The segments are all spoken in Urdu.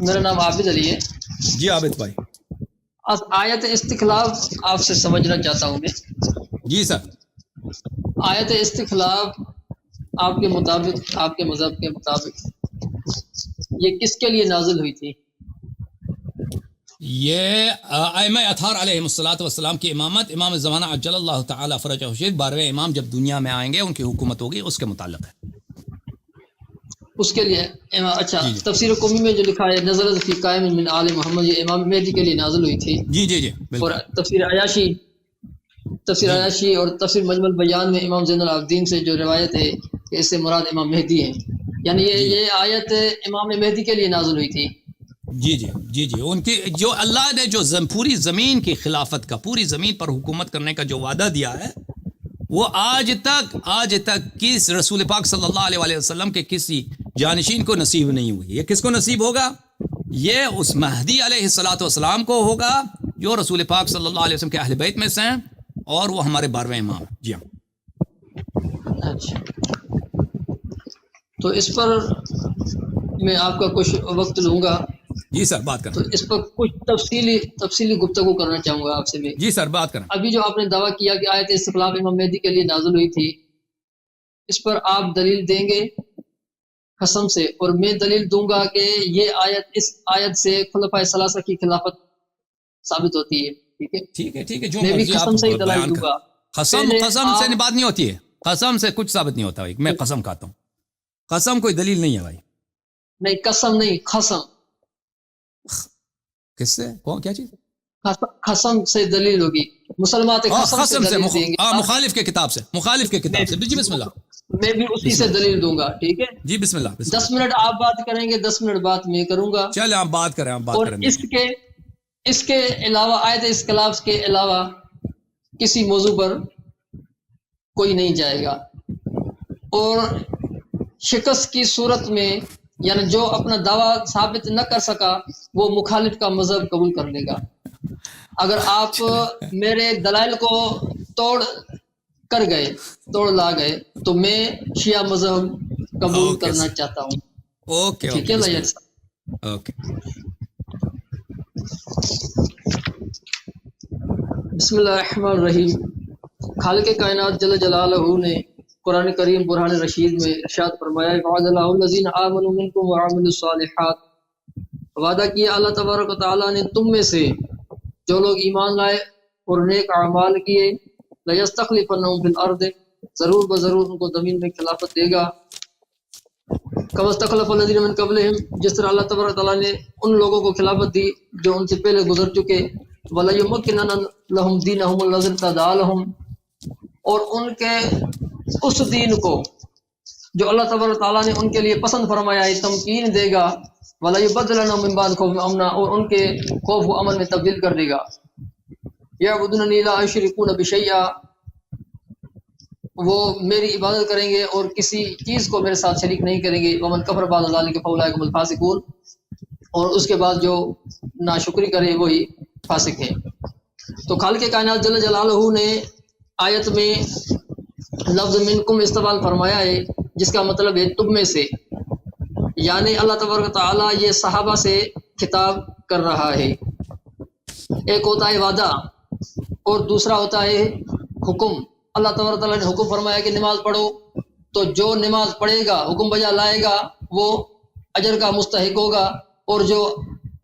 میرا نام عابد علی ہے. جی عابد بھائی. آیت استخلاف آپ سے سمجھنا چاہتا ہوں میں. جی سر. آیت استخلاف آپ کے مطابق، آپ کے مذہب کے مطابق یہ کس کے لیے نازل ہوئی تھی؟ یہ ائمہ اطہار علیہم الصلوۃ والسلام کی امامت، امام زمانہ عجل اللہ تعالی فرجہ الشریف 12ویں امام جب دنیا میں آئیں گے ان کی حکومت ہوگی، اس کے متعلق ہے. اس کے لیے اچھا. جی جی تفسیر قمی میں جو لکھا ہے نزلت فی قائم من آل محمد، یہ امام مہدی کے لیے نازل ہوئی تھی. جی جی جی اور بالکل. تفسیر عیاشی جی اور تفسیر مجمع البیان میں امام زین العابدین سے جو روایت ہے کہ اس سے مراد امام مہدی ہے، یعنی جی یہ آیت امام مہدی کے لیے نازل ہوئی تھی. جی جی جی جی ان کی جو اللہ نے جو پوری زمین کی خلافت کا، پوری زمین پر حکومت کرنے کا جو وعدہ دیا ہے، وہ آج تک کس رسول پاک صلی اللہ علیہ وسلم کے کسی جانشین کو نصیب نہیں ہوئی. یہ کس کو نصیب ہوگا؟ یہ اس مہدی علیہ الصلوۃ والسلام کو ہوگا جو رسول پاک صلی اللہ علیہ وسلم کے اہل بیت میں سے ہیں، اور وہ ہمارے 12ویں امام. جی ہاں. اچھا، تو اس پر میں آپ کا کچھ وقت لوں گا. جی سر بات کریں. تو اس پر کچھ تفصیلی گفتگو کرنا چاہوں گا آپ سے میں. جی سر بات کریں. ابھی جو آپ نے دعویٰ کیا کہ آیت استخلاف امام مہدی کے لیے نازل ہوئی تھی، اس پر آپ دلیل دیں گے قسم سے؟ اور میں دلیل دوں گا کہ یہ اس آیت سے خلفائے ثلاثہ کی خلافت ثابت ہوتی ہے. ٹھیک ہے، ٹھیک ہے ٹھیک ہے، جو میں بھی مرضی آپ قسم سے ہی دلائل بیان دوں کر. گا. قسم پہلے سے بات نہیں ہوتی ہے، قسم سے کچھ ثابت نہیں ہوتا. میں قسم کھاتا ہوں، قسم کوئی دلیل نہیں ہے بھائی. نہیں، قسم نہیں، قسم. کس سے؟ کون کیا چیز؟ قسم سے دلیل ہوگی. مسلمات قسم سے دلیل دیں گے. مخالف کے کتاب سے. جی بسم اللہ. میں بھی اسی سے دلیل دوں گا. ٹھیک ہے جی بسم اللہ. 10 منٹ آپ بات کریں گے، 10 منٹ بات میں کروں گا. چلے آپ بات کریں. اور اس کے علاوہ آیت اسخلاف کے علاوہ کسی موضوع پر کوئی نہیں جائے گا. اور شکست کی صورت میں، یعنی جو اپنا دعویٰ ثابت نہ کر سکا وہ مخالف کا مذہب قبول کر لے گا. اگر آپ میرے دلائل کو توڑ لا گئے تو میں شیعہ مذہب قبول کرنا چاہتا ہوں. اوکے ٹھیک ہے بھائی صاحب. اوکے. بسم اللہ الرحمن الرحیم. خالق کائنات جل جلالہ نے قرآن کریم برہان رشید میں ارشاد فرمایا وعد اللہ الذین آمنوا منکم وعملوا الصالحات. وعدہ کیا اللہ تبارک و تعالیٰ نے تم میں سے جو لوگ ایمان لائے اور نیک اعمال کیے، لیستخلفنہم فی الارض، ضرور بضرور ان کو زمین میں خلافت دے گا. کما استخلف الذین من قبلہم، جس طرح اللہ تبارک و تعالیٰ نے ان لوگوں کو خلافت دی جو ان سے پہلے گزر چکے. وَلَيُمَكِّنَنَّ لَهُمْ دِينَهُمُ الَّذِي ارْتَضَىٰ لَهُمْ، اور ان کے اس دین کو جو اللہ تبارک و تعالیٰ نے ان کے لیے پسند فرمایا ہے تمکین دے گا. وَلَيُبَدِّلَنَّهُم مِّن بَعْدِ خَوْفِهِمْ أَمْنًا، اور ان کے خوف و امن میں تبدیل کر دے گا. يَعْبُدُونَنِي لَا يُشْرِكُونَ بِي شَيْئًا، وہ میری عبادت کریں گے اور کسی چیز کو میرے ساتھ شریک نہیں کریں گے. وَمَن كَفَرَ بَعْدَ ذَلِكَ فَأُولَٰئِكَ هُمُ الْفَاسِقُونَ، اور اس کے بعد جو ناشکری کرے وہی فاسق ہے. تو خالق کائنات جل جلالہ نے آیت میں لفظ منکم استعمال فرمایا ہے، جس کا مطلب ہے تم میں سے. یعنی اللہ تبارک و تعالیٰ یہ صحابہ سے خطاب کر رہا ہے. ایک ہوتا ہے وعدہ اور دوسرا ہوتا ہے حکم. اللہ تبارک و تعالیٰ نے حکم فرمایا کہ نماز پڑھو، تو جو نماز پڑھے گا، حکم بجا لائے گا، وہ اجر کا مستحق ہوگا، اور جو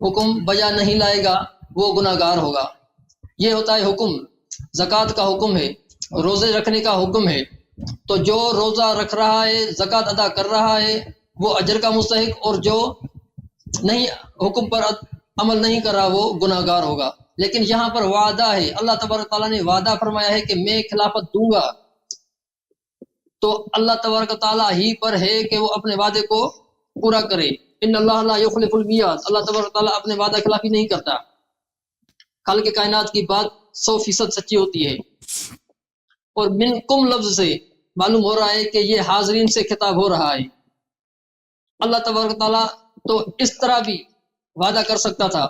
حکم بجا نہیں لائے گا وہ گناہ گار ہوگا. یہ ہوتا ہے حکم. زکوٰۃ کا حکم ہے، روزے رکھنے کا حکم ہے. تو جو روزہ رکھ رہا ہے، زکوٰۃ ادا کر رہا ہے، وہ اجر کا مستحق، اور جو نہیں حکم پر عمل نہیں کر رہا وہ گناہ گار ہوگا. لیکن یہاں پر وعدہ ہے، اللہ تبارک تعالیٰ نے وعدہ فرمایا ہے کہ میں خلافت دوں گا. تو اللہ تبارک تعالیٰ ہی پر ہے کہ وہ اپنے وعدے کو پورا کرے. ان اللہ لا یخلف المیعاد، اللہ تبارک تعالیٰ اپنے وعدہ خلافی نہیں کرتا. خالق کائنات کی بات 100% سچی ہوتی ہے. اور منکم لفظ سے معلوم ہو رہا ہے کہ یہ حاضرین سے خطاب ہو رہا ہے. اللہ تبارک تعالیٰ تو اس طرح بھی وعدہ کر سکتا تھا،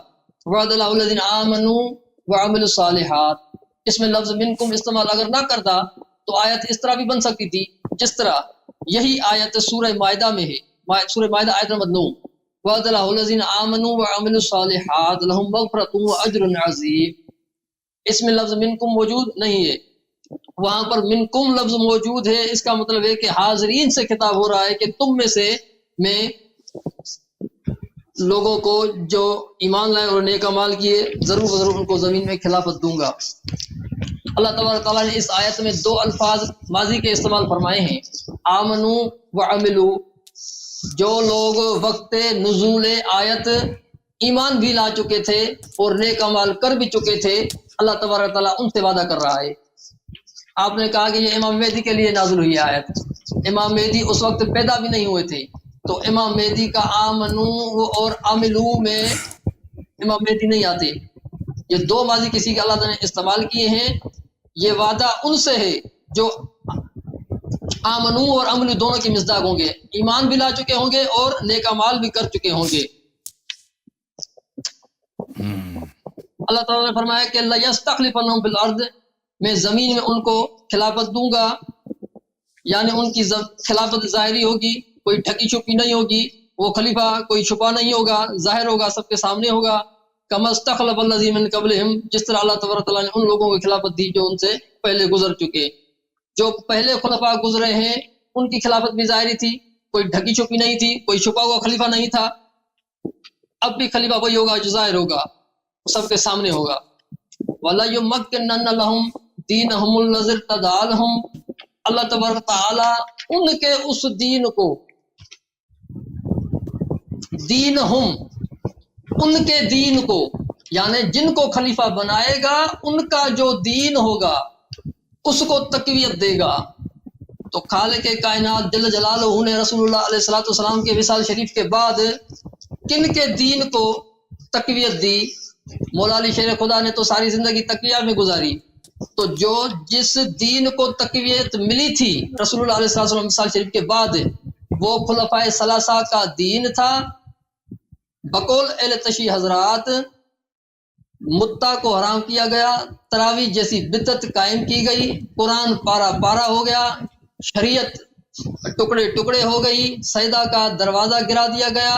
وعد اللہ الذین آمنوا وعملوا الصالحات. اس میں لفظ منکم استعمال اگر نہ کرتا تو آیت اس طرح بھی بن سکتی تھی جس طرح یہی آیت سورہ مائدہ میں ہے. سورہ مائدہ آیت نمبر 9، وعد اللہ الذین آمنوا وعملوا الصالحات لہم مغفرۃ واجر عظیم. اس میں لفظ منکم موجود نہیں ہے، وہاں پر منکم لفظ موجود ہے. اس کا مطلب ہے کہ حاضرین سے خطاب ہو رہا ہے کہ تم میں سے میں لوگوں کو جو ایمان لائے اور نیک اعمال کیے ضرور ان کو زمین میں خلافت دوں گا. اللہ تبارک تعالیٰ نے اس آیت میں دو الفاظ ماضی کے استعمال فرمائے ہیں، آمنو وعملو. جو لوگ وقت نزول آیت ایمان بھی لا چکے تھے اور نیک اعمال کر بھی چکے تھے، اللہ تبارک تعالیٰ ان سے وعدہ کر رہا ہے. آپ نے کہا کہ یہ امام مہدی کے لیے نازل ہوئی آیت. امام مہدی اس وقت پیدا بھی نہیں ہوئے تھے، تو امام مہدی کا آمنو اور عملو میں امام مہدی نہیں آتے. یہ دو ماضی کسی کے اللہ تعالیٰ نے استعمال کیے ہیں. یہ وعدہ ان سے ہے جو آمنو اور عملو دونوں کی مصداق ہوں گے، ایمان بھی لا چکے ہوں گے اور نیک اعمال بھی کر چکے ہوں گے. اللہ تعالیٰ نے فرمایا کہ لَيَسْتَخْلِفَنَّهُمْ فِي الْأَرْضِ، میں زمین میں ان کو خلافت دوں گا، یعنی ان کی خلافت ظاہری ہوگی، کوئی ٹھکی چھپی نہیں ہوگی. وہ خلیفہ کوئی چھپا نہیں ہوگا، ظاہر ہوگا، سب کے سامنے ہوگا. كَمَا اسْتَخْلَفَ الَّذِينَ مِن قَبْلِهِمْ، جس طرح اللہ تبارک تعالیٰ نے ان لوگوں کو خلافت دی جو ان سے پہلے گزر چکے. جو پہلے خلفاء گزرے ہیں ان کی خلافت بھی ظاہری تھی، کوئی ڈھکی چھپی نہیں تھی، کوئی چھپا ہوا خلیفہ نہیں تھا. اب بھی خلیفہ وہی ہوگا جو ظاہر ہوگا، سب کے سامنے ہوگا. وَلَيُمَكِّنَنَّ لَهُمْ دِينَهُمُ الَّذِي ارْتَضَىٰ لَهُمْ، اللہ تبارک تعالیٰ ان کے اس دین کو، دینہم ان کے دین کو، یعنی جن کو خلیفہ بنائے گا ان کا جو دین ہوگا اس کو تقویت دے گا. تو خالق کائنات جل جلالہ نے رسول اللہ علیہ الصلوۃ والسلام کے وصال شریف کے بعد کن کے دین کو تقویت دی؟ مولا علی شیر خدا نے تو ساری زندگی تقویہ میں گزاری. تو جو جس دین کو تقویت ملی تھی رسول اللہ علیہ الصلوۃ والسلام وصال شریف کے بعد، وہ خلفائے ثلاثہ کا دین تھا. بقول اہل تشیع حضرات، متع کو حرام کیا گیا، تراویح جیسی بدعت قائم کی گئی، قرآن پارا پارا ہو گیا، شریعت ٹکڑے ٹکڑے ہو گئی، سجدہ کا دروازہ گرا دیا گیا.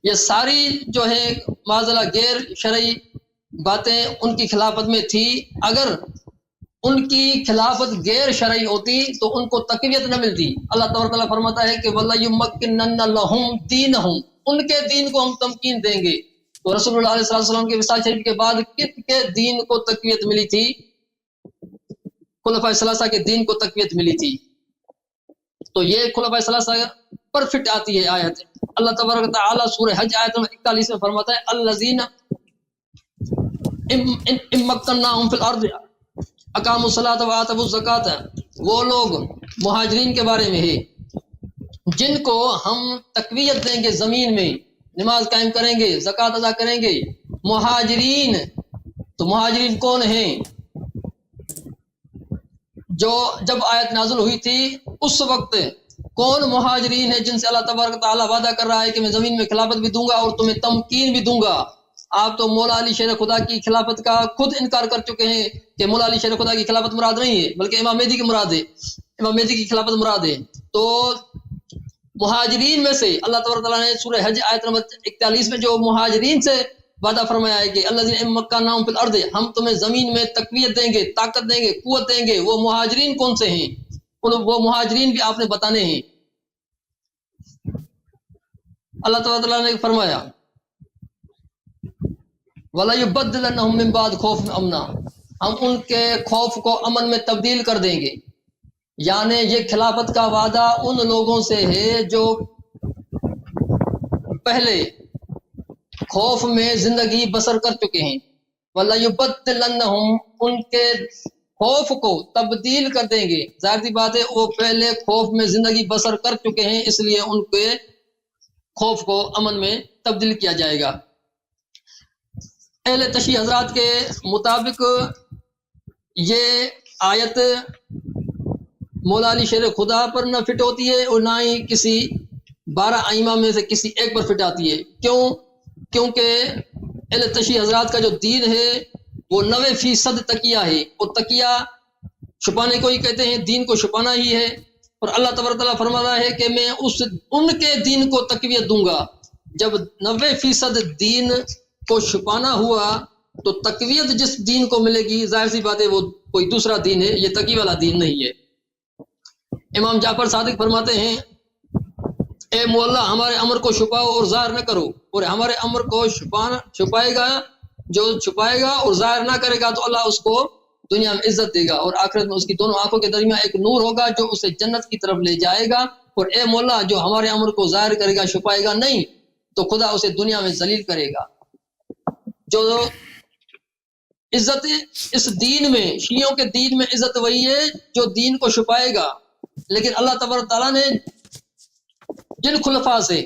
یہ ساری جو ہے معذلہ غیر شرعی باتیں ان کی خلافت میں تھی. اگر ان کی خلافت غیر شرعی ہوتی تو ان کو تقویت نہ ملتی. اللہ تبارک تعالیٰ فرماتا ہے کہ وَلَيُمَكِّنَنَّ لَهُمْ دِينَهُمْ، ان کے دین کو ہم تمکین دیں گے. تو رسول اللہ علیہ السلام کے وصال شریف کے بعد کن کے دین کو تقویت ملی تھی؟ خلفائے ثلاثہ کے دین کو تقویت ملی تھی. تو یہ خلفائے ثلاثہ پر فٹ آتی ہے آیت. اللہ تبارک تعالیٰ سورہ حج آیت نمبر 41 میں فرماتا ہے الذین امکناہم فی الارض اقاموا الصلاۃ وآتوا الزکاۃ، وہ لوگ مہاجرین کے بارے میں ہے جن کو ہم تقویت دیں گے، زمین میں نماز قائم کریں گے، زکوٰۃ ادا کریں گے. مہاجرین، تو مہاجرین کون ہیں؟ جو جب آیت نازل ہوئی تھی اس وقت کون مہاجرین ہیں جن سے اللہ تبارک تعالیٰ وعدہ کر رہا ہے کہ میں زمین میں خلافت بھی دوں گا اور تمہیں تمکین بھی دوں گا. آپ تو مولا علی شیر خدا کی خلافت کا خود انکار کر چکے ہیں کہ مولا علی شیر خدا کی خلافت مراد نہیں ہے بلکہ امام مہدی کی مراد ہے، امام مہدی کی خلافت مراد ہے. تو مہاجرین میں سے اللہ تبارک تعالیٰ نے سورہ حج آیت نمبر 41 میں جو مہاجرین سے وعدہ فرمایا ہے کہ الذین مکناہم فی الارض، ہم تمہیں زمین میں تقویت دیں گے، طاقت دیں گے، قوت دیں گے. وہ مہاجرین کون سے ہیں؟ وہ مہاجرین بھی آپ نے بتانے ہیں. اللہ تعالیٰ نے فرمایا وَلَيُبَدِّلَنَّهُم مِّن بَعْدِ خَوْفِهِمْ أَمْنًا، ہم ان کے خوف کو امن میں تبدیل کر دیں گے. یعنی یہ خلافت کا وعدہ ان لوگوں سے ہے جو پہلے خوف میں زندگی بسر کر چکے ہیں. وَلَيُبَدِّلَنَّهُم، ان کے خوف کو تبدیل کر دیں گے. ظاہر سی بات ہے وہ پہلے خوف میں زندگی بسر کر چکے ہیں، اس لیے ان کے خوف کو امن میں تبدیل کیا جائے گا. اہل تشیع حضرات کے مطابق یہ آیت مولا علی شیر خدا پر نہ فٹ ہوتی ہے اور نہ ہی کسی 12 ائمہ میں سے کسی ایک پر فٹ آتی ہے. کیونکہ اہل تشیع حضرات کا جو دین ہے وہ 90% تقیہ ہے، اور تقیہ چھپانے کو ہی کہتے ہیں، دین کو چھپانا ہی ہے. اور اللہ تبارک تعالیٰ فرما رہا ہے کہ میں ان کے دین کو تقویت دوں گا. جب 90% دین کو چھپانا ہوا تو تقویت جس دین کو ملے گی ظاہر سی بات ہے وہ کوئی دوسرا دین ہے، یہ تقی والا دین نہیں ہے۔ امام جعفر صادق فرماتے ہیں اے مولا ہمارے امر کو چھپاؤ اور ظاہر نہ کرو، اور ہمارے امر کو چھپائے گا، جو چھپائے گا اور ظاہر نہ کرے گا تو اللہ اس کو دنیا میں عزت دے گا اور آخرت میں اس کی دونوں آنکھوں کے درمیان ایک نور ہوگا جو اسے جنت کی طرف لے جائے گا، اور اے مولا جو ہمارے امر کو ظاہر کرے گا چھپائے گا نہیں تو خدا اسے دنیا میں ذلیل کرے گا۔ جو عزت اس دین میں، شیعوں کے دین میں عزت وہی ہے جو دین کو چھپائے گا، لیکن اللہ تبارک تعالیٰ نے جن خلفاء سے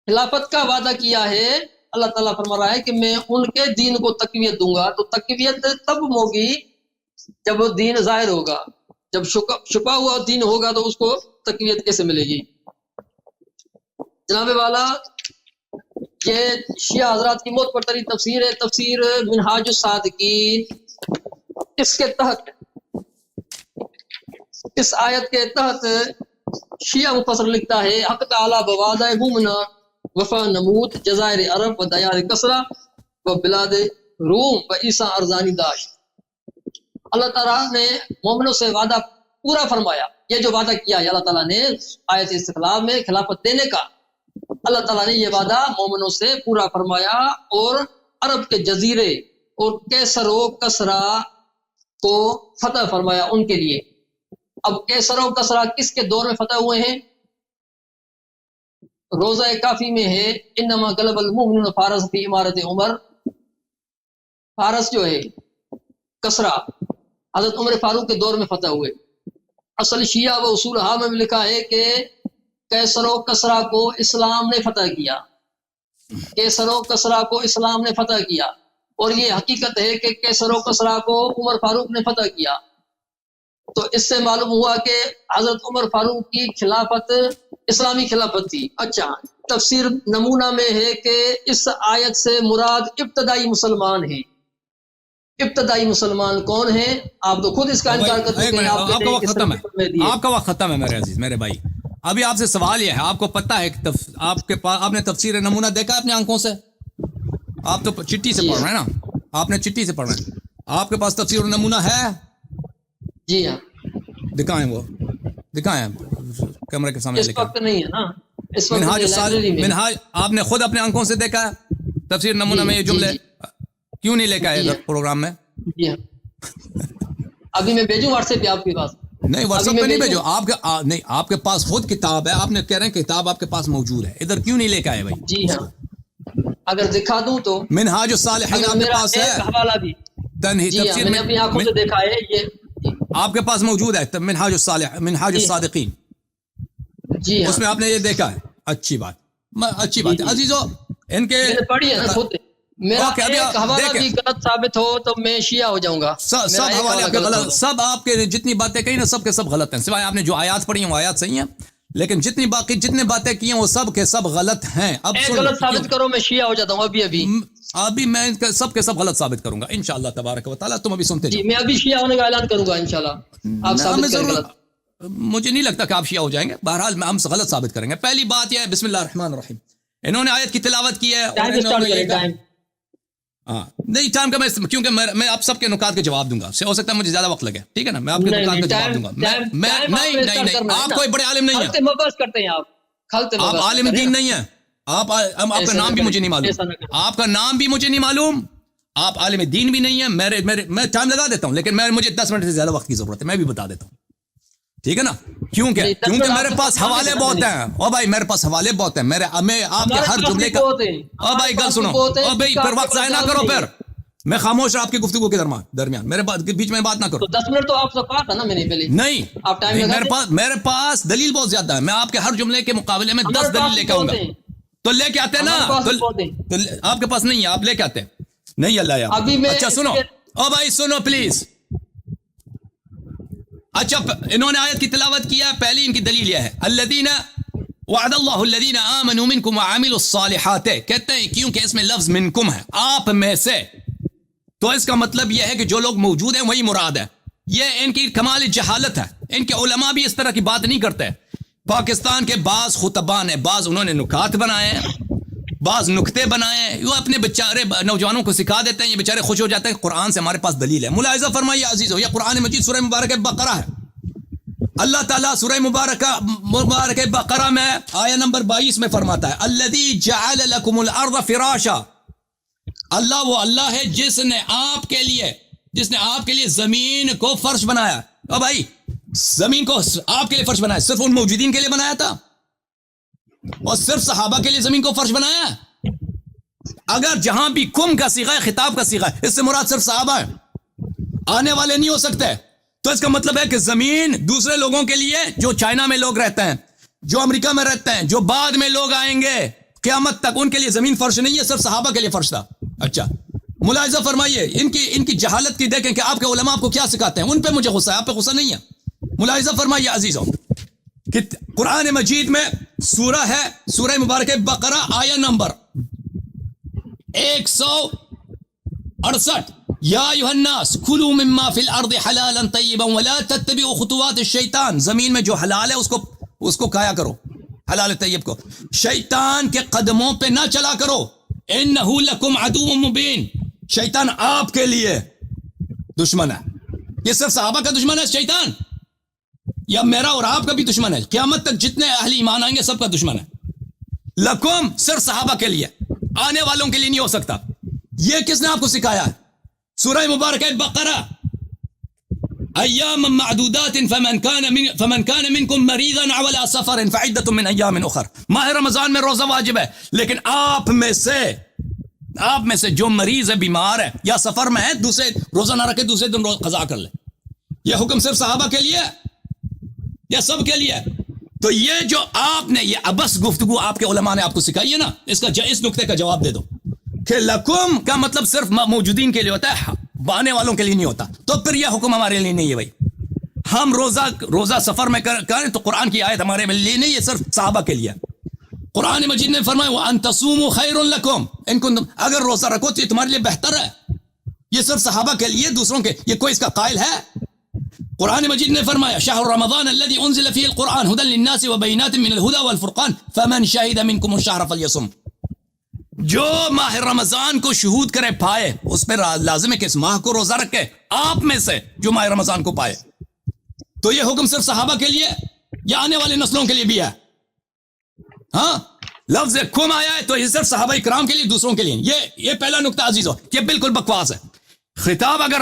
خلافت کا وعدہ کیا ہے اللہ تعالیٰ فرما رہا ہے کہ میں ان کے دین کو تقویت دوں گا، تو تقویت تب ہوگی جب وہ دین ظاہر ہوگا، جب چھپا ہوا دین ہوگا تو اس کو تقویت کیسے ملے گی؟ جناب والا یہ شیعہ حضرات کی موت پر تری تفسیر ہے، تفسیر منہاج الصادقین۔ اس کے تحت، اس آیت کے تحت شیعہ مفسر لکھتا ہے حق تعالی بوعدہ مومنا وفا نمود جزائر عرب و دیار کسرا و بلاد روم و عیسیٰ ارزانی داشت۔ اللہ تعالیٰ نے مومنوں سے وعدہ پورا فرمایا، یہ جو وعدہ کیا ہے اللہ تعالیٰ نے آیت استقلال میں خلافت دینے کا، اللہ تعالیٰ نے یہ وعدہ مومنوں سے پورا فرمایا اور عرب کے جزیرے اور کیسر و کسرا کو فتح فرمایا ان کے لیے۔ اب کیسر و کسرا کس کے دور میں فتح ہوئے ہیں؟ روزہ کافی میں ہے انما غلب المؤمنون فارس فی امارت عمر۔ فارس جو ہے کسرا حضرت عمر فاروق کے دور میں فتح ہوئے۔ اصل شیعہ و اصول ہا میں لکھا ہے کہ کیسر و کسرا کو اسلام نے فتح کیا، کیسر و کسرا کو اسلام نے فتح کیا، اور یہ حقیقت ہے کہ کیسر و کسرا کو عمر فاروق نے فتح کیا۔ تو اس سے معلوم ہوا کہ حضرت عمر فاروق کی خلافت اسلامی خلافت تھی۔ اچھا، تفسیر نمونہ میں ہے کہ اس آیت سے مراد ابتدائی مسلمان ہیں۔ ابتدائی مسلمان کون ہیں؟ آپ تو خود اس کا انکار کر چکے ہیں۔ آپ کا وقت ختم ہے، آپ کا وقت ختم ہے میرے عزیز، میرے بھائی۔ ابھی آپ سے سوال یہ ہے، آپ کو پتہ ہے کہ آپ کے پاس، آپ نے تفسیر نمونہ دیکھا اپنی آنکھوں سے؟ آپ تو چٹھی سے پڑھ رہے ہیں نا، آپ نے چٹھی سے پڑھ رہے ہیں، آپ کے پاس تفسیر نمونہ ہے؟ جی ہاں، دکھائیں، وہ دکھائیں کیمرے کے سامنے۔ اس وقت نہیں ہے نا، اس وقت منہاج آپ نے خود اپنے آنکھوں سے دیکھا ہے تفسیر نمونہ میں یہ جملے؟ کیوں نہیں لے کے آئے پروگرام میں؟ جی ہاں، ابھی میں بھیجوں واٹس ایپ پہ آپ کے پاس؟ نہیں، واٹس ایپ پہ نہیں بھیجو، آپ کے نہیں، آپ کے پاس خود کتاب ہے، آپ نے کہہ رہے ہیں کتاب آپ کے پاس موجود ہے، ادھر کیوں نہیں لے کے آئے بھائی؟ جی ہاں، اگر دکھا دوں تو منہاج الصالحین آپ کے پاس ہے، حوالہ بھی تفسیر میں نے اپنی آنکھوں سے دیکھا ہے، یہ آپ کے پاس موجود ہے منہاج الصالح، منہاج الصادقین، جی ہاں، اس میں آپ نے یہ دیکھا ہے۔ اچھی بات، اچھی بات ہے عزیزو، ان کے میں نے پڑھی ہے نا خود، میرا ایک حوالہ بھی غلط ثابت ہو تو میں شیعہ ہو جاؤں گا۔ سب حوالے آپ کے غلط، سب آپ کے جتنی باتیں کہی نا سب کے سب غلط ہیں، سوائے آپ نے جو آیات پڑھی ہیں وہ آیات صحیح ہیں، لیکن جتنی باقی جتنے باتیں کی ہیں وہ سب کے سب غلط ہیں۔ اب غلط ثابت کرو، میں شیعہ ہو جاتا ہوں ابھی میں سب کے سب غلط ثابت کروں گا انشاءاللہ تبارک و تعالیٰ، تم ابھی سنتے جی، میں ابھی شیعہ ہونے کا اعلان کروں گا انشاءاللہ، آپ ثابت کریں غلط۔ مجھے نہیں لگتا کہ آپ شیعہ ہو جائیں گے، بہرحال ہم غلط ثابت کریں گے۔ پہلی بات یہ ہے بسم اللہ الرحمن الرحیم، انہوں نے آیت کی تلاوت کی ہے، نہیں ٹائم کا، میں کیونکہ میں آپ سب کے نکات کے جواب دوں گا، ہو سکتا ہے مجھے زیادہ وقت لگے، ٹھیک ہے نا، میں آپ کے نکات کے جواب دوں گا۔ نہیں، آپ کوئی بڑے عالم نہیں ہیں، آپ عالم دین نہیں ہیں، آپ کا نام بھی مجھے نہیں معلوم، آپ کا نام بھی مجھے نہیں معلوم، آپ عالم دین بھی نہیں ہیں۔ میں ٹائم لگا دیتا ہوں، لیکن مجھے 10 منٹ سے زیادہ وقت کی ضرورت ہے، میں بھی بتا دیتا ہوں، ٹھیک ہے نا، کیونکہ میرے پاس حوالے بہت ہیں، او بھائی میرے پاس حوالے بہت ہیں، میں آپ کے ہر جملے کا، او بھائی گل سنو، او بھائی پھر وقت ضائع نہ کرو، پھر میں خاموش آپ کی گفتگو کے درمیان میرے بیچ میں بات نہ کرو۔ 10 منٹ تو آپ سے کہا تھا نا میں نے پہلے، نہیں، میرے پاس دلیل بہت زیادہ ہے، میں آپ کے ہر جملے کے مقابلے میں 10 دلیل لے کے آؤں گا، تو لے کے آتے نا، تو آپ کے پاس نہیں ہے، آپ لے کے آتے نہیں، اللہ یار۔ اچھا سنو، او بھائی سنو پلیز، اچھا انہوں نے آیت کی تلاوت کیا، پہلی ان کی دلیل یہ ہے الذین وعد اللہ الذین آمنوا منکم وعملوا الصالحات، کہتے ہیں کیونکہ اس میں لفظ منکم ہے، آپ میں سے، تو اس کا مطلب یہ ہے کہ جو لوگ موجود ہیں وہی مراد ہے۔ یہ ان کی کمال جہالت ہے، ان کے علماء بھی اس طرح کی بات نہیں کرتے۔ پاکستان کے بعض خطباء نے، بعض انہوں نے نکات بنائے ہیں، بعض نکتے بنائے، وہ اپنے بیچارے نوجوانوں کو سکھا دیتے ہیں، یہ بیچارے خوش ہو جاتے ہیں قرآن سے ہمارے پاس دلیل ہے۔ ملاحظہ فرمائیے عزیزو، یہ قرآن مجید سورہ مبارکہ بقرہ ہے۔ اللہ تعالیٰ سورہ مبارکہ بقرہ میں آیہ نمبر 22 میں فرماتا ہے الذی جعل لکم الارض فراشا، اللہ وہ اللہ ہے جس نے آپ کے لیے زمین کو فرش بنایا۔ او بھائی، زمین کو آپ کے لیے فرش بنایا، صرف ان موجودین کے لیے بنایا تھا اور صرف صحابہ کے لیے زمین کو فرش بنایا؟ اگر جہاں بھی کم کا صیغہ ہے، خطاب کا صیغہ ہے، اس سے مراد صرف صحابہ ہے، آنے والے نہیں ہو سکتے، تو اس کا مطلب ہے کہ زمین دوسرے لوگوں کے لیے، جو چائنا میں لوگ رہتے ہیں، جو امریکہ میں رہتے ہیں، جو بعد میں لوگ آئیں گے قیامت تک، ان کے لیے زمین فرش نہیں ہے، صرف صحابہ کے لیے فرش تھا۔ اچھا، ملاحظہ فرمائیے ان کی جہالت کی، دیکھیں کہ آپ کے علماء آپ کو کیا سکھاتے ہیں، ان پہ مجھے غصہ ہے، آپ پہ غصہ نہیں ہے۔ ملاحظہ فرمائیے عزیزوں کہ قرآن مجید میں سورہ ہے سورہ مبارکہ بقرہ آیہ نمبر 168، یا ایھا الناس کلوا مما فی الارض حلالا طیبا ولا تتبعوا خطوات الشیطان، زمین میں جو حلال ہے اس کو کھایا کرو، حلال طیب کو، شیطان کے قدموں پہ نہ چلا کرو، انہ لکم عدو مبین، شیطان آپ کے لیے دشمن ہے۔ یہ صرف صحابہ کا دشمن ہے شیطان، یا میرا اور آپ کا بھی دشمن ہے؟ قیامت تک جتنے اہل ایمان آئیں گے سب کا دشمن ہے۔ لکم صرف صحابہ کے لیے، آنے والوں کے لیے نہیں ہو سکتا۔ یہ کس نے آپ کو سکھایا ہے؟ سورہ مبارکہ بقرہ ایام معدودات فمن كان منكم مريضا او على سفر فعدة من ایام اخر، ماہ رمضان میں روزہ واجب ہے، لیکن آپ میں سے جو مریض ہے، بیمار ہے یا سفر میں ہے، دوسرے روزہ نہ رکھے، دوسرے دن قضا کر لے۔ یہ حکم صرف صحابہ کے لیے یا سب کے لیے؟ تو یہ جو آپ نے یہ ابس گفتگو آپ کے علماء نے آپ کو سکھائی ہے نا، اس نقطے کا جواب دے دو کہ لکم کا مطلب صرف موجودین کے لیے ہوتا ہے، بانے والوں کے لیے نہیں ہوتا، تو پھر یہ حکم ہمارے لیے نہیں ہے بھائی۔ ہم روزہ سفر میں کریں تو قرآن کی آیت ہمارے لیے نہیں ہے، صرف صحابہ کے لیے۔ قرآن مجید نے فرمایا وَأَن تَصُومُوا خَيْرٌ لَكُمْ إِن كُنتُمْ، اگر روزہ رکھو تو یہ تمہارے لیے بہتر ہے۔ یہ صرف صحابہ کے لیے، دوسروں کے، یہ کوئی اس کا قائل ہے؟ قرآن مجید نے فرمایا شہر رمضان الذي انزل فيه القرآن هدى للناس وبينات من الهدى والفرقان فمن شهد منكم الشهر فليصم، جو ماہ رمضان کو شہود کرے پائے، اس پر لازم ہے کہ اس ماہ کو روزہ رکھے، آپ میں سے جو ماہ رمضان کو پائے۔ تو یہ حکم صرف صحابہ کے لیے یا آنے والے نسلوں کے لیے بھی ہے؟ ہاں، لفظ کم آیا ہے تو یہ صرف صحابہ کرام کے لیے، دوسروں کے لیے۔ یہ پہلا نقطہ عزیزو، یہ بالکل بکواس ہے۔ خطاب اگر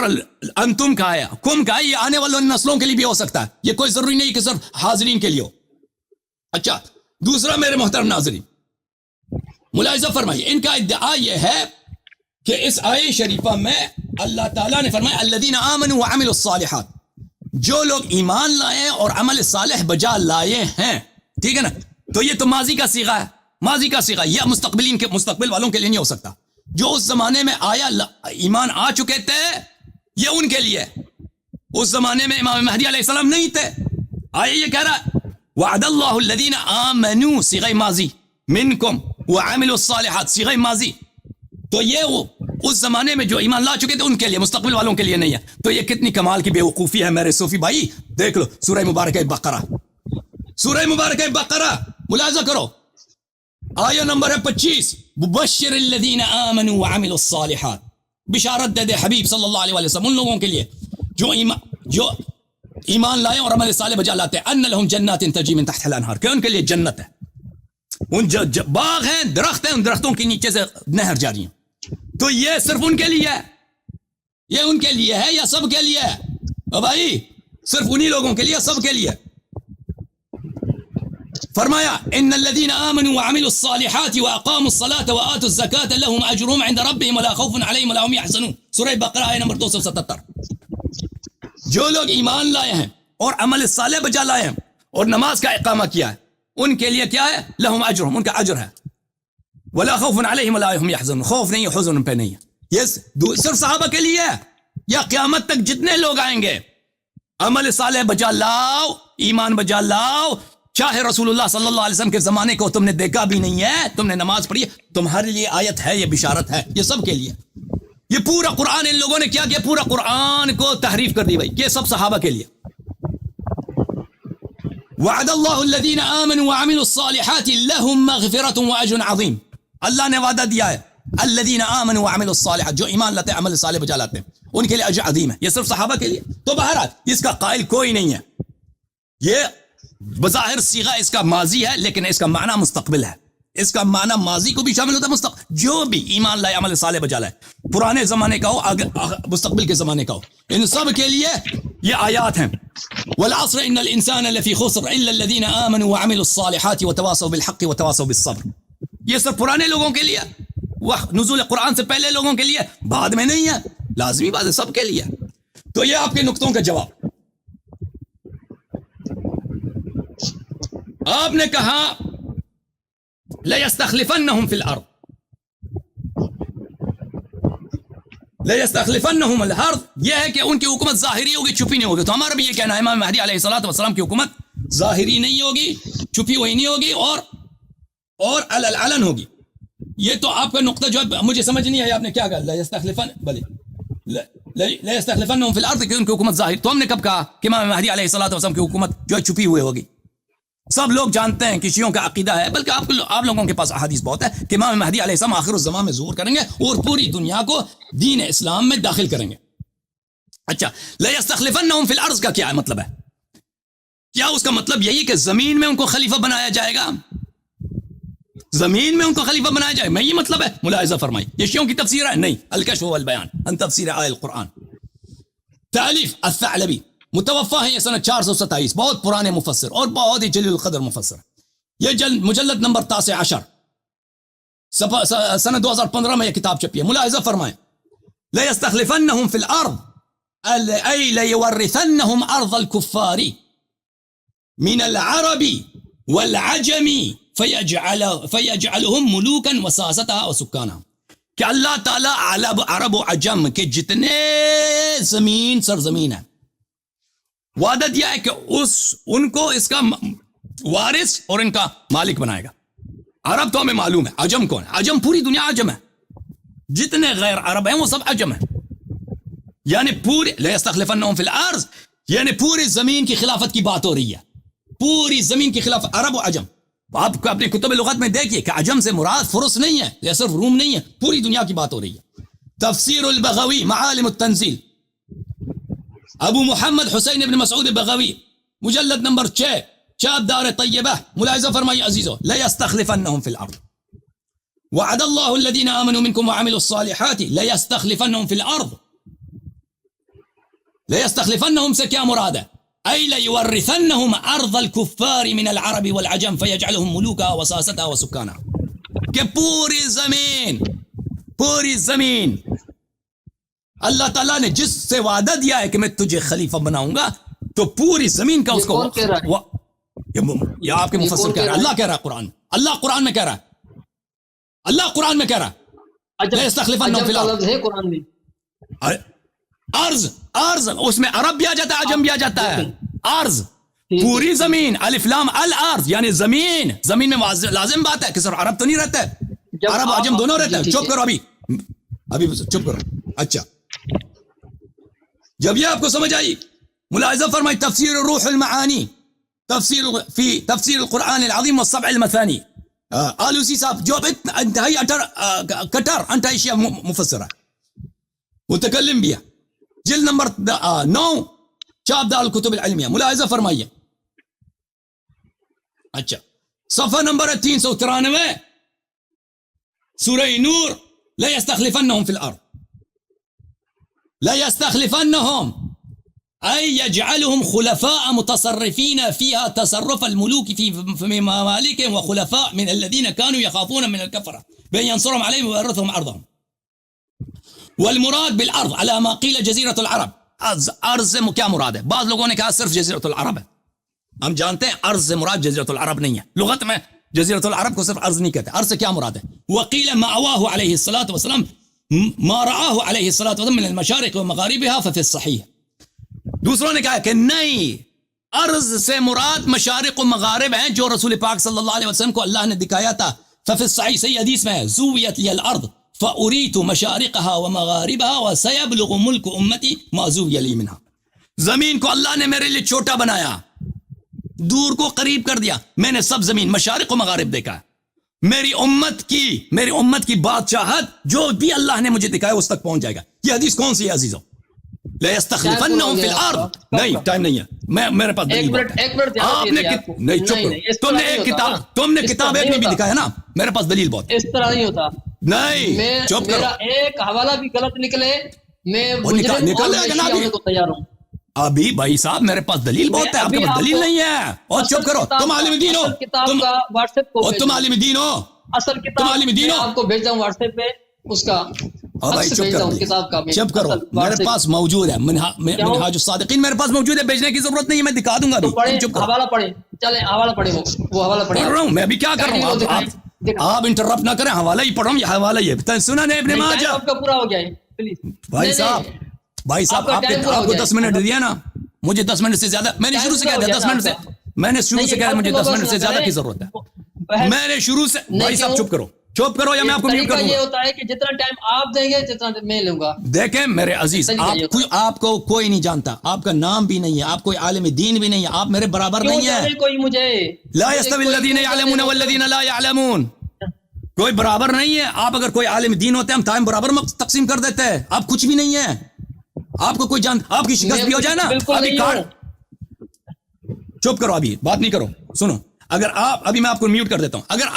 انتم کا ہے، کم کا ہے، یہ آنے والوں نسلوں کے لیے بھی ہو سکتا ہے، یہ کوئی ضروری نہیں کہ صرف حاضرین کے لیے ہو۔ اچھا، دوسرا میرے محترم ناظرین، ملاحظہ فرمائیے، ان کا ادعا یہ ہے کہ اس آیہ شریفہ میں اللہ تعالیٰ نے فرمایا الذین آمنوا وعملوا الصالحات، جو لوگ ایمان لائے اور عمل صالح بجا لائے ہیں، ٹھیک ہے نا؟ تو یہ تو ماضی کا صیغہ ہے، ماضی کا صیغہ، یہ مستقبل والوں کے لیے نہیں ہو سکتا۔ جو اس زمانے میں آیا ایمان آ چکے تھے، یہ ان کے لیے، اس زمانے میں امام مہدی علیہ السلام نہیں تھے۔ آیا یہ کہہ رہا وعد اللہ الذین آمنوا صیغہ ماضی، منکم وعملوا الصالحات صیغہ ماضی، تو یہ اس زمانے میں جو ایمان لا چکے تھے ان کے لیے، مستقبل والوں کے لیے نہیں ہے۔ تو یہ کتنی کمال کی بے وقوفی ہے میرے صوفی بھائی۔ دیکھ لو سورہ مبارکہ بقرہ، سورہ مبارکہ بقرہ ملاحظہ کرو، آیہ نمبر ہے 25، مبشر الذین آمنوا وعملوا الصالحات، بشارت دے دے حبیب صلی اللہ علیہ وسلم ان لوگوں کے لیے جو ایمان لائے اور عمل صالح بجا لاتے ہیں، ان لہم جنات تجری من تحتها الانہار، کہ ان کے لیے جنت ہے، ان باغ ہیں، درخت ہیں، ان درختوں کے نیچے سے نہر جاری ہیں۔ تو یہ صرف ان کے لیے ہے، یہ ان کے لیے ہے یا سب کے لیے ہے؟ بھائی صرف انہی لوگوں کے لیے، سب کے لیے؟ فرمایا ان الذين امنوا وعملوا الصالحات واقاموا الصلاه واتوا الزكاه لهم اجرهم عند ربهم ولا خوف عليهم ولا هم يحزنون، سورہ بقرہ آیہ نمبر 277۔ جو لوگ ایمان لائے ہیں اور عمل صالح بجا لائے ہیں اور نماز کا اقامہ کیا ہے، ان کے لیے کیا ہے؟ لهم اجرهم، ان کا اجر ہے، ولا خوف عليهم ولا هم يحزنون، خوف نہیں، حزن ان پہ نہیں ہے۔ یہ صرف صحابہ کے لیے ہے یا قیامت تک جتنے لوگ آئیں گے؟ عمل صالح بجا لاؤ، ایمان بجا لاؤ، چاہے رسول اللہ صلی اللہ علیہ وسلم کے زمانے کو تم نے دیکھا بھی نہیں ہے، تم نے نماز پڑھی ہے، تمہارے لیے آیت ہے، یہ بشارت ہے، یہ سب کے لیے۔ یہ پورا قرآن ان لوگوں نے کیا کیا؟ پورا قرآن کو تحریف کر دی بھائی، یہ سب صحابہ کے لیے۔ وعد اللہ الذین آمنوا وعملوا الصالحات لهم مغفرۃ واجر عظیم، اللہ نے وعدہ دیا ہے الذین آمنوا وعملوا الصالحات، جو ایمان لاتے عمل صالح بجا لاتے ہیں ان کے لیے اجر عظیم ہے. یہ صرف صحابہ کے لیے. تو بہرحال اس کا قائل کوئی نہیں ہے. یہ بظاہر صیغہ اس کا ماضی ہے لیکن اس کا معنی مستقبل ہے. اس کا معنی ماضی کو بھی شامل ہوتا ہے، مستقبل جو بھی ایمان لائے عمل صالح بجا لائے، پرانے زمانے کا ہو مستقبل کے زمانے کا ہو، ان سب کے لیے یہ آیات ہیں. والعصر ان الانسان لفی خسر الا الذین آمنوا وعملوا الصالحات وتواصوا بالحق وتواصوا بالصبر. یہ سب پرانے لوگوں کے لیے، وہ نزول قرآن سے پہلے لوگوں کے لیے، بعد میں نہیں ہے، لازمی بات ہے سب کے لیے. تو یہ آپ کے نقطوں کا جواب. آپ نے کہا لَيَسْتَخْلِفَنَّهُمْ فِي الْأَرْضِ، لَيَسْتَخْلِفَنَّهُمْ الْأَرْضِ، یہ ہے کہ ان کی حکومت ظاہری ہوگی، چھپی نہیں ہوگی. تو ہمارا بھی یہ کہنا ہے امام مہدی علیہ الصلوۃ والسلام کی حکومت ظاہری نہیں ہوگی، چھپی ہوئی نہیں ہوگی، اور العلن ہوگی. یہ تو آپ کا نقطہ جو ہے مجھے سمجھ نہیں آیا، آپ نے کیا کہا لَيَسْتَخْلِفَنَّهُمْ فِي الْأَرْضِ، کہ ان کی حکومت ظاہر. تو ہم نے کب کہا کہ امام مہدی علیہ الصلوۃ والسلام کی حکومت جو ہے چھپی ہوئی ہوگی؟ سب لوگ جانتے ہیں کہ شیعوں کا عقیدہ ہے، بلکہ آپ لوگوں کے پاس احادیث بہت ہے کہ امام مہدی علیہ السلام آخر الزمان میں ظہور کریں گے اور پوری دنیا کو دین اسلام میں داخل کریں گے. اچھا، لَيَسْتَخْلِفَنَّهُمْ فِي الْأَرْضِ کا کیا مطلب ہے؟ کیا اس کا مطلب یہی کہ زمین میں ان کو خلیفہ بنایا جائے گا؟ زمین میں ان کو خلیفہ بنایا جائے گا، میں یہ مطلب ہے؟ ملاحظہ فرمائی، یہ شیعوں کی تفسیر ہے؟ نہیں. الکشف والبیان عن تفسیر آیات القرآن، تالیف الثعلبی، متوفا ہے یہ سنہ 427، بہت پرانے مفسر اور بہت ہی جلیل القدر مفسر. یہ مجلد نمبر 19 سنہ 2015 میں یہ کتاب چھپی ہے. ملاحظہ فرمائیں، لَيَسْتَخْلِفَنَّهُمْ فِي الْأَرْضِ أَيْ لَيُوَرِّثَنَّهُمْ أَرْضَ الْكُفَّارِ مِنَ الْعَرَبِ وَالْعَجَمِ فَيَجْعَلُهُمْ مُلُوكًا وَسَاسَتَهَا وَسُكَّانَهَا، کہ اللہ تعالیٰ عرب و عجم کے جتنے زمین سرزمین ہے وعدہ دیا ہے کہ ان کو اس کا وارث اور ان کا مالک بنائے گا. عرب تو ہمیں معلوم ہے، عجم کون ہے؟ عجم پوری دنیا عجم ہے، جتنے غیر عرب ہیں وہ سب عجم ہیں. یعنی پوری لَيَسْتَخْلِفَنَّهُمْ فِي الْأَرْضِ، یعنی پوری زمین کی خلافت کی بات ہو رہی ہے، پوری زمین کی خلافت، عرب و عجم. آپ اپنے کتب لغت میں دیکھیے کہ عجم سے مراد فرس نہیں ہے یا صرف روم نہیں ہے، پوری دنیا کی بات ہو رہی ہے. تفسیر البغوی معالم التنزیل، ابو محمد حسین ابن مسعود بغوی، مجلد نمبر 6، چاپ دار طیبہ. ملاحظہ فرمائیے عزیزو، لَيَسْتَخْلِفَنَّهُمْ فِي الْأَرْضِ وَعَدَ اللَّهُ الَّذِينَ آمَنُوا مِنكُمْ وَعَمِلُوا الصَّالِحَاتِ لَيَسْتَخْلِفَنَّهُمْ فِي الْأَرْضِ. لَيَسْتَخْلِفَنَّهُمْ سے کیا مراد ہے؟ أي لَيُوَرِّثَنَّهُمْ أَرْضَ الْكُفَّارِ مِنَ الْعَرَبِ وَالْعَجَمِ فَيَجْعَلُهُمْ مُلُوكًا وَسَاسَتَهَا وَسُكَّانَهَا، کہ پوری زمین اللہ تعالیٰ نے جس سے وعدہ دیا ہے کہ میں تجھے خلیفہ بناؤں گا، تو پوری زمین کا اس کو یہ آپ کے مفسر کہہ رہا ہے، اللہ کہہ رہا ہے، اللہ قرآن میں کہہ رہا ہے، اللہ قرآن میں کہہ رہا ہے لَيَسْتَخْلِفَنَّهُمْ فِي الْأَرْضِ. قرآن میں ارض اس میں عرب بھی آ جاتا ہے، عجم بھی آ جاتا ہے. ارض پوری زمین، الف لام الارض، یعنی زمین میں لازم بات ہے کہ صرف عرب تو نہیں رہتا ہے، عرب عجم دونوں رہتا ہے. چپ کرو ابھی چپ کرو. اچھا، جب یہ آپ کو سمجھ آئی، ملاحظہ فرمائی تفسیر روح المعانی، تفسیر القرآن العظیم والسبع المثانی، آلوسی صاحب جو انتہائی کٹر انتہائی شیعہ مفسر ہے، متکلم بھی ہے، جلد نمبر 9، چاپ دار الکتب العلمیہ. ملاحظہ فرمائیے. اچھا، صفحہ نمبر 393، سورہ نور، لَيَسْتَخْلِفَنَّهُمْ فِي الْأَرْضِ، لَيَسْتَخْلِفَنَّهُمْ أي يجعلهم خلفاء متصرفين فيها تصرف الملوك في ممالكهم، وخلفاء من الذين كانوا يخافون من الكفرة بأن ينصرهم عليهم ويورثهم أرضهم. والمراد بالارض على ما قيل جزیرۃ العرب. ارض سے کیا مراد ہے؟ بعض لوگوں نے کہا صرف جزیرۃ العرب ہے. ہم جانتے ہیں ارض سے مراد جزیرۃ العرب نہیں ہے، لغت میں جزیرۃ العرب کو صرف ارض نہیں کہتے. ارض سے کیا مراد ہے؟ وقیل مأواه علیہ الصلاۃ والسلام ما رآه علیہ الصلاۃ والسلام من المشارق ومغاربها ففي الصحیح. دوسروں نے کہا کہ نہیں، ارض سے مراد مشارق و مغارب ہیں جو رسول پاک صلی اللہ علیہ وسلم کو اللہ نے دکھایا تھا. ففي الصحیح، صحیح حدیث میں ہے، زویت لی الارض فَأُرِيتُ مَشَارِقَهَا وَمَغَارِبَهَا وَسَيَبْلُغُ مُلْكُ أُمَّتِي مَا زُوِّيَ لِي مِنْهَا. زمین کو اللہ نے میرے لیے چھوٹا بنایا، دور کو قریب کر دیا. میں نے سب زمین مشارق و مغارب دیکھا ہے، میری امت کی بادشاہت جو بھی اللہ نے مجھے دکھایا اس تک پہنچ جائے گا. یہ حدیث کون سی ہے عزیزو؟ لَيَسْتَخْلِفَنَّهُمْ فِي الْأَرْضِ. نہیں ٹائم نہیں ہے, میرے پاس دلیل بات ہے. آپ نے نہیں چپ کرو, تم نے کتاب ایک میں بھی دکھایا نا, میرے پاس دلیل بہت. اس طرح نہیں ہوتا. نہیں چپ کرو. میرا ایک حوالہ بھی غلط نکلے میں مجرم اور میں شیعہ ہونے کو تیار ہوں. ابھی بھائی صاحب میرے پاس دلیل بہت ہے, آپ کے پاس دلیل نہیں ہے. اور چپ کرو, تم عالم دین ہو, تم عالم دین ہو, اصل کتاب آپ کو بھیجتا ہوں واٹس ایپ پہ اس کا. چپ کرو, میرے پاس موجود ہے منہاج الصادقین, میرے پاس موجود ہے, بھیجنے کی ضرورت نہیں ہے, میں دکھا دوں گا. حوالہ پڑھیں, چلیں حوالہ پڑھیں, وہ حوالہ پڑھیں. پڑھ رہا ہوں میں بھی, کیا کر رہا ہوں, آپ انٹرپٹ نہ کریں. حوالہ ہی پڑھ رہا ہوں, یہ حوالہ ہی ہے. سنا نہیں ابن ماجہ آپ کا پورا ہو گیا ہے پلیز. بھائی صاحب آپ کو 10 منٹ دیا نا, مجھے 10 منٹ سے زیادہ, میں نے شروع سے کہا تھا 10 منٹ سے, میں نے شروع سے کہا مجھے 10 منٹ سے زیادہ کی ضرورت ہے. میں نے شروع سے, بھائی صاحب چپ کرو یا میں آپ کو میوٹ کر دوں گا. یہ ہوتا ہے کہ جتنا ٹائم آپ دیں گے جتنا میں لوں گا. دیکھیں میرے عزیز, آپ کو کوئی نہیں جانتا, آپ کا نام بھی نہیں ہے, آپ کوئی عالم دین بھی نہیں ہے, آپ میرے برابر نہیں ہیں. کوئی مجھے لا يستوي الذين يعلمون والذين لا يعلمون, کوئی برابر نہیں ہے. آپ اگر کوئی عالم دین ہوتے ہم ٹائم برابر تقسیم کر دیتے ہیں. آپ کچھ بھی نہیں ہے, آپ کو کوئی جانتا, آپ کی شکست بھی ہو جائے نا ابھی چپ کرو, ابھی بات نہیں کرو. سنو, اگر آپ, ابھی میں آپ کو میوٹ کر دیتا ہوں, اگر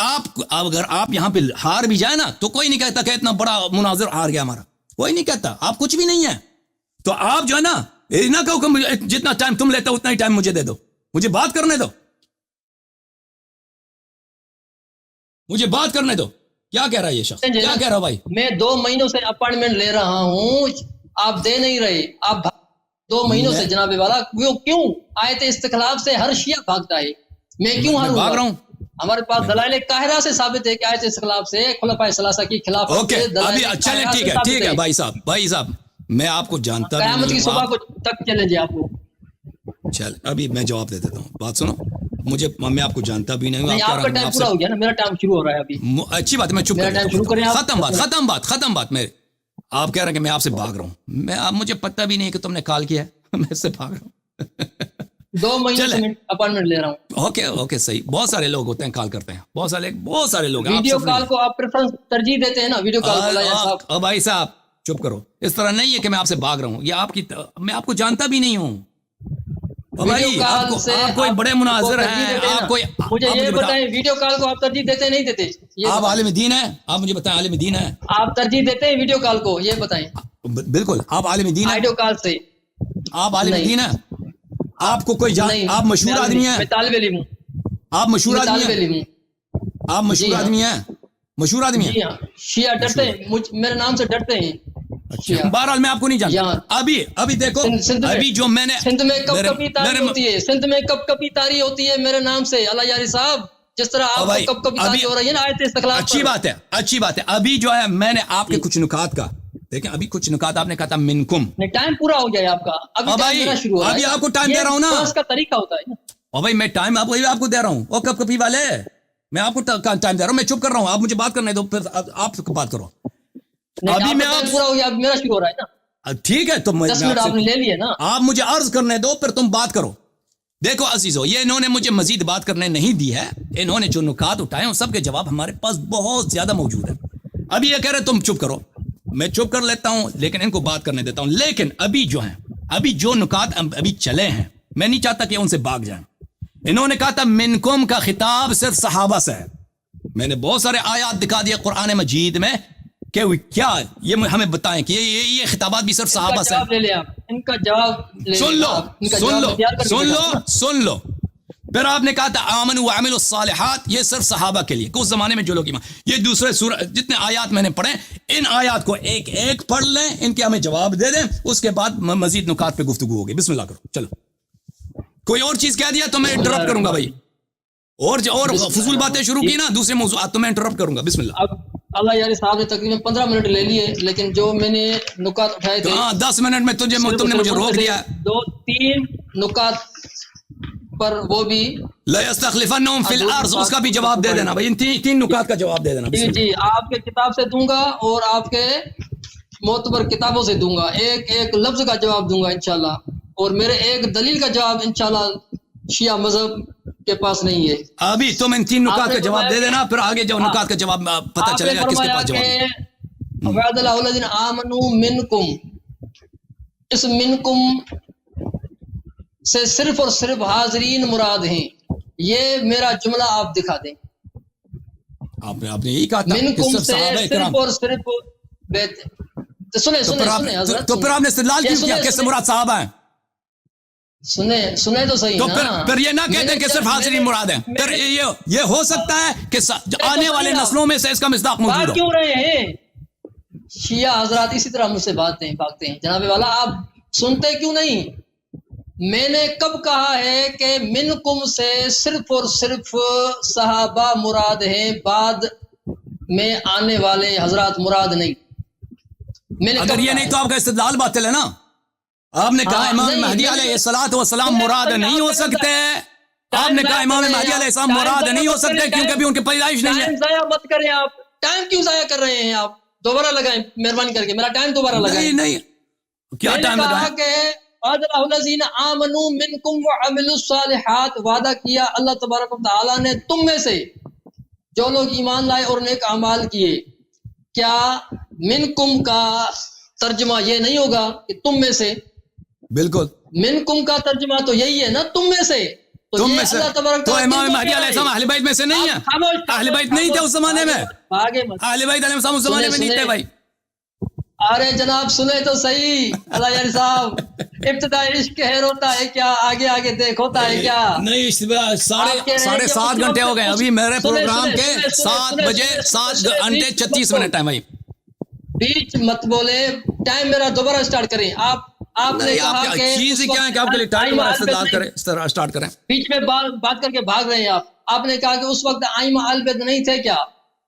آپ یہاں پہ ہار بھی جائے نا تو کوئی نہیں کہتا کہ اتنا بڑا مناظر ہار گیا ہمارا, کوئی نہیں کہتا. آپ کچھ بھی نہیں ہے, تو آپ جو ہے نا نہ کہو کہ جتنا ٹائم تم لیتے ہو اتنا ہی ٹائم مجھے دے دو, مجھے بات کرنے دو, مجھے بات کرنے دو. کیا کہہ رہا ہے یہ شخص, کیا کہہ رہا بھائی؟ میں 2 مہینوں سے اپائنٹمنٹ لے رہا ہوں, آپ دے نہیں رہے. آپ 2 مہینوں سے جناب والا, کیوں آیت استخلاف سے ہر شیعہ بھاگتا ہے, میں کیوں ہاروں بھاگ رہا ہوں؟ ہمارے پاس دلائل قاہرہ سے ثابت ہے کہ آیت استخلاف سے خلفائے ثلاثہ کی خلاف. اوکے ابھی چلیں, ٹھیک ہے بھائی صاحب میں آپ کو جانتا بھی قیامت کی صبح کو تک چلیں جی آپ کو. چل ابھی میں جواب دے دیتا ہوں, بات سنو. میں آپ کو جانتا بھی نہیں ہوں. آپ کا ٹائم پورا ہو گیا نا, میرا ٹائم شروع ہو رہا ہے ابھی. اچھی بات ہے, میں چپ کر رہا ہوں. ختم بات. میرے آپ کہہ رہے ہیں کہ میں آپ سے بھاگ رہا ہوں, مجھے پتہ بھی نہیں کہ تم نے کال کیا ہے, میں اس سے بھاگ رہا ہوں. 2 مہینے سے اپائنٹمنٹ لے رہا ہوں. اوکے صحیح. بہت سارے لوگ ہوتے ہیں کال کرتے ہیں, بہت سارے لوگ. ویڈیو کال کو آپ پریفرنس ترجیح دیتے ہیں نا, ویڈیو کال کو. بھائی صاحب چپ کرو, اس طرح نہیں ہے کہ میں آپ سے بھاگ رہا ہوں, یہ میں آپ کو جانتا بھی نہیں ہوں. بھائی آپ کوئی بڑے مناظر ہیں, آپ کوئی, مجھے یہ بتائیں ویڈیو کال کو آپ ترجیح دیتے نہیں دیتے؟ آپ عالم دین ہیں, آپ مجھے بتائیں عالم دین ہیں, آپ ترجیح دیتے ہیں ویڈیو کال کو, یہ بتائیں. بالکل آپ عالم دین ہیں, ویڈیو کال سے آپ عالم دین ہیں. آپ کو کوئی آپ مشہور آدمی ہیں, میں طالب علم ہوں. آپ مشہور آدمی ہیں, آپ مشہور آدمی ہیں, مشہور آدمی ہیں. شیعہ ڈرتے ہیں میرے نام سے, ڈرتے ہیں. بہرحال میں آپ کو نہیں جانتا. ابھی دیکھو, ابھی جو میں نے سندھ میں کب کبھی تاری ہوتی ہے, سندھ میں کب کبھی تاری ہوتی ہے میرے نام سے اللہ یاری صاحب, جس طرح آپ کو کب کبھی تاری ہو رہی ہے نا آیت استخلاف. اچھی بات ہے. ابھی جو ہے میں نے آپ کے کچھ نکات کا دیکھیں, ابھی کچھ نکات آپ نے کہا تھا منکم. ٹائم پورا ہو گیا آپ کا, ابھی آپ کو ٹائم دے رہا ہوں نا, اس کا طریقہ ہوتا ہے. اور بھائی میں ٹائم آپ کو دے رہا ہوں, اور کب کبھی والے میں آپ کو ٹائم دے رہا ہوں, میں چپ کر رہا ہوں, آپ مجھے بات کرنے دو, پھر آپ بات کرو. ابھی میں آپ پورا ہو گیا, میرا شروع ہو رہا ہے نا. ٹھیک ہے, تو 10 منٹ آپ نے لے لیے نا, آپ مجھے عرض کرنے دو, پھر تم بات کرو. دیکھو عزیزو, یہ انہوں نے مجھے مزید بات کرنے نہیں دی ہے, انہوں نے جو نکات اٹھائے ہیں سب کے جواب ہمارے پاس بہت زیادہ موجود ہے. ابھی یہ کہہ رہے تم چپ کرو, میں چپ کر لیتا ہوں, لیکن ان کو بات کرنے دیتا ہوں. لیکن ابھی جو ہیں, ابھی جو نکات ابھی چلے ہیں, میں نہیں چاہتا کہ ان سے بھاگ جائیں. انہوں نے کہا تھا منکم کا خطاب صرف صحابہ سے ہے. میں نے بہت سارے آیات دکھا دیا قرآن مجید میں کہ کیا یہ ہمیں بتائیں کہ یہ خطابات بھی صرف صحابہ سے ہیں. ان کا جواب سن لو. پھر آپ نے کہا تھا آمنوا وعملوا الصالحات, یہ صرف صحابہ کے لیے, اس زمانے میں جو لوگ ایمان. یہ دوسرے جتنے آیات میں نے پڑھے, ان آیات کو ایک ایک پڑھ لیں, ان کے ہمیں جواب دے دیں, اس کے بعد مزید نکات پہ گفتگو ہوگی. بسم اللہ کرو. چلو, کوئی اور چیز کہہ دیا تو میں انٹرپٹ کروں گا بھائی, اور فضول باتیں شروع کی نا دوسرے موضوعات, تو میں انٹرپٹ کروں گا. بسم اللہ. اب اللہ یاری صاحب نے تقریباً 15 منٹ لے لیے, لیکن جو میں نے نکات اٹھائے تھے 10 منٹ میں تم نے مجھے روک دیا. 2-3 نکات پر وہ بھی لَيَسْتَخْلِفَنَّهُمْ فِي الْأَرْضِ, اس کا بھی جواب دے دینا بھائی, ان 3 نکات کا جواب دے دینا. جی آپ کے کتاب سے دوں گا اور آپ کے معتبر کتابوں سے دوں گا, ایک لفظ کا جواب دوں گا انشاءاللہ, اور میرے ایک دلیل کا جواب انشاءاللہ شیعہ مذہب کے پاس نہیں ہے. ابھی تم ان 3 نکات کا جواب دے دینا, پھر آگے جو نکات کا جواب پتہ آپ چلے نے گا کس کے فرمایا پاس جواب ہے. کہ وعد اللہ الذین آمنوا منکم, اس منکم سے صرف اور صرف حاضرین مراد ہیں. یہ میرا جملہ آپ دکھا دیں. آپ نے یہی کہا تھا کہ منکم صرف سے صحابہ کرام. صرف اور صرف تو سنیں حضرت, تو پھر آپ نے استدلال کیوں کیا کس سے مراد صحابہ ہیں؟ سنیں تو صحیح تو نا. پھر یہ نہ کہتے ہیں کہ صرف حاضرین مراد ہیں. پھر یہ ہو سکتا ہے کہ آنے والے نسلوں میں سے اس کا مصداق موجود بات ہو. کیوں رہے ہیں شیعہ حضرات اسی طرح مجھ سے بھاگتے ہیں. جناب والا آپ سنتے کیوں نہیں؟ میں نے کب کہا ہے کہ منکم سے صرف اور صرف صحابہ مراد ہیں, بعد میں آنے والے حضرات مراد نہیں. میں نے اگر یہ نہیں تو آپ کا استدلال باطل ہے نا. آپ نے کہا امام مہدی علیہ الصلوۃ والسلام مراد نہیں ہو سکتے. آپ نے کہا امام مہدی علیہ السلام مراد نہیں ہو سکتے کیونکہ ابھی ان کی پیدائش نہیں ہے. ٹائم ضائع مت کریں آپ. ٹائم کیوں ضائع کر رہے ہیں آپ؟ دوبارہ لگائیں مہربانی کر کے, میرا ٹائم دوبارہ لگائیں. نہیں کیا ٹائم میں نے لگائیں؟ کہا کہ وعد الذین آمنوا منکم وعملوا الصالحات, وعدہ کیا اللہ تبارک و تعالی نے تم میں سے جو لوگ ایمان لائے اور نیک اعمال کیے. کیا منکم کا ترجمہ یہ نہیں ہوگا کہ تم میں سے؟ بالکل منکم کا ترجمہ تو یہی ہے نا, تم میں سے. تم میں سے تو امام مہدی علیہ السلام اہل بیت میں سے نہیں ہیں. اہل بیت نہیں تھے اس زمانے میں. اہل بیت علیہ السلام اس زمانے میں نہیں تھے بھائی. ارے جناب سنے تو صحیح. اللہ یار صاحب, ابتدائی عشق ہے ہوتا ہے کیا, آگے آگے دیکھ ہوتا ہے کیا؟ نہیں, 7:30 گھنٹے ہو گئے ابھی میرے پروگرام کے. 7 بجے 7:36 ٹائم بھائی. بیچ مت بولے, ٹائم میرا دوبارہ سٹارٹ کریں. آپ نے کہا کہ چیز کیا ہے کہ آپ کے لیے ٹائم سٹارٹ کریں. بیچ میں بات کر کے بھاگ رہے ہیں آپ. آپ نے کہا کہ اس وقت ائمہ اہل بیت نہیں تھے کیا؟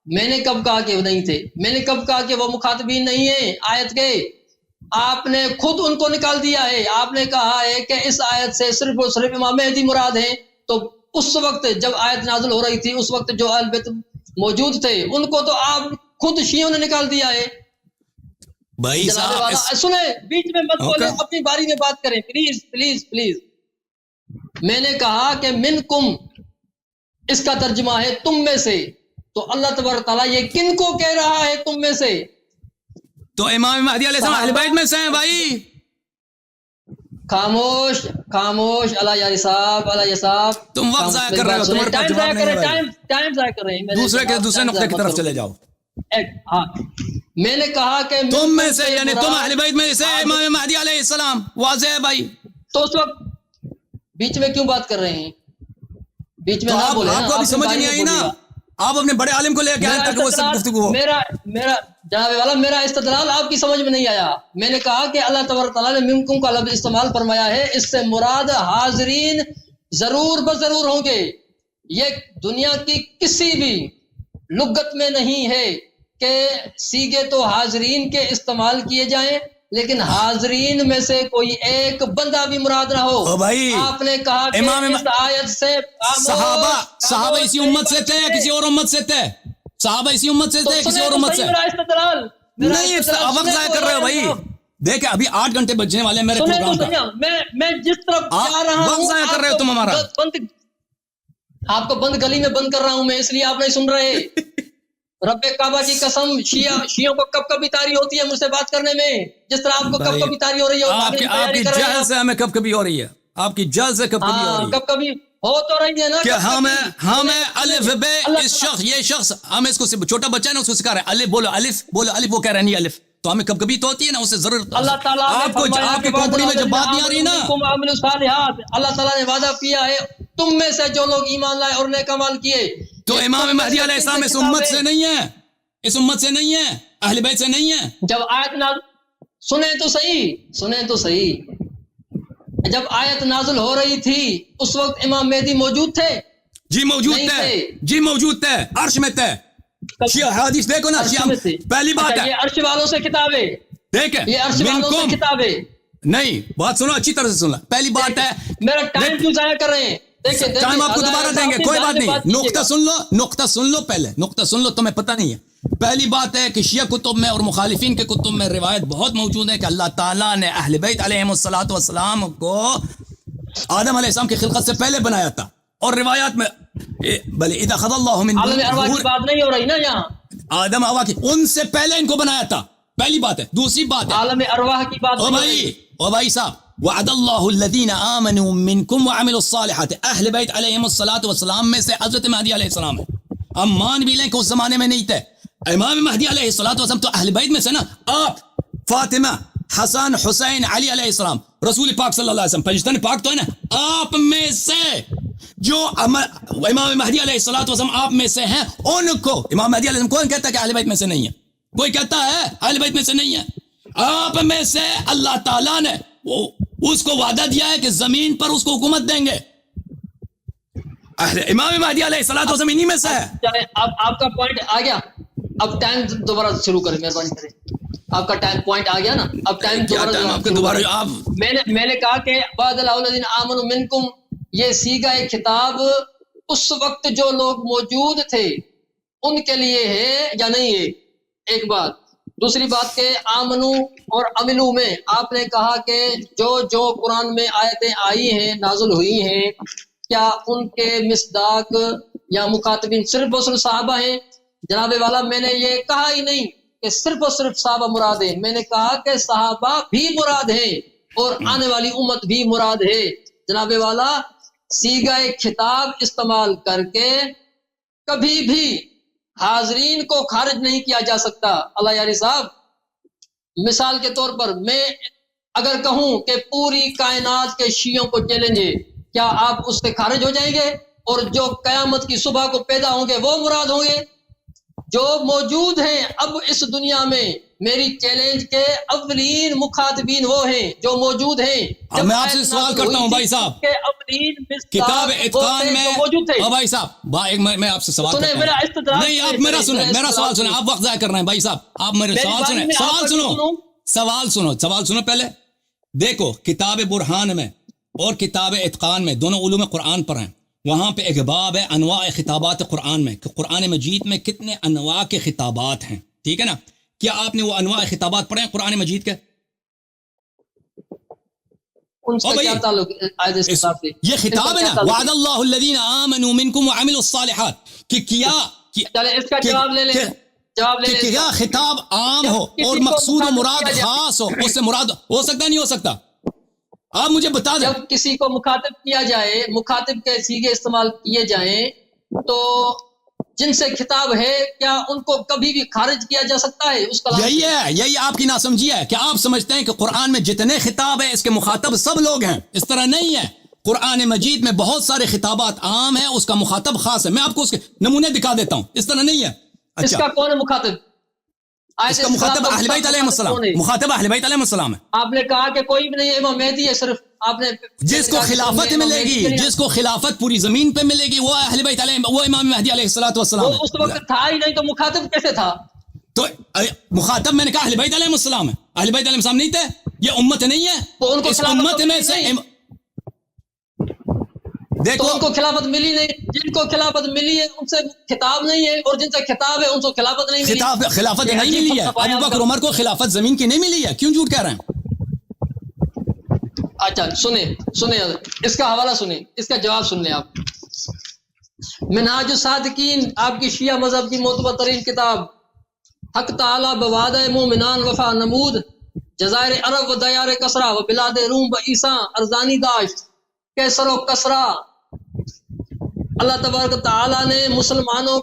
میں نے کب کہا کہ وہ نہیں تھے؟ میں نے کب کہا کہ وہ مخاطبین نہیں ہیں آیت کے؟ آپ نے خود ان کو نکال دیا ہے. آپ نے کہا ہے کہ اس آیت سے صرف اور صرف امام مہدی مراد ہیں. تو اس وقت جب آیت نازل ہو رہی تھی اس وقت جو اہل بیت موجود تھے ان کو تو آپ خود شیعوں نے نکال دیا ہے. بھائی صاحب سنیں, بیچ میں مت بولیں, اپنی باری میں بات کریں پلیز پلیز پلیز. میں نے کہا کہ منکم اس کا ترجمہ ہے تم میں سے. تو اللہ تبارک تعالیٰ یہ کن کو کہہ رہا ہے تم میں سے؟ تو امام مہدی علیہ السلام اہل بیت میں سے ہیں بھائی. خاموش خاموش. اللہ یاری صاحب, اللہ یار صاحب, تم وقت ضائع کر رہے ہو. تمہارے پاس جواب نہیں ہے. ٹائم ضائع کر رہے ہیں. دوسرے نقطے کی طرف چلے جاؤ. ہاں, میں نے کہا کہ تم میں سے یعنی تم اہل بیت میں سے امام مہدی علیہ السلام. واضح ہے بھائی. تو اس وقت بیچ میں کیوں بات کر رہے ہیں؟ بیچ میں نہ بولیں. آپ کو ابھی سمجھ نہیں آئی نا. آپ اپنے بڑے عالم کو لے کے آئے تاکہ وہ سب گفتگو ہو. میرا جناب والا میرا استدلال آپ کی سمجھ میں نہیں آیا. میں نے کہا کہ اللہ تبارک تعالیٰ نے منکم کا لفظ استعمال فرمایا ہے, اس سے مراد حاضرین ضرور بضرور ہوں گے. یہ دنیا کی کسی بھی لغت میں نہیں ہے کہ سیغے تو حاضرین کے استعمال کیے جائیں لیکن حاضرین میں سے کوئی ایک بندہ بھی مراد نہ ہو. بھائی آپ نے کہا کہ اس آیت سے صحابہ اسی امت سے تھے یا کسی اور امت سے تھے؟ صحابہ اسی امت سے تھے کسی اور امت سے نہیں. وقت ضائع کر رہے ہو بھائی. دیکھیں ابھی 8 گھنٹے بجنے والے ہیں میرے پروگرام کا. میں جس طرف جا رہا ہوں وقت ضائع کر رہے ہو تم ہمارا. آپ کو بند گلی میں بند کر رہا ہوں میں, اس لیے آپ نہیں سن رہے. رب کعبہ کی قسم, شیعوں کو کب کبھی تاری ہوتی ہے مجھ سے بات کرنے میں, جس طرح آپ کو کب کبھی تاری ہو رہی ہے. آپ کی جہل سے ہمیں کب کبھی ہو رہی ہے. آپ کی جہل سے کب کبھی ہو رہی ہے. کب کبھی ہو تو رہی ہے نا کہ ہمیں الف بے یہ شخص ہمیں اس کو چھوٹا بچہ ہے نا اس کو سکھا رہا ہے الف بولو الف بولو الف, وہ کہہ رہے نہیں الف. تو ہمیں کب کبھی تو ہوتی ہے نا, اسے ضرورت. اللہ تعالیٰ آپ کی کمپنی میں جب بات نہیں آ رہی نا, اللہ تعالیٰ نے وعدہ کیا ہے تم میں سے جو لوگ ایمان لائے اور نیک اعمال کیے. تو امام مہدی علیہ السلام اس امت سے نہیں ہے, اس امت سے نہیں ہے, اہل بیت سے نہیں ہے. جب آیت سنیں تو صحیح. جب آیت نازل ہو رہی تھی اس وقت امام مہدی موجود تھے؟ جی موجود تھے, عرش میں تھے. شیعہ حدیث دیکھو نا, پہلی بات ہے یہ عرش والوں سے کتابیں دیکھیں, یہ عرش والوں سے کتابیں نہیں. بات سنو اچھی طرح سے سننا. پہلی بات ہے میرا ٹائم کیوں ضائع کر رہے ہیں؟ ٹائم آپ کو دوبارہ دیں گے, کوئی بات نہیں. نقطہ سن لو پہلے, نقطہ سن لو, تمہیں پتہ نہیں ہے. پہلی بات ہے کہ شیعہ کتب میں اور مخالفین کے کتب میں روایت بہت موجود ہے کہ اللہ تعالیٰ نے اہل بیت علیہم الصلوۃ والسلام کو آدم علیہ السلام کی خلقت سے پہلے بنایا تھا. اور روایات میں بل اذا اخذ اللہ من عالم ارواح کی بات نہیں ہو رہی نا یہاں، آدم ہوا کی، ان سے پہلے ان کو بنایا تھا، پہلی بات ہے۔ دوسری بات ہے عالم ارواح کی بات او نہیں ہو رہی۔ بھائی صاحب، وعد اللہ الذین آمنوا منکم وعملوا الصالحات، اہل بیت علیہم الصلاۃ والسلام میں سے حضرت مہدی علیہ السلام ہے۔ ہم مان بھی لیں کہ اس زمانے میں نہیں تھے، امام مہدی علیہ الصلاۃ والسلام تو اہل بیت میں سے نا، آپ، فاطمہ، حسن، حسین، علی علیہ السلام، رسول پاک صلی اللہ علیہ وسلم، پنجتن پاک تو ہے نا، آپ میں سے جو امام مہدی علیہ الصلاۃ والسلام آپ میں سے ہیں، ان کو امام مہدی علیہ السلام کون کہتا ہے کہ اہل بیت میں سے نہیں ہے؟ کوئی کہتا ہے اہل بیت میں سے نہیں ہے؟ آپ میں سے اللہ تعالیٰ نے اس کو وعدہ دیا ہے کہ زمین پر اس کو حکومت دیں گے۔ امام مہدی علیہ الصلاۃ والسلام انہی میں سے ہے۔ چلے اب آپ کا پوائنٹ آ گیا، اب ٹائم دوبارہ شروع کریں، مہربانی کریں۔ آپ کا ٹائم پوائنٹ آ گیا نا، اب ٹائم دوبارہ میں نے کہا کہ بعد الذین آمنوا منکم، یہ صیغہ خطاب اس وقت جو لوگ موجود تھے ان کے لیے ہے یا نہیں ہے، ایک بات۔ دوسری بات کہ آمنو اور عملو میں آپ نے کہا کہ جو قرآن میں آیتیں آئی ہیں، نازل ہوئی ہیں، کیا ان کے مصداق یا مخاطبین صرف اور صرف صحابہ ہیں؟ جناب والا میں نے یہ کہا ہی نہیں کہ صرف اور صرف صحابہ مراد ہیں، میں نے کہا کہ صحابہ بھی مراد ہیں اور آنے والی امت بھی مراد ہے۔ جناب والا صیغہ خطاب استعمال کر کے کبھی بھی حاضرین کو خارج نہیں کیا جا سکتا۔ اللہ یاری صاحب، مثال کے طور پر میں اگر کہوں کہ پوری کائنات کے شیعوں کو چیلنج ہے، کیا آپ اس سے خارج ہو جائیں گے؟ اور جو قیامت کی صبح کو پیدا ہوں گے وہ مراد ہوں گے؟ جو موجود ہیں اب اس دنیا میں، میری چیلنج کے اولین مخاطبین وہ ہیں جو موجود ہیں۔ میں آپ سے سوال کرتا ہوں بھائی صاحب، کتاب اتقان میں موجود تھے۔ بھائی صاحب میں آپ سے سوال کرتا ہوں، نہیں آپ میرا سنیں، میرا سوال سنیں، آپ وقت ضائع کر رہے ہیں بھائی صاحب، آپ میرے سوال سنیں، سوال سنو پہلے۔ دیکھو کتاب برہان میں اور کتاب اتقان میں دونوں علوم قرآن پر ہیں، وہاں پہ ایک باب ہے انواع خطابات قرآن میں، کہ قرآن مجید میں کتنے انواع کے خطابات ہیں، ٹھیک ہے نا؟ کیا آپ نے وہ انواع خطابات پڑھے ہیں قرآن مجید کے؟ ان سے کیا تعلق یہ خطاب ہے نا، وعد اللہ الذین آمنوا منکم وعملوا الصالحات، کہ کیا چلے اس کا جواب لے لیں، جواب لے لیں۔ کیا خطاب عام ہو اور مقصود و مراد خاص ہو، اس سے مراد ہو سکتا نہیں ہو سکتا؟ آپ مجھے بتا دیں۔ جب کسی کو مخاطب کیا جائے، مخاطب کے صیغے استعمال کیے جائیں، تو جن سے خطاب ہے کیا ان کو کبھی بھی خارج کیا جا سکتا ہے اس کلام سے؟ یہی آپ کی ناسمجھی ہے کہ آپ سمجھتے ہیں کہ قرآن میں جتنے خطاب ہیں اس کے مخاطب سب لوگ ہیں، اس طرح نہیں ہے۔ قرآن مجید میں بہت سارے خطابات عام ہیں، اس کا مخاطب خاص ہے۔ میں آپ کو اس کے نمونے دکھا دیتا ہوں، اس طرح نہیں ہے۔ اس کا کون ہے مخاطب؟ اس کا مخاطب اہل بیت علیہ السلام، مخاطب اہل بیت علیہ السلام ہے۔ آپ نے کہا کہ کوئی بھی نہیں ہے، امام مہدی ہے صرف۔ آپ نے جس کو خلافت ملے گی، جس کو خلافت پوری زمین پہ ملے گی، وہ اہل بیت علیہ، وہ امام مہدی علیہ الصلوۃ والسلام وہ اس وقت تھا ہی نہیں، تو مخاطب کیسے تھا؟ تو مخاطب میں نے کہا اہل بیت علیہ السلام ہے، اہل بیت علیہ السلام نہیں تھے، یہ امت نہیں ہے، تو ان کو اس امت میں سے دیکھو ان کو خلافت ملی نہیں، جن کو خلافت ملی ہے ان سے خطاب نہیں ہے، اور جن سے خطاب ہے ان کو خلافت نہیں ملی۔ خلافت نہیں ملی ہے، ابو بکر عمر کو خلافت زمین کی نہیں ملی ہے، کیوں جھوٹ کہہ رہے ہیں؟ اچھا سنیں اس کا حوالہ سنیں، اس کا جواب سن لیں آپ۔ منہاج الصادقین آپ کی شیعہ مذہب کی معتبر ترین کتاب، حق تعالی بوعدہ مومنان وفا نمود، جزائر عرب و دیار کسرا و بلاد روم و عیسیٰ ارزانی داشت، کیسر و کسرا۔ اللہ تبارک تعالیٰ نے مسلمانوں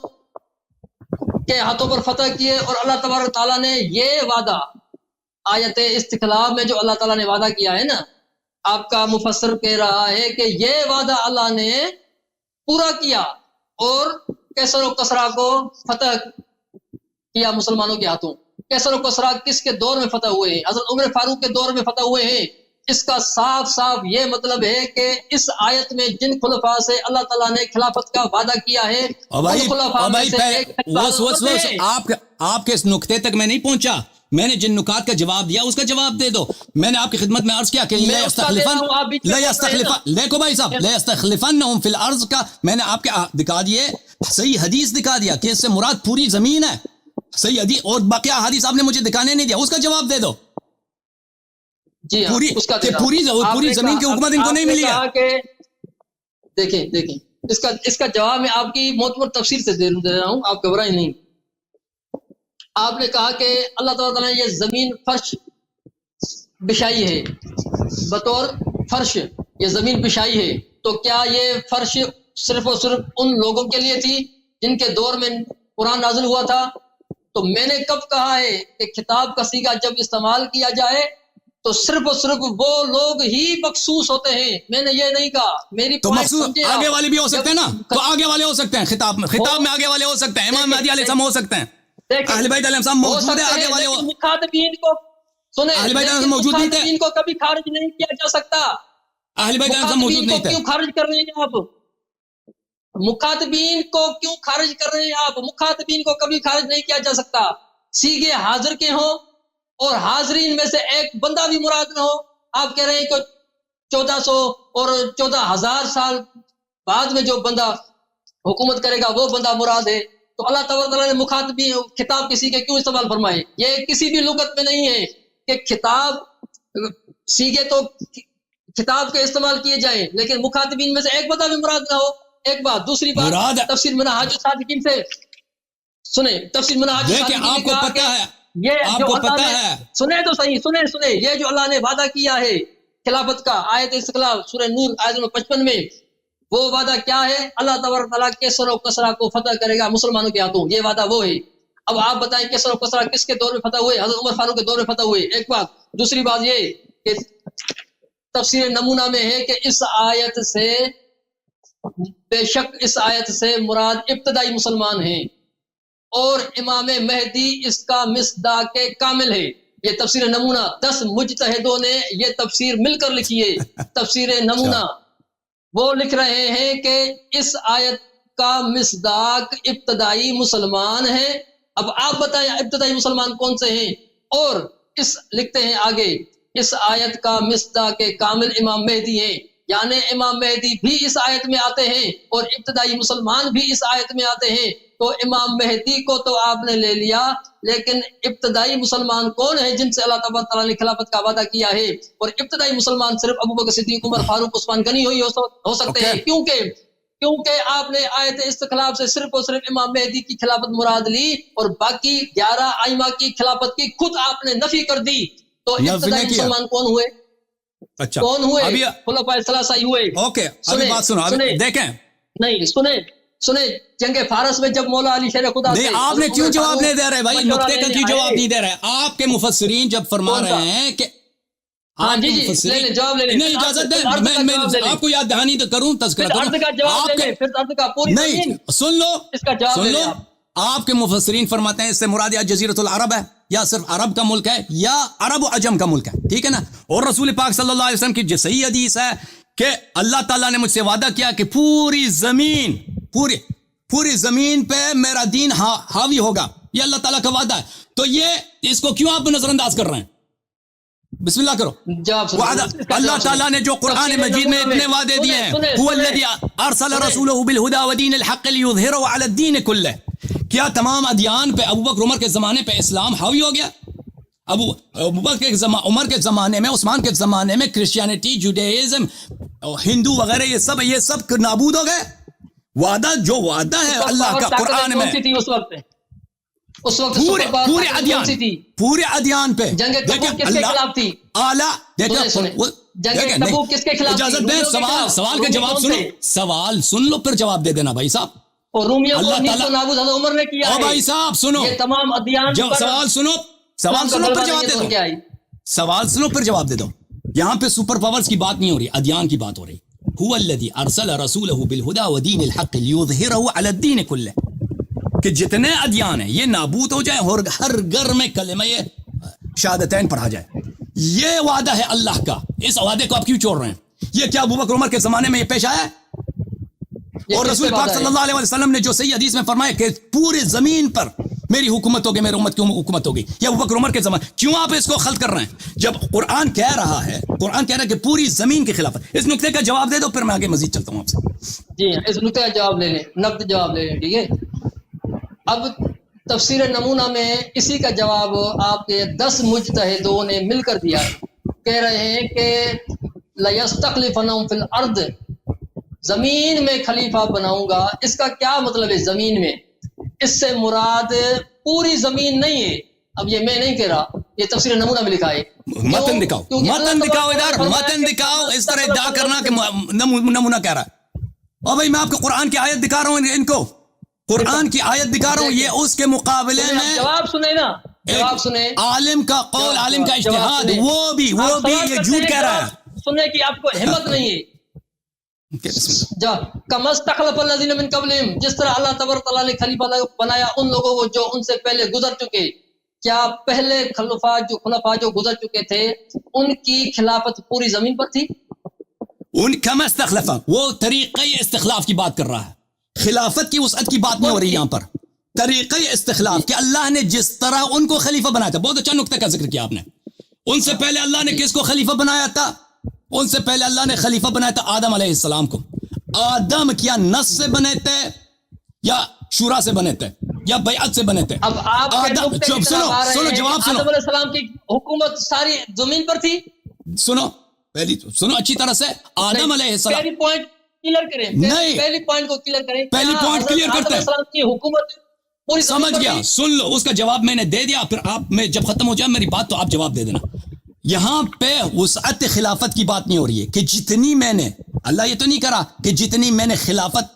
کے ہاتھوں پر فتح کیے، اور اللہ تبارک تعالیٰ نے یہ وعدہ، آیت استخلاف میں جو اللہ تعالیٰ نے وعدہ کیا ہے نا، آپ کا مفسر کہہ رہا ہے کہ یہ وعدہ اللہ نے پورا کیا، اور کیسر و کسرا کو فتح کیا مسلمانوں کے ہاتھوں۔ کیسر و کسرا کس کے دور میں فتح ہوئے ہیں؟ حضرت عمر فاروق کے دور میں فتح ہوئے ہیں۔ اس کا صاف صاف یہ مطلب ہے کہ اس آیت میں جن خلفاء سے اللہ تعالیٰ نے خلافت کا وعدہ کیا ہے، آپ کے اس نقطے تک میں نہیں پہنچا، میں نے جن نکات کا جواب دیا اس کا جواب دے دو۔ میں نے آپ کی خدمت میں عرض کیا کہ دیکھو بھائی صاحب، لَيَسْتَخْلِفَنَّهُمْ فِي الْأَرْضِ کا میں نے آپ کے دکھا دیے، صحیح حدیث دکھا دیا کہ اس سے مراد پوری زمین ہے، صحیح حدیث، اور باقی حدیث آپ نے مجھے دکھانے نہیں دیا، اس کا جواب دے دو۔ جی پوری زمین کی حکومت ان کو نہیں ملی ہے۔ دیکھیں اس کا جواب میں آپ کی معتبر تفسیر سے دے رہا ہوں، آپ گھبرائیں نہیں. آپ نے کہا کہ اللہ تعالیٰ نے یہ زمین فرش بچھائی ہے، بطور فرش یہ زمین بچھائی ہے، تو کیا یہ فرش صرف اور صرف ان لوگوں کے لیے تھی جن کے دور میں قرآن نازل ہوا تھا؟ تو میں نے کب کہا ہے کہ خطاب کا صیغہ جب استعمال کیا جائے تو صرف اور صرف وہ لوگ ہی مخصوص ہوتے ہیں. میں نے یہ نہیں کہا. میری تو پوائنٹ مخصوص سمجھے آگے آپ. والے بھی ہو سکتے ہیں نا، تو آگے والے ہو سکتے ہیں، خطاب میں آگے والے ہو سکتے ہیں، امام مہدی علیہ السلام ہو سکتے ہیں، دیکھیں، اہل بیت علیہ السلام ہو موجود سکتے ہے، آگے ہیں، والے لیکن مخاطبین کو سنیں، اہل بیت علیہ لیکن السلام موجود نہیں تھے، مخاطبین کو کبھی خارج نہیں کیا جا سکتا. اہل بیت علیہ السلام موجود مخاطبین کو نہیں تھے. کیوں خارج کر رہے ہیں آپ؟ مخاطبین کو کیوں خارج کر رہے ہیں آپ؟ مخاطبین کو کبھی خارج نہیں کیا جا سکتا. سیغے حاضر کے ہوں اور حاضرین میں سے ایک بندہ بھی مراد نہ ہو. آپ کہہ رہے ہیں کہ 1400 اور 14,000 سال بعد میں جو بندہ حکومت کرے گا وہ بندہ مراد ہے. تو اللہ تعالیٰ نے مخاطبین خطاب کسی کے کیوں استعمال فرمائے؟ یہ کسی بھی لغت میں نہیں ہے کہ خطاب سیغے تو خطاب کے استعمال کیے جائیں لیکن مخاطبین میں سے ایک بندہ بھی مراد نہ ہو. ایک بات. دوسری بات، تفسیر منہاج الصادقین سے سنیں، تفسیر منہاج دیکھیں الصادقین آپ نے کو کہا پتہ کہ ہے، یہ آپ جو کو اللہ پتہ نے ہے، سنیں تو صحیح، سنیں یہ جو اللہ نے وعدہ کیا ہے خلافت کا، آیت استقلال سورہ نور آیت نمبر 55 میں، وہ وعدہ کیا ہے؟ اللہ تبارک تعالیٰ کیسر و کسرا کو فتح کرے گا مسلمانوں کے ہاتھوں. یہ وعدہ وہ ہے. اب آپ بتائیں کیسر و کسرا کس کے دور میں فتح ہوئے؟ حضرت عمر فاروق کے دور میں فتح ہوئے. ایک بات. دوسری بات یہ کہ تفسیر نمونہ میں ہے کہ اس آیت سے، بے شک اس آیت سے مراد ابتدائی مسلمان ہیں اور امام مہدی اس کا مصداق کامل ہے. یہ تفسیر نمونہ 10 مجتہدوں نے یہ تفسیر مل کر لکھی ہے. تفسیر نمونہ وہ لکھ رہے ہیں کہ اس آیت کا مصداق ابتدائی مسلمان ہیں. اب آپ بتائیں ابتدائی مسلمان کون سے ہیں؟ اور اس لکھتے ہیں آگے، اس آیت کا مصداق کامل امام مہدی ہیں. یعنی امام مہدی بھی اس آیت میں آتے ہیں اور ابتدائی مسلمان بھی اس آیت میں آتے ہیں. تو امام مہدی کو تو آپ نے لے لیا، لیکن ابتدائی مسلمان کون ہیں جن سے اللہ تبارک تعالیٰ نے خلافت کا وعدہ کیا ہے؟ اور ابتدائی مسلمان صرف ابوبکر صدیق، عمر فاروق، عثمان غنی ہو سکتے ہیں. کیونکہ آپ نے آیت استخلاف سے صرف اور صرف امام مہدی کی خلافت مراد لی اور باقی 11 ائمہ کی خلافت کی خود آپ نے نفی کر دی. تو ابتدائی مسلمان کون ہوئے؟ اچھا کون ہوئے؟ ابھی خلفائے ثلاثہ ہوئے. اوکے ابھی بات سنو، دیکھیں نہیں سنیں جنگ فارس میں جب مولا علی شیر خدا نہیں، آپ نے کیوں جواب نہیں دے رہے بھائی؟ نقطے کا کیوں جواب نہیں دے رہے؟ آپ کے مفسرین جب فرما رہے ہیں کہ ہاں جی جواب لے لیں. نہیں اجازت دیں، میں آپ کو یاد دہانی تو کروں، تذکرہ کروں. نہیں سن لو، اس کا جواب لو. آپ کے مفسرین فرماتے ہیں اس سے مراد یا جزیرۃ العرب ہے یا صرف عرب کا ملک ہے یا عرب و عجم کا ملک ہے، ٹھیک ہے نا؟ اور رسول پاک صلی اللہ علیہ وسلم کی جو صحیح حدیث ہے کہ اللہ تعالیٰ نے مجھ سے وعدہ کیا کہ پوری زمین پہ میرا دین حاوی ہوگا. یہ اللہ تعالیٰ کا وعدہ ہے. تو یہ اس کو کیوں آپ نظر انداز کر رہے ہیں؟ بسم اللہ کرو. وعدہ اللہ تعالیٰ نے جو قرآن مجید میں اتنے وعدے دیے ہیں، هو الذی ارسل رسولہ بالہدی ودین الحق لیظہرہ علی الدین کلہ. کیا تمام ادیان پہ ابو بکر عمر کے زمانے پہ اسلام حاوی ہو گیا؟ ابو بکر عمر کے زمانے میں، عثمان کے زمانے میں کرسچینٹی، جوڈائزم، ہندو وغیرہ یہ سب نابود ہو گئے. وعدہ جو وعدہ ہے اللہ کا قرآن میں، اس وقت پورے ادیان پہ جنگ تبوک کس کے خلاف تھی؟ اعلیٰ جنگ تبوک کس کے خلاف تھی؟ اجازت دیں، سوال کا جواب سنو، سوال سن لو پھر جواب دے دینا بھائی صاحب. اور رومیوں کو نیز و نابود حضرت عمر نے کیا ہے. بھائی صاحب سنو، یہ تمام ادیان سوال سنو پھر جواب دے دو. سوال سنو پھر جواب دے دو. یہاں پہ سپر پاورز کی بات نہیں ہو رہی، ادیان کی بات ہو رہی. هو الذی ارسل رسولہ بالہدی ودین الحق لیظہرہ علی الدین کلہ. کہ جتنے ادیان ہیں یہ نابود ہو جائیں اور ہر گھر میں کلمہ شہادتین پڑھا جائے. یہ وعدہ ہے اللہ کا. اس وعدے کو آپ کیوں چھوڑ رہے ہیں؟ یہ کیا ابو بکر عمر کے زمانے میں یہ پیش آیا ہے؟ اور رسول پاک صلی اللہ علیہ وسلم نے جو صحیح حدیث میں فرمایا کہ پورے زمین پر میری حکومت ہوگی، میری امت کی حکومت ہوگی، یہ ابو بکر عمر کے زمانے. کیوں آپ اس کو خلط کر رہے ہیں جب قرآن کہہ رہا ہے کہ پوری زمین کی خلافت؟ اس نقطے کا جواب دے دو پھر میں آگے مزید چلتا ہوں آپ سے. جی اس نقطے کا جواب لے لیں، نقد جواب لے لیں، ٹھیک ہے. اب تفسیر نمونہ میں اسی کا جواب آپ کے 10 مجتہدوں نے مل کر دیا ہے. کہہ رہے ہیں کہ لَيَسْتَخْلِفَنَّهُمْ فِي الْأَرْضِ زمین میں خلیفہ بناؤں گا، اس کا کیا مطلب ہے زمین میں؟ اس سے مراد پوری زمین نہیں ہے، اب یہ میں نہیں کہہ رہا، یہ تفسیر نمونہ میں لکھا ہے۔ متن دکھاؤ، متن دکھاؤ ادھر، متن دکھاؤ، اس طرح ادعا کرنا کہ نمونہ کہہ رہا ہے۔ اور بھائی میں آپ کو قرآن کی آیت دکھا رہا ہوں، ان کو قرآن کی آیت دکھا رہا ہوں، یہ اس کے مقابلے میں جواب سنیں نا، جواب سنیں، عالم کا قول، عالم کا اجتہاد، وہ بھی یہ جھوٹ کہہ رہا ہے۔ سننے کی آپ کو ہمت نہیں ہے۔ کما استخلف الذین من قبلہم، جس طرح اللہ تبارک تعالیٰ نے خلیفہ بنایا ان لوگوں کو جو ان سے پہلے گزر چکے۔ کیا پہلے خلفاء جو گزر چکے تھے ان کی خلافت پوری زمین پر تھی؟ ان کما استخلف، وہ طریقہ استخلاف کی بات کر رہا ہے، خلافت کی وسعت کی بات نہیں ہو رہی یہاں پر۔ طریقہ استخلاف کہ اللہ نے جس طرح ان کو خلیفہ بنایا تھا، بہت اچھا نقطہ کا ذکر کیا آپ نے۔ ان سے پہلے اللہ نے کس کو خلیفہ بنایا تھا؟ ان سے پہلے اللہ نے خلیفہ بنایا تھا آدم علیہ السلام کو۔ آدم کیا نص سے بنے تھے یا شورا سے بنے تھے یا بیعت سے بنے تھے؟ اب آپ سنو جواب سنو۔ آدم علیہ السلام کی حکومت ساری زمین پر تھی؟ سنو سنو اچھی طرح سے، آدم علیہ السلام، پہلی پوائنٹ کلیئر کریں، نہیں، پہلی پوائنٹ کو کلیئر کریں، پہلی پوائنٹ کلیئر کرتے ہیں، آدم علیہ السلام کی حکومت پوری زمین سمجھ پر گیا، تھی؟ سن لو، اس کا جواب میں نے دے دیا، پھر آپ میں جب ختم ہو جائے میری بات تو آپ جواب دے دینا۔ یہاں پہ وسعت خلافت کی بات نہیں ہو رہی ہے کہ جتنی میں نے، اللہ یہ تو نہیں کرا کہ جتنی میں نے خلافت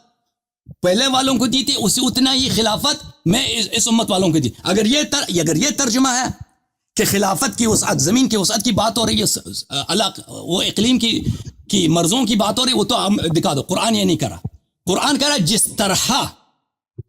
پہلے والوں کو دی تھی اسی اتنا ہی خلافت میں اس امت والوں کو دی۔ اگر یہ ترجمہ ہے کہ خلافت کی وسعت، زمین کی وسعت کی بات ہو رہی ہے، اللہ وہ اقلیم کی مرضوں کی بات ہو رہی ہے، وہ تو ہم دکھا دو۔ قرآن یہ نہیں کرا، قرآن کہہ رہا جس طرح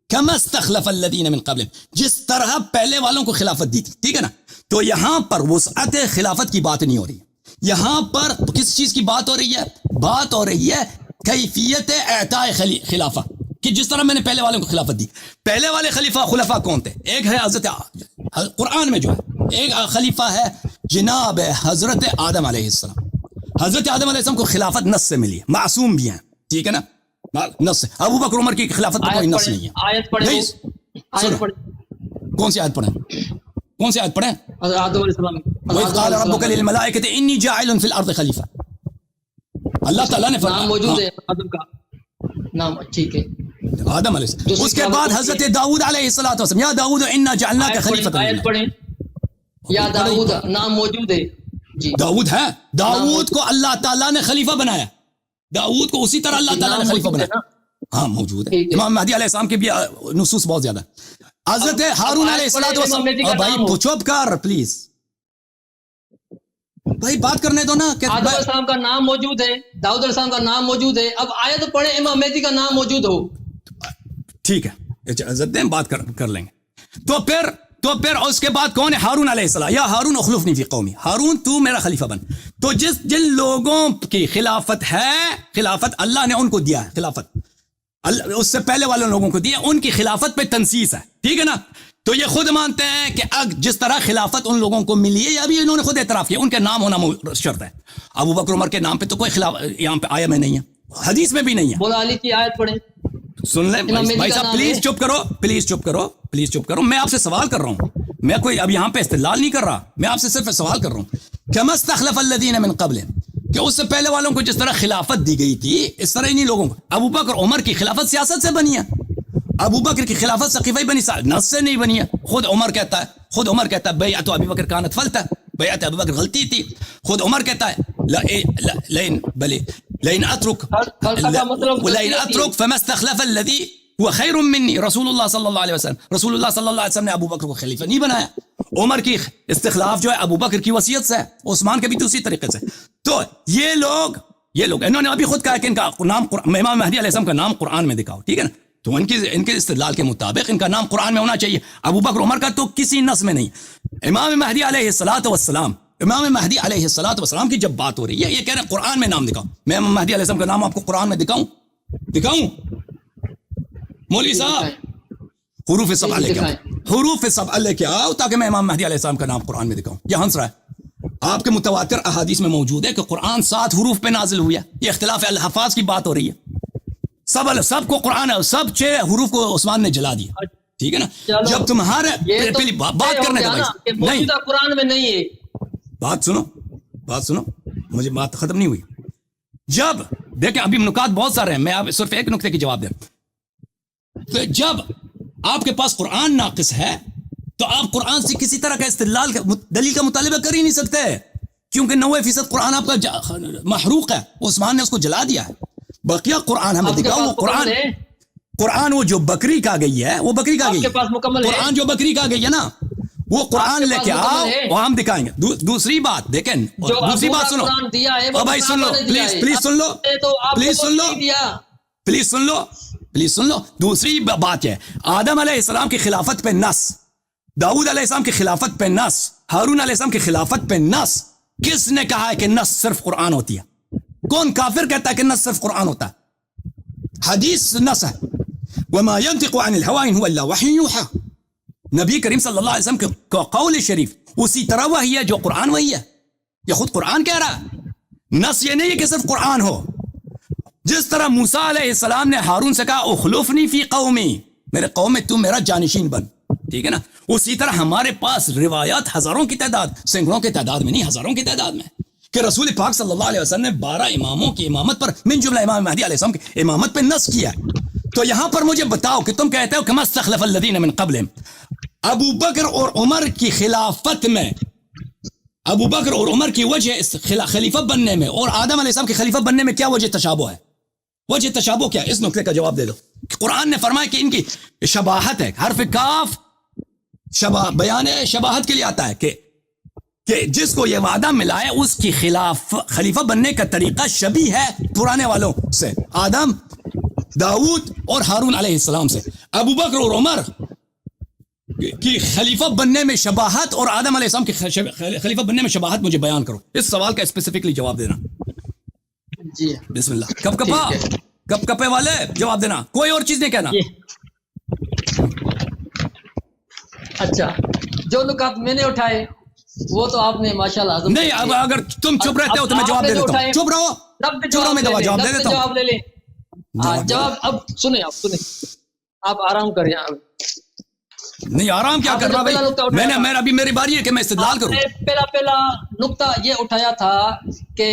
کما استخلف الذین من قبل، جس طرح پہلے والوں کو خلافت دی تھی، ٹھیک ہے نا؟ تو یہاں پر وسعت خلافت کی بات نہیں ہو رہی ہے، یہاں پر کس چیز کی بات ہو رہی ہے؟ بات ہو رہی ہے کیفیت اعطاء خلافہ، کہ جس طرح میں نے پہلے والوں کو خلافت دی۔ پہلے والے خلیفہ کون تھے؟ ایک ہے حضرت، قرآن میں جو ہے ایک خلیفہ ہے جناب حضرت آدم علیہ السلام۔ حضرت آدم علیہ السلام کو خلافت نص سے ملی ہے، معصوم بھی ہیں، ٹھیک ہے نا؟ نص سے۔ ابو بکر عمر کی خلافت پر کوئی نص نہیں ہے۔ آیت پڑھیں، کون سی آیت پڑھیں؟ کون سی آیت پڑھیں؟ حضرت آدم علیہ السلام، وَإِذْ قَالَ رَبُّكَ لِلْمَلَائِكَةِ إِنِّي جَاعِلٌ فِي الْأَرْضِ خَلِيفَةً، اللہ تعالیٰ نے نام فرمایا موجود ہے آدم کا نام، ٹھیک ہے۔ آدم علیہ السلام۔ اس کے بعد حضرت داؤد علیہ السلام، یا داؤد انا جعلناک خلیفۃ، آیت پڑھیں، یا داؤد نام موجود ہے، جی داؤد ہے، داؤد کو اللہ تعالیٰ نے خلیفہ بنایا، داؤد کو اسی طرح اللہ تعالیٰ نے خلیفہ بنایا، ہاں موجود ہے۔ امام مہدی علیہ السلام کے بھی نصوص بہت زیادہ۔ حضرت ہارون علیہ السلام، بھائی چپ کر پلیز، بھائی بات کرنے دو نا۔ آدم علیہ السلام کا نام موجود ہے، داؤد علیہ السلام کا نام موجود ہے، اب آیت پڑھیں امام مہدی کا نام موجود ہو، ٹھیک ہے، اجازت دیں، بات کر لیں گے۔ تو پھر اس کے بعد کون ہے؟ ہارون علیہ السلام، یا ہارون اخلفنی فی قومی، ہارون تو میرا خلیفہ بن۔ تو جن لوگوں کی خلافت ہے، خلافت اللہ نے ان کو دیا ہے، خلافت اس سے پہلے والے لوگوں کو دیا، ان کی خلافت پہ تنسیس ہے، ٹھیک ہے نا؟ تو یہ خود مانتے ہیں کہ جس طرح خلافت ان لوگوں کو ملی ہے، یا بھی انہوں نے خود اعتراف کیا، ان کے نام ہونا شرط ہے۔ ابو بکر عمر کے نام پہ تو کوئی خلاف یہاں پہ آیا میں نہیں ہے، حدیث میں بھی نہیں ہے۔ مولا علی کی آیت پڑھیں، سن لیں بھائی صاحب، پلیز چپ کرو، پلیز چپ کرو، پلیز چپ کرو، میں آپ سے سوال کر رہا ہوں، میں کوئی اب یہاں پہ استدلال نہیں کر رہا، میں آپ سے صرف سوال کر رہا ہوں۔ کما استخلف الذین من قبل، کہ اس سے پہلے والوں کو جس طرح خلافت دی گئی تھی اس طرح انہی لوگوں کو۔ ابو بکر عمر کی خلافت سیاست سے بنی ہے، ابو بکر کی خلافت سقیفہ بنی، نص سے نہیں بنی ہے۔ خود عمر کہتا ہے بیعت ابی بکر کانت فلتہ، بیعت ابو بکر غلطی تھی۔ خود عمر کہتا ہے لئن اترک فما استخلف الذی هو خیر منی، رسول اللہ صلی اللہ علیہ وسلم نے ابو بکر کو خلیفہ نہیں بنایا۔ عمر کی استخلاف جو ہے ابو بکر کی وصیت سے ہے، عثمان کے بھی دوسری طریقے سے۔ تو یہ لوگ انہوں نے ابھی خود کہا کہ ان کا نام امام مہدی علیہ السلام کا نام قرآن میں دکھاؤ، ٹھیک ہے نا؟ تو ان کے استدلال کے مطابق ان کا نام قرآن میں ہونا چاہیے، ابو بکر عمر کا تو کسی نص میں نہیں۔ امام مہدی علیہ السلام کی جب بات ہو رہی ہے، یہ کہہ رہے ہیں قرآن میں نام دکھاؤ۔ میں امام مہدی علیہ السلام کا نام آپ کو قرآن میں دکھاؤں مولوی صاحب؟ حروف سبع لے کے آؤ، حروف سبع لے کے آؤ تاکہ میں امام مہدی علیہ السلام کا نام قرآن میں دکھاؤں۔ یہ ہنس رہا ہے، آپ کے متواتر احادیث میں موجود ہے کہ قرآن 7 حروف پہ نازل ہوئی ہے۔ یہ اختلاف الحفاظ کی بات ہو رہی ہے، سب کو قرآن ہے، سب 6 حروف کو عثمان نے جلا دیا، ٹھیک ہے نا؟ جب تمہارے پہلی بات کرنے دو نہیں، قرآن میں نہیں ہے، بات سنو، مجھے بات ختم نہیں ہوئی۔ دیکھیں ابھی نکات بہت سارے ہیں, میں اب صرف ایک نکتے کی جواب دیں. تو جب آپ کے پاس قرآن ناقص ہے تو آپ قرآن سے کسی طرح کا استدلال دلیل کا مطالبہ کر ہی نہیں سکتے, کیونکہ 90% قرآن آپ کا محروق ہے, عثمان نے اس کو جلا دیا ہے. بقیہ قرآن ہمیں دکھاؤ, وہ قرآن وہ جو بکری کا گئی ہے, وہ بکری کا گئی ہے, قرآن جو بکری کا گئی ہے نا, وہ قرآن لے کے آؤ, وہ ہم دکھائیں گے. دوسری بات دیکھیں, دوسری بات سنو, او بھائی سن لو پلیز سن لو, پلیز سن لو, پلیز سن لو, پلیز سن لو. دوسری بات ہے, آدم علیہ السلام کی خلافت پہ نص, داؤد علیہ السلام کی خلافت پہ نص, ہارون علیہ السلام کی خلافت پہ نص. کس نے کہا ہے کہ نص صرف قرآن ہوتی ہے؟ کون کافر کہتا ہے کہ نص صرف قرآن ہوتا ہے؟ حدیث نص ہے. وما ينطق عن الهوى ان هو الا وحي يوحى. نبی کریم صلی اللہ علیہ وسلم کا قول شریف اسی طرح وہی ہے جو قرآن وہی ہے. یہ خود قرآن کہہ رہا ہے. نص یہ نہیں ہے کہ صرف قرآن ہو. جس طرح موسیٰ علیہ السلام نے ہارون سے کہا اخلفنی فی قومی, میرے قوم میں تم میرا جانشین بن, ٹھیک ہے نا, اسی طرح ہمارے پاس روایات ہزاروں کی تعداد, سینکڑوں کی تعداد میں نہیں, ہزاروں کی تعداد میں, کہ رسول پاک صلی اللہ علیہ وسلم نے 12 اماموں کی امامت پر من جملہ امام مہدی علیہ السلام کی امامت پہ نص کیا ہے. تو یہاں پر مجھے بتاؤ کہ تم کہتے ہو کما استخلف الذین من قبلہم, ابو بکر اور عمر کی خلافت میں, ابو بکر اور عمر کی وجہ خلیفہ بننے میں اور آدم علیہ السلام کی خلیفہ بننے میں کیا وجہ تشابہ ہے؟ وجہ تشابہ کیا ہے؟ اس نقطے کا جواب دے دو. قرآن نے فرمایا کہ ان کی شباہت ہے, حرف کاف بیان شباہت کے لیے آتا ہے کہ جس کو یہ وعدہ ملا ہے اس کی خلیفہ بننے کا طریقہ شبیہ ہے پرانے والوں سے, آدم, داؤد اور ہارون علیہ السلام سے. ابو بکر اور عمر کی خلیفہ بننے میں شباہت اور آدم علیہ السلام کی خلیفہ بننے میں شباہت مجھے بیان کرو. اس سوال کا اسپیسیفکلی جواب دینا. جی بسم اللہ. کپ کپے والے جواب دینا, کوئی اور چیز نہیں کہنا. اچھا, جو نکات میں نے اٹھائے وہ تو آپ نے ماشاءاللہ نہیں, اب اگر تم چپ رہتے ہو تو میں جواب دے دیتا ہوں. چپ رہو, میں جواب دے دیتا ہوں. جواب لے لیں. جواب اب سنیں, آپ آرام کریں. نہیں آرام کیا کر رہا بھائی, میں ابھی میری باری ہے کہ میں استدلال کروں. پہلا نقطہ یہ اٹھایا تھا کہ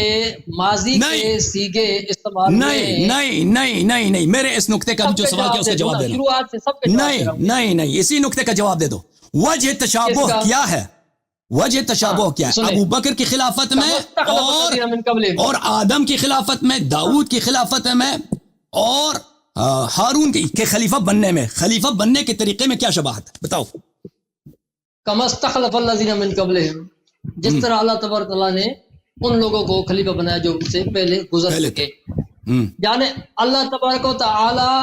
ماضی کے صیغے استعمال نہیں, میرے اس نقطے کا جو سوال کیا اس کا جواب دینا. شروعات سے سب کے نہیں, اسی نقطے کا جواب دے دو. وجہ تشابہ کیا ہے؟ وجہ تشابہ کیا ہے؟ ابو بکر کی خلافت میں اور آدم کی خلافت میں, داؤد کی خلافت میں اور ہارون کے خلیفہ بننے میں, خلیفہ بننے کے طریقے میں کیا شباہت ہے بتاؤ. کما استخلف الذین من قبلہم, جس طرح اللہ تبارک تعالیٰ نے ان لوگوں کو خلیفہ بنایا جو سے پہلے گزر چکے. یعنی اللہ تبارک و تعالیٰ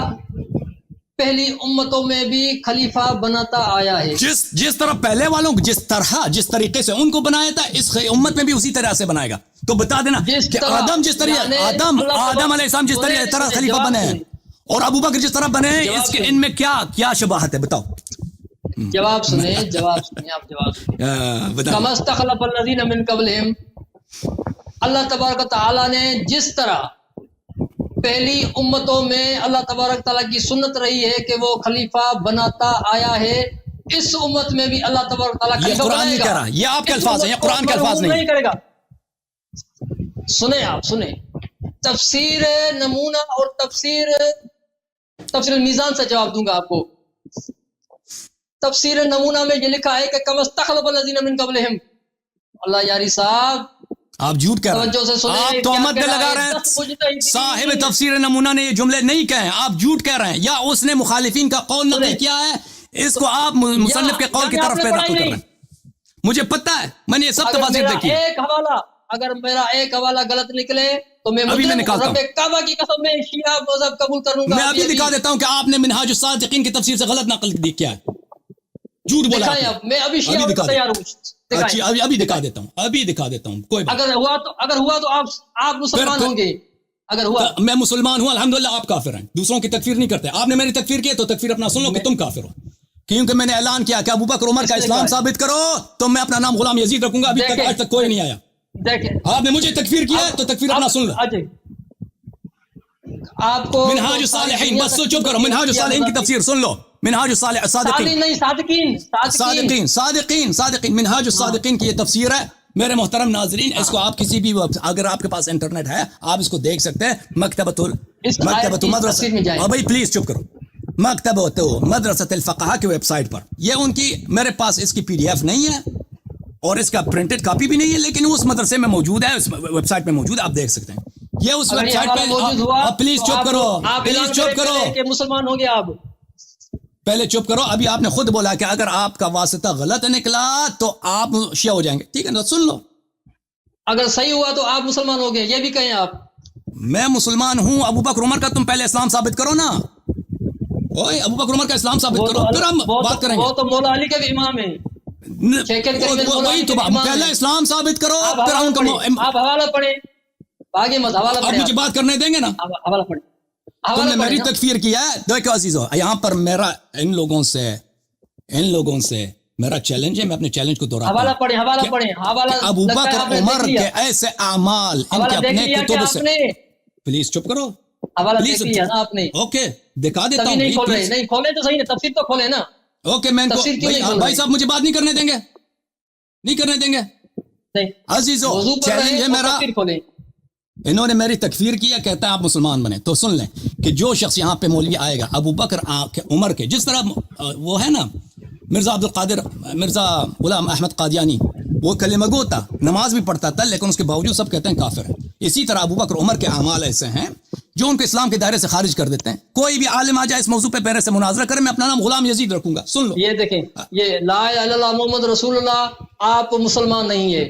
پہلی امتوں میں بھی خلیفہ بناتا آیا ہے. جس طرح پہلے والوں جس طریقے سے ان کو بنایا تھا, اس امت میں بھی اسی طرح سے بنائے گا. تو بتا دینا کہ آدم جس طرح آدم علیہ السلام جس طرح خلیفہ بنے ہیں اور ابو بکر جس طرح بنے ہیں, ان میں کیا شباہت ہے بتاؤ. جواب سنیں آپ جواب سنیں. کما استخلف الذین من قبلہم, اللہ تبارک تعالیٰ نے جس طرح پہلی امتوں میں اللہ تبارک تعالیٰ کی سنت رہی ہے کہ وہ خلیفہ بناتا آیا ہے, اس امت میں بھی اللہ تبارک تعالیٰ خلیفہ بنائے گا. یہ آپ کے الفاظ ہیں, یہ قرآن کے الفاظ نہیں کرے گا. سنیں تفسیر نمونہ اور تفسیر المیزان سے جواب دوں گا آپ کو. تفسیر نمونہ میں یہ لکھا ہے کہ کما استخلف الذین من قبلہم. اللہ یاری صاحب, آپ جھوٹ کہہ رہے ہیں, آپ تہمت پہ لگا رہے ہیں. صاحب تفسیر نمونہ نے یہ جملے نہیں کہے, آپ جھوٹ کہہ رہے ہیں, یا اس نے مخالفین کا قول نقل کیا ہے, اس کو آپ مصنف کے قول کی طرف پہ نقل کر رہے ہیں. مجھے پتا ہے, میں نے یہ سب تفاسیر دیکھی. اگر میرا ایک حوالہ غلط نکلے تو میں رب کعبہ کی قسم میں شیعہ مذہب قبول کروں گا. میں ابھی دکھا دیتا ہوں کہ آپ نے منہاج الصادقین کی تفسیر سے غلط نقل کیا ہے, جھوٹ بولا. میں ابھی شیعہ تیار ہوں. ابھی دکھا دیتا ہوں, کوئی بات. اگر ہوا تو آپ مسلمان ہوں گے. اگر ہوا میں مسلمان ہوں الحمدللہ, آپ کافر ہیں. دوسروں کی تکفیر نہیں کرتے. آپ نے میری تکفیر کی تو تکفیر اپنا سن لو کہ تم کافر ہو, کیونکہ میں نے اعلان کیا کہ ابو بکر عمر کا اسلام ثابت کرو تو میں اپنا نام غلام یزید رکھوں گا. ابھی تک آج تک کوئی نہیں آیا. آپ نے مجھے تکفیر کیا تو تکفیر اپنا سن لو. آپ کو منہاج الصالحین, بس چپ کرو, منہاج الصالحین کی تفسیر سن لو. منہاج الصادقین, منہاج الصادقین کی یہ تفسیر ہے. میرے محترم ناظرین اس کو آپ کسی بھی اگر آپ کے پاس انٹرنیٹ ہے آپ اس کو دیکھ سکتے ہیں مکتبۃ مدرسہ بھائی پلیز چپ کرو مکتبۃ مدرسۃ الفقہا کی ویب سائٹ پر یہ ان کی میرے پاس اس کی پی ڈی ایف نہیں ہے اور اس کا پرنٹڈ کاپی بھی نہیں ہے لیکن اس مدرسے میں موجود ہے اس ویب سائٹ پہ موجود ہے آپ دیکھ سکتے ہیں یہ اس ویب سائٹ پہ پلیز چپ کرو پلیز چپ کرو کہ مسلمان ہو گیا آپ پہلے چپ کرو ابھی آپ نے خود بولا کہ اگر آپ کا واسطہ غلط نکلا تو آپ شیعہ ہو جائیں گے ٹھیک ہے نا سن لو اگر صحیح ہوا تو آپ مسلمان ہو گئے یہ بھی کہیں آپ میں مسلمان ہوں ابو بکر عمر کا تم پہلے اسلام ثابت کرو نا اوئے ابو بکر عمر کا اسلام ثابت کرو پھر ہم بات کریں گے وہ تو مولا علی کا بھی امام ہے وہی تو پہلے اسلام ثابت کرو پھر آپ حوالہ پڑھیں آگے مت حوالہ آپ پڑھیں مجھے بات کرنے دیں گے نا حوالہ پڑھیں تم نے میری تکفیر کیا ہے دیکھو عزیزو یہاں پر میرا ان لوگوں سے میرا چیلنج ہے میں اپنے چیلنج کو دوہراتا حوالہ پڑھیں حوالہ پڑھیں حوالہ ابو بکر عمر کے ایسے اعمال ان کے اپنے کتب سے پلیز چپ کرو حوالہ دیکھ لیا نا آپ نے اوکے دکھا دیتا ہوں نہیں کھول رہے نہیں کھولے تو صحیح ہے تفسیر تو کھولے نا اوکے میں بھائی صاحب مجھے بات نہیں کرنے دیں گے نہیں کرنے دیں گے عزیزو چیلنج ہے میرا انہوں نے میری تکفیر کیا کہتا ہے آپ مسلمان بنے تو سن لیں کہ جو شخص یہاں پہ مولوی آئے گا ابو بکر عمر کے جس طرح وہ ہے نا مرزا عبد القادر مرزا غلام احمد قادیانی وہ کلمہ گو تھا نماز بھی پڑھتا تھا لیکن اس کے باوجود سب کہتے ہیں کافر ہے اسی طرح ابو بکر عمر کے اعمال ایسے ہیں جو ان کو اسلام کے دائرے سے خارج کر دیتے ہیں کوئی بھی عالم آ جائے اس موضوع پہ میرے سے مناظرہ کرے میں اپنا نام غلام یزید رکھوں گا سن لو یہ دیکھیں یہ لا الہ الا اللہ محمد رسول اللہ آپ مسلمان نہیں ہے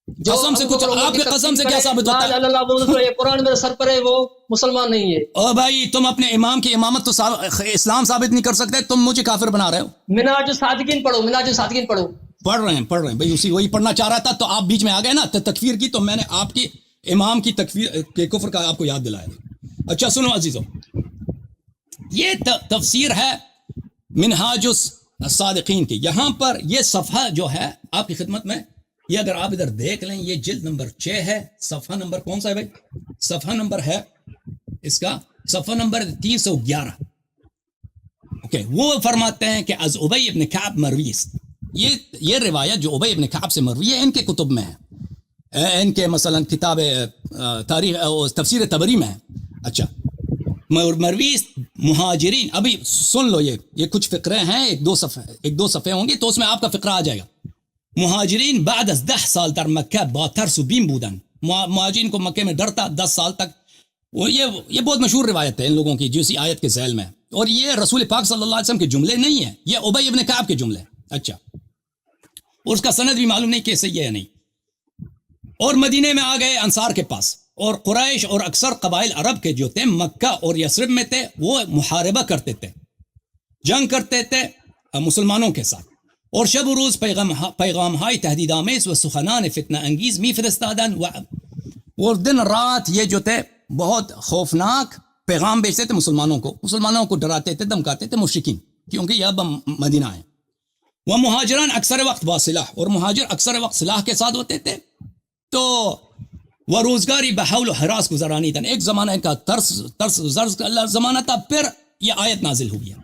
قسم سے کچھ آپ کے قسم سے کیا ثابت ہوتا ہے قرآن میرے سر پر ہے وہ مسلمان نہیں ہے او بھائی تم اپنے امام کی امامت تو اسلام ثابت نہیں کر سکتے تم مجھے کافر بنا رہے ہو منہاج الصادقین پڑھو منہاج الصادقین پڑھو پڑھ رہے ہیں بھائی اسی وہی پڑھنا چاہ رہا تھا تو آپ بیچ میں آ گئے نا تکفیر کی تو میں نے آپ کی امام کی تکفیر کے کفر کا آپ کو یاد دلایا اچھا سنو عزیزو یہ تفسیر ہے منہاج الصادقین کی یہاں پر یہ صفحہ جو ہے آپ کی خدمت میں یہ اگر آپ ادھر دیکھ لیں یہ جلد نمبر 6 ہے صفحہ نمبر کون سا ہے بھائی صفحہ نمبر ہے اس کا صفحہ نمبر 311 اوکے وہ فرماتے ہیں کہ از ابی ابن کعب مرویس یہ روایت جو ابی ابن کعب سے مروی ہے ان کے کتب میں ہے ان کے مثلا کتاب تاریخ تفسیر طبری میں ہے اچھا مرویس مہاجرین ابھی سن لو یہ کچھ فقرے ہیں ایک دو صفحے ہوں گے تو اس میں آپ کا فقرہ آ جائے گا مہاجرین بعد از 10 سال در مکہ با ترس و بیم بودن مہاجرین کو مکے میں ڈرتا 10 سال تک یہ بہت مشہور روایت ہے ان لوگوں کی جو اسی آیت کے ذیل میں اور یہ رسول پاک صلی اللہ علیہ وسلم کے جملے نہیں ہیں یہ ابی ابن کعب کے جملے اچھا اور اس کا سند بھی معلوم نہیں کہ صحیح ہے نہیں اور مدینے میں آ گئے انصار کے پاس اور قریش اور اکثر قبائل عرب کے جو تھے مکہ اور یثرب میں تھے وہ محاربہ کرتے تھے جنگ کرتے تھے مسلمانوں کے ساتھ اور شب و روز پیغام ہائی تہدید آمیز و سخنان فتنہ انگیز می فرستادن اور دن رات یہ جو تھے بہت خوفناک پیغام بیچتے تھے مسلمانوں کو ڈراتے تھے دمکاتے تھے مشرکین کیونکہ یہ اب مدینہ ہے وہ مہاجران اکثر وقت باسلاح اور مہاجر اکثر وقت سلاح کے ساتھ ہوتے تھے تو وہ روزگاری بحول و حراس گزرانی تھا ایک زمانہ کا ترس زرز کا زمانہ تھا پھر یہ آیت نازل ہوئی ہے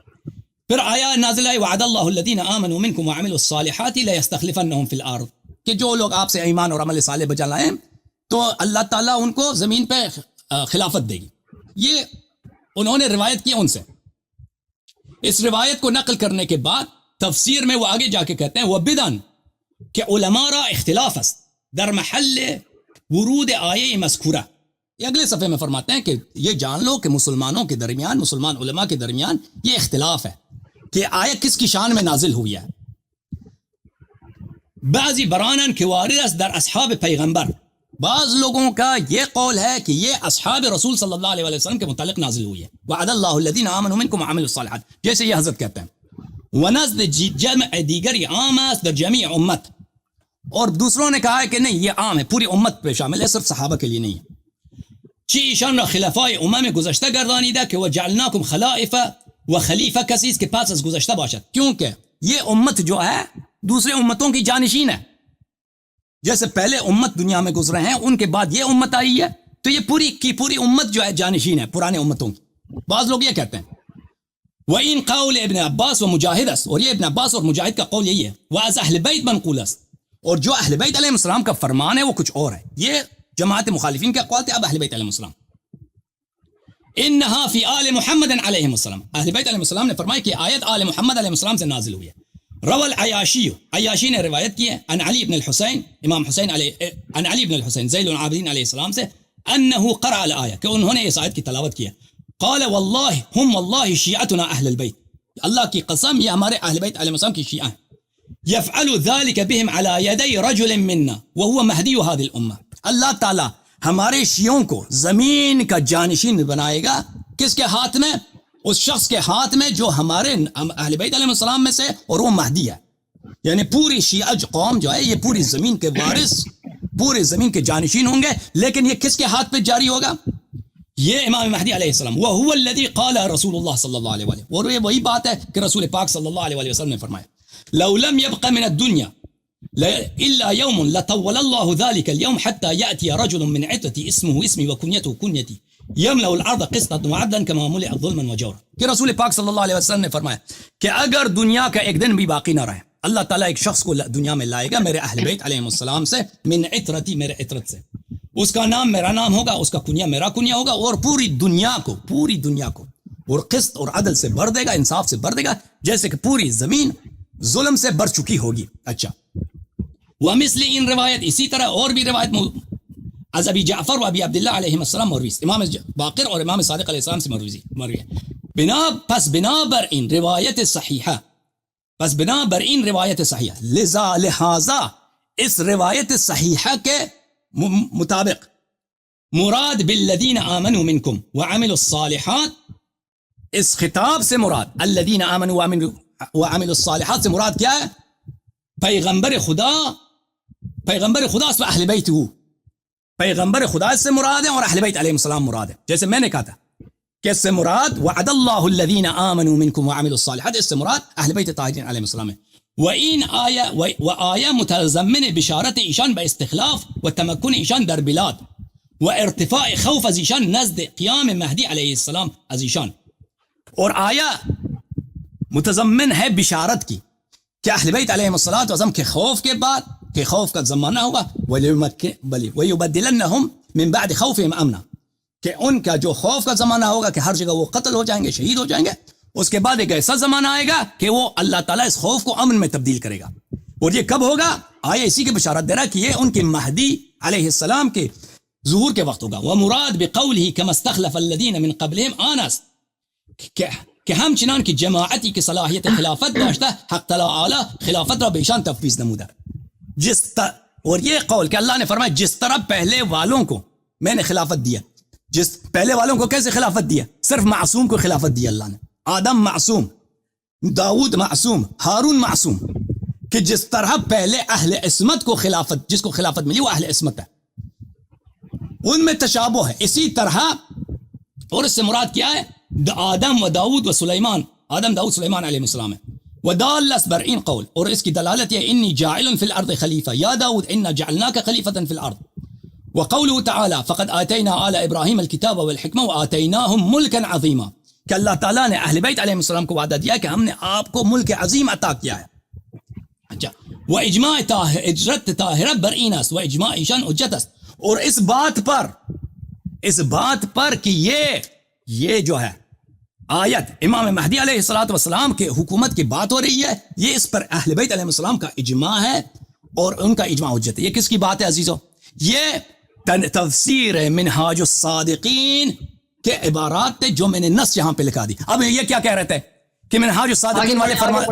پھر آیا نازل ہے وعد اللہ الذین آمنوا منکم وعملوا الصالحات لیستخلفنہم فی الارض کہ جو لوگ آپ سے ایمان اور عمل صالح بجا لائیں تو اللہ تعالیٰ ان کو زمین پہ خلافت دے گی یہ انہوں نے روایت کی ان سے اس روایت کو نقل کرنے کے بعد تفسیر میں وہ آگے جا کے کہتے ہیں وہ بدن کہ علماء را اختلاف است در محل ورود آیے مذکورہ یہ اگلے صفحے میں فرماتے ہیں کہ یہ جان لو کہ مسلمانوں کے درمیان مسلمان علماء کے درمیان یہ اختلاف ہے کہ آیت کس کی شان میں نازل ہوئی ہے بعضی برانن کہ وارد است در اصحاب پیغمبر بعض لوگوں کا یہ قول ہے کہ یہ اصحاب رسول صلی اللہ علیہ وسلم کے متعلق نازل ہوئی ہے وعد اللہ الذین آمنوا منکم وعملوا الصالحات جیسے یہ حضرت کہتے ہیں ونزد جمع دیگری عام است در جمیع امت اور دوسروں نے کہا ہے کہ نہیں یہ عام ہے پوری امت پہ شامل ہے صرف صحابہ کے لیے نہیں ہے چی ایشان را خلفای امم گذشتہ گردانیدہ کہ وجعلناکم خلائف و خلیفہ کسی اس کے پاس از گذشتہ باشد کیونکہ یہ امت جو ہے دوسرے امتوں کی جانشین ہے جیسے پہلے امت دنیا میں گزرے ہیں ان کے بعد یہ امت آئی ہے تو یہ پوری کی پوری امت جو ہے جانشین ہے پرانے امتوں کی بعض لوگ یہ کہتے ہیں وَإِن قَوْلِ ابن عباس و مجاہد است اور یہ ابن عباس اور مجاہد کا قول یہی ہے وَأَزْ أَهْلِ بَيْتْ مَنْقُولَ است اور جو اہل بیت علیہ السلام کا فرمان ہے وہ کچھ اور ہے. یہ جماعت مخالفین کے اقوال تھے. اب اہل بیت علیہ السلام انہا فی آل محمد علیہ السلام، اہل بیت علیہ السلام نے فرمایا کہ آیت آل محمد علیہ السلام سے نازل ہوئی ہے. روى العیاشی، عیاشی نے روایت کی ہے عن علی بن الحسین، امام حسین علیہ، عن علی بن الحسین زین العابدین علیہ السلام سے انه قرأ الآیہ، کہ انہوں نے اس آیت کی تلاوت کی ہے. قال واللہ ہم واللہ شیعتنا اہل البیت، اللہ کی قسم یہ ہمارے اہل بیت علیہ السلام کی شیعہ ہیں. يفعل ذلك بهم على يدي رجل منا وهو مہدی هذه الامه، اللہ تعالی ہمارے شیعوں کو زمین کا جانشین بنائے گا. کس کے ہاتھ میں؟ اس شخص کے ہاتھ میں جو ہمارے اہل بیت علیہ السلام میں سے، اور وہ مہدی ہے. یعنی پوری شیعہ قوم جو ہے یہ پوری زمین کے وارث، پوری زمین کے جانشین ہوں گے. لیکن یہ کس کے ہاتھ پہ جاری ہوگا؟ یہ امام مہدی علیہ السلام. وهو الذي قال رسول اللہ صلی اللہ علیہ وسلم، اور یہ وہی بات ہے کہ رسول پاک صلی اللہ علیہ وسلم نے فرمایا لو لم يبق من الدنيا إلا يوم لطول الله ذلك اليوم حتى يأتي رجل من عترتي اسمه اسمي وكنيته كنيتي يملأ الأرض قسطا وعدلا كما ملئت ظلما وجورا. کہ رسول پاک صلی اللہ علیہ وسلم نے فرمایا کہ اگر دنیا کا ایک دن بھی باقی نہ رہے، اللہ تعالیٰ ایک شخص کو دنیا میں لائے گا میرے اہل بیت علیہ السلام سے، من عترتی، میرے عترت سے. اس کا نام میرا نام ہوگا، اس کا کنیا میرا کنیا ہوگا، اور پوری دنیا کو اور قسط اور عدل سے بھر دے گا، انصاف سے بھر دے گا، جیسے کہ پوری زمین ظلم سے بھر چکی ہوگی. اچھا، ومثل ان روایت، اسی طرح اور بھی روایت از ابی جعفر و ابی عبداللہ علیہ السلام مروی، امام باقر اور امام صادق علیہ السلام سے مروی ہے. پس بنا بر ان روایت صحیحہ، لہذا اس روایت صحیحہ کے مطابق مراد بالذین آمنوا منکم وعملوا الصالحات، اس خطاب سے مراد الذین آمنوا وعملوا الصالحات سے مراد کیا ہے؟ پیغمبر خدا اس اہل بیت ہو، پیغمبر خدا سے مراد ہے، اور اہل بیت علیہ السلام مراد ہے. جیسے میں نے کہا تھا کہ اس سے مراد وعد اللہ الذین آمنوا منکم وعملوا الصالحات، اس سے مراد اہل بیت طاہرین علیہ السلام ہے. وآیہ متضمن بشارت ایشان باستخلاف و تمکن ایشان در بلاد و ارتفاع خوف از ایشان نزد قیام مہدی علیہ السلام از ایشان. اور آیا متضمن ہے بشارت کی کہ اہل بیت علیہ السلام کے خوف کے بعد، کہ خوف کا زمانہ ہوگا، وَيُبَدِّلَنَّهُمْ مِنْ بَعْدِ خَوْفِهِمْ أَمْنًا، کہ ان کا جو خوف کا زمانہ ہوگا کہ ہر جگہ وہ قتل ہو جائیں گے، شہید ہو جائیں گے، اس کے بعد ایک ایسا زمانہ آئے گا کہ وہ اللہ تعالیٰ اس خوف کو امن میں تبدیل کرے گا. اور یہ کب ہوگا؟ آیا اسی کی بشارت دے رہا کہ یہ ان کے مہدی علیہ السلام کے ظہور کے وقت ہوگا. وَمُرَاد بِقَوْلِهِ كَمَا اسْتَخْلَفَ الَّذِينَ مِنْ قَبْلِهِمْ آنَس، کہ ہم چنان کی جماعتی کی صلاحیت خلافت داشتہ حق تعالی خلافت را بیشان تفویض نمودہ. اور یہ قول کہ اللہ نے فرمایا جس طرح پہلے والوں کو میں نے خلافت دیا، جس پہلے والوں کو کیسے خلافت دیا؟ صرف معصوم کو خلافت دیا اللہ نے. آدم معصوم، داؤد معصوم، ہارون معصوم، کہ جس طرح پہلے اہل عصمت کو خلافت، جس کو خلافت ملی وہ اہل عصمت ہے، ان میں تشابہ ہے. اسی طرح اور اس سے مراد کیا ہے؟ آدم و داؤد و سلیمان، آدم داؤد سلیمان علیہ السلام ہے. ودال برئین قول، اور اس کی دلالت ہے انی جاعل فی الارض خلیفہ یا داؤد انا جعلناک خلیفۃ فی الارض. وقوله تعالی فقد آتینا آل ابراہیم الکتاب والحکمہ وآتیناہم ملکا عظیما، کہ اللہ تعالیٰ نے اہل بیت علیہ السلام کو وعدہ دیا کہ ہم نے آپ کو ملک عظیم عطا کیا ہے. اچھا، واجماع اجرت طاہرہ برئینس و اجماع ایشان اجتس، اور اس بات پر کہ یہ جو ہے آیت امام مہدی علیہ السلام کے حکومت کی بات ہو رہی ہے، یہ اس پر اہل بیت علیہ السلام کا اجماع ہے اور ان کا اجماع حجت ہے. یہ کس کی بات ہے عزیزو؟ یہ تفسیر منہاج الصادقین کے عبارات تھے جو میں نے نص یہاں پہ لکھا دی. اب یہ کیا کہہ رہے تھے کہ منہاج الصادقین والے فرمائے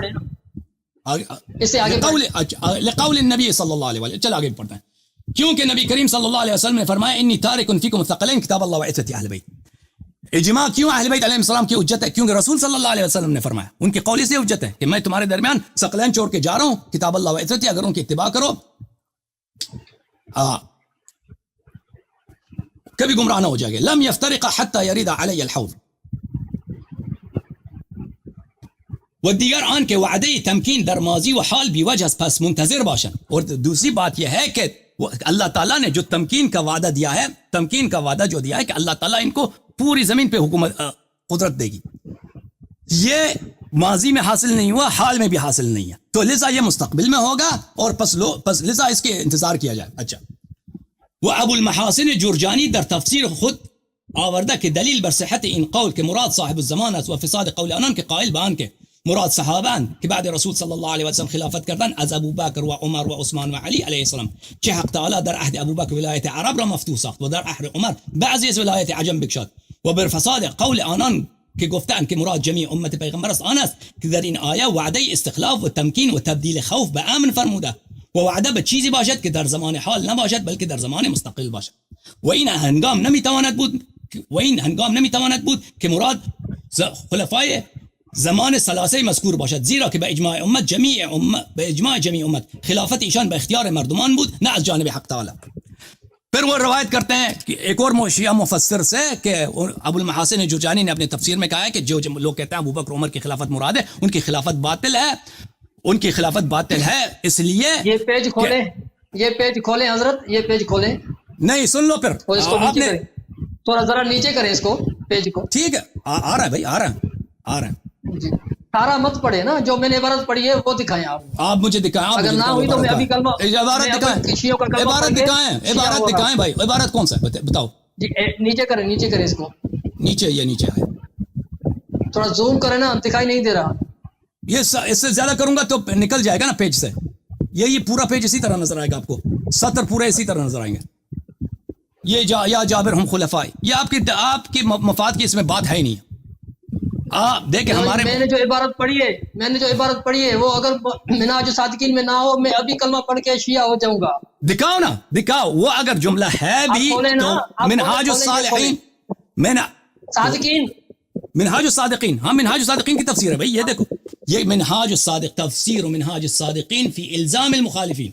لقول النبی صلی اللہ علیہ وسلم. چل آگے پڑھتے ہیں. کیونکہ نبی کریم صلی اللہ علیہ وسلم نے فرمایا انی تارک فیکم الثقلین کتاب اللہ و عترتی اہل بیت. اجماع کیوں اہل بیت علیہ السلام کی حجت ہے؟ کیونکہ رسول صلی اللہ علیہ وسلم نے فرمایا، ان کی قول سے حجت ہے کہ میں تمہارے درمیان ثقلین چھوڑ کے جا رہا ہوں، کتاب اللہ و عترتی، اگر ان کی اتباع کرو کبھی گمراہ نہ ہو جائے گے. لم یفترق حتی یرید علی الحوض. و دیگر آن کے وعدے تمکین در ماضی و حال بھی وجہ پس منتظر باشن. اور دوسری بات یہ ہے کہ اللہ تعالیٰ نے جو تمکین کا وعدہ دیا ہے، تمکین کا وعدہ جو دیا ہے کہ اللہ تعالیٰ ان کو پوری زمین پہ حکومت قدرت دے گی، یہ ماضی میں حاصل نہیں ہوا، حال میں بھی حاصل نہیں ہے. تو لذا یہ مستقبل میں ہوگا اور پس لذا اس کے انتظار کیا جائے. اچھا، وہ ابو المحاسن جرجانی در تفسیر خود آوردہ کہ دلیل بر صحت ان قول کہ مراد صاحب الزمان است و فساد قول آنان کے قائل بان کے مراد صحابان کہ بعد رسول صلی اللہ علیہ وسلم خلافت کردن از ابو بکر و عمر و عثمان و علی علیہ السلام چه حق تعالی در عهد ابو بکر ولایت عرب را مفتوح ساخت و در عهد عمر بعضی از ولایت عجم بکشاد و بر فساد قول آنان که گفتن که مراد جمیع امت پیغمبر است آن است که در این آیه وعده استخلاف و تمکین و تبدیل خوف به امن فرموده و وعده به چیزی باشد که در زمان حال نباشد بلکه در زمان مستقل باشد و این هنگام نمیتواند بود که مراد خلفای زمان ثلاثه مذکور باشد، زیرا که به اجماع جمیع امت خلافت ایشان به اختیار مردمان بود نه از جانب حق تعالی. پھر وہ روایت کرتے ہیں کہ ایک اور شیعہ مفسر سے کہ ابو المحاسن جرجانی نے اپنے تفسیر میں کہا ہے کہ جو لوگ کہتے ہیں ابو بکر عمر کی خلافت مراد ہے، ان کی خلافت باطل ہے اس لیے یہ پیج کھولیں حضرت، یہ پیج کھولیں. نہیں سن لو پھر آپ نے تھوڑا ذرا نیچے کریں اس کو پیج کو. ٹھیک ہے آ رہا ہے بھائی، آ رہا ہے جی. سارا مت پڑھے نا، جو میں نے عبارت پڑھی ہے وہ دکھائیں آپ مجھے دکھائیں. اگر نہ ہوئی تو میں ابھی کلمہ عبارت دکھائیں بھائی. عبارت کون سا بتاؤ جی. نیچے کریں اس کو. نیچے ہے تھوڑا زوم کریں نا، دکھائی نہیں دے رہا. یہ اس سے زیادہ کروں گا تو نکل جائے گا نا پیج سے. یہ پورا پیج اسی طرح نظر آئے گا آپ کو، سطر پورے اسی طرح نظر آئیں گے. یہ یا جابر ہم خلفاء، یہ آپ کی مفاد کی اس میں بات ہے ہی نہیں. آپ دیکھیں ہمارے میں نے جو عبارت پڑھی ہے وہ اگر منہاج الصادقین میں نہ ہو میں ابھی کلمہ پڑھ کے شیعہ ہو جاؤں گا. دکھاؤ وہ اگر جملہ ہے بھی تو منہاج الصالحین منہاج الصادقین، ہاں منہاج الصادقین کی تفسیر ہے بھائی. یہ دیکھو یہ منہاج الصادق تفسیر منہاج الصادقین فی الزام المخالفین.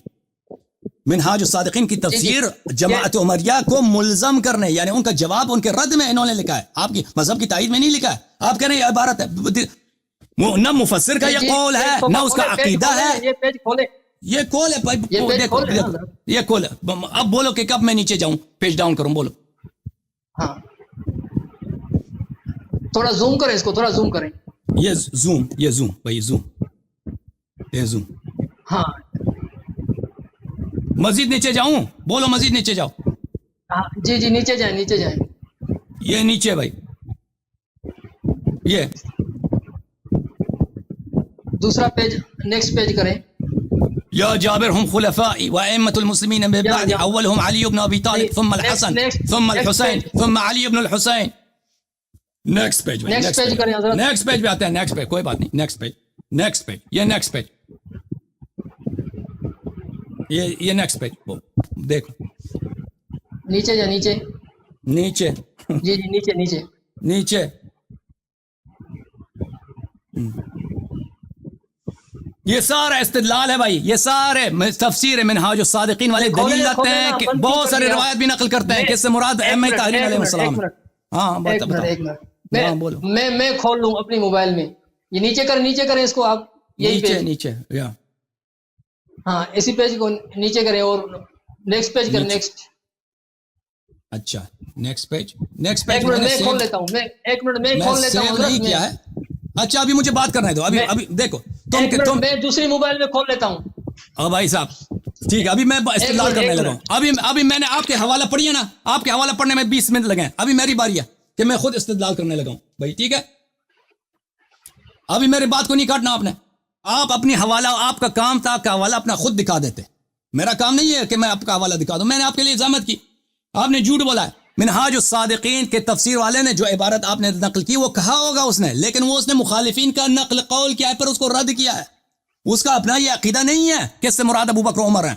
منہاج الصادقین کی تفسیر جماعت عمریہ کو ملزم کرنے، یعنی ان کا جواب ان کے رد میں انہوں نے لکھا ہے، آپ کی مذہب کی تائید میں نہیں لکھا ہے. آپ کہہ رہے ہیں یہ عبارت ہے، نہ مفسر کا یہ قول ہے نہ اس کا عقیدہ ہے. یہ پیج کھولے، یہ کھول ہے بھائی، دیکھو یہ کھول ہے. اب بولو کہ کب میں نیچے جاؤں، پیج ڈاؤن کروں، بولو. ہاں تھوڑا زوم کریں اس کو، تھوڑا زوم کریں. یہ زوم بھائی، زوم. ہاں مزید نیچے جاؤں، بولو مزید نیچے جاؤ. جی نیچے جائیں. یہ نیچے بھائی، یہ دوسرا پیج، نیکسٹ پیج کریں. یا جابر ہم خلفاء و ائمۃ المسلمین من بعد اولهم علی بن ابی طالب ثم الحسن ثم الحسین ثم علی بن الحسین. نیکسٹ پیج کریں حضرت. نیکسٹ پیج پہ آتے ہیں. نیکسٹ پیج کوئی بات نہیں. نیکسٹ پیج یہ نیکسٹ پیج، یہ نیکسٹ پیج دیکھو. نیچے جا، نیچے جی نیچے. یہ سارا استدلال ہے بھائی، یہ سارے تفسیر منہاج الصادقین والے دلیل رکھتے ہیں کہ بہت ساری روایت بھی نقل کرتے ہیں کہ اس سے مراد ائمہ طاہرین علیہ السلام. ہاں بولو. میں کھول لوں اپنی موبائل میں. یہ نیچے کریں اس کو آپ. یہی نیچے ہاں اسی پیج کو نیچے کریں اور نیکسٹ پیج کریں. نیکسٹ. اچھا نیکسٹ پیج ایک منٹ میں کھول لیتا ہوں. کیا ہے؟ اچھا ابھی مجھے بات کرنے دو. ابھی دیکھو تم میں دوسری موبائل میں کھول لیتا ہوں. بھائی صاحب ٹھیک ہے، ابھی میں استدلال کرنے لگا ہوں. ابھی میں نے آپ کے حوالہ پڑھی ہے نا، آپ کے حوالہ پڑھنے میں 20 منٹ لگے ہیں. ابھی میری باری ہے کہ میں خود استدلال کرنے لگا ہوں بھائی. ٹھیک ہے، ابھی میری بات کو نہیں کاٹنا آپ نے. آپ اپنی حوالہ، آپ کا کام تھا کہ حوالہ اپنا خود دکھا دیتے. میرا کام نہیں ہے کہ میں آپ کا حوالہ دکھا دوں. میں نے آپ کے لیے زحمت کی، آپ نے جھوٹ بولا ہے. منہاج الصادقین کے تفسیر والے نے جو عبارت آپ نے نقل کی وہ کہا ہوگا اس نے، لیکن وہ اس نے مخالفین کا نقل قول کیا ہے پر اس کو رد کیا ہے. اس کا اپنا یہ عقیدہ نہیں ہے کہ اس سے مراد ابو بکر عمر ہیں.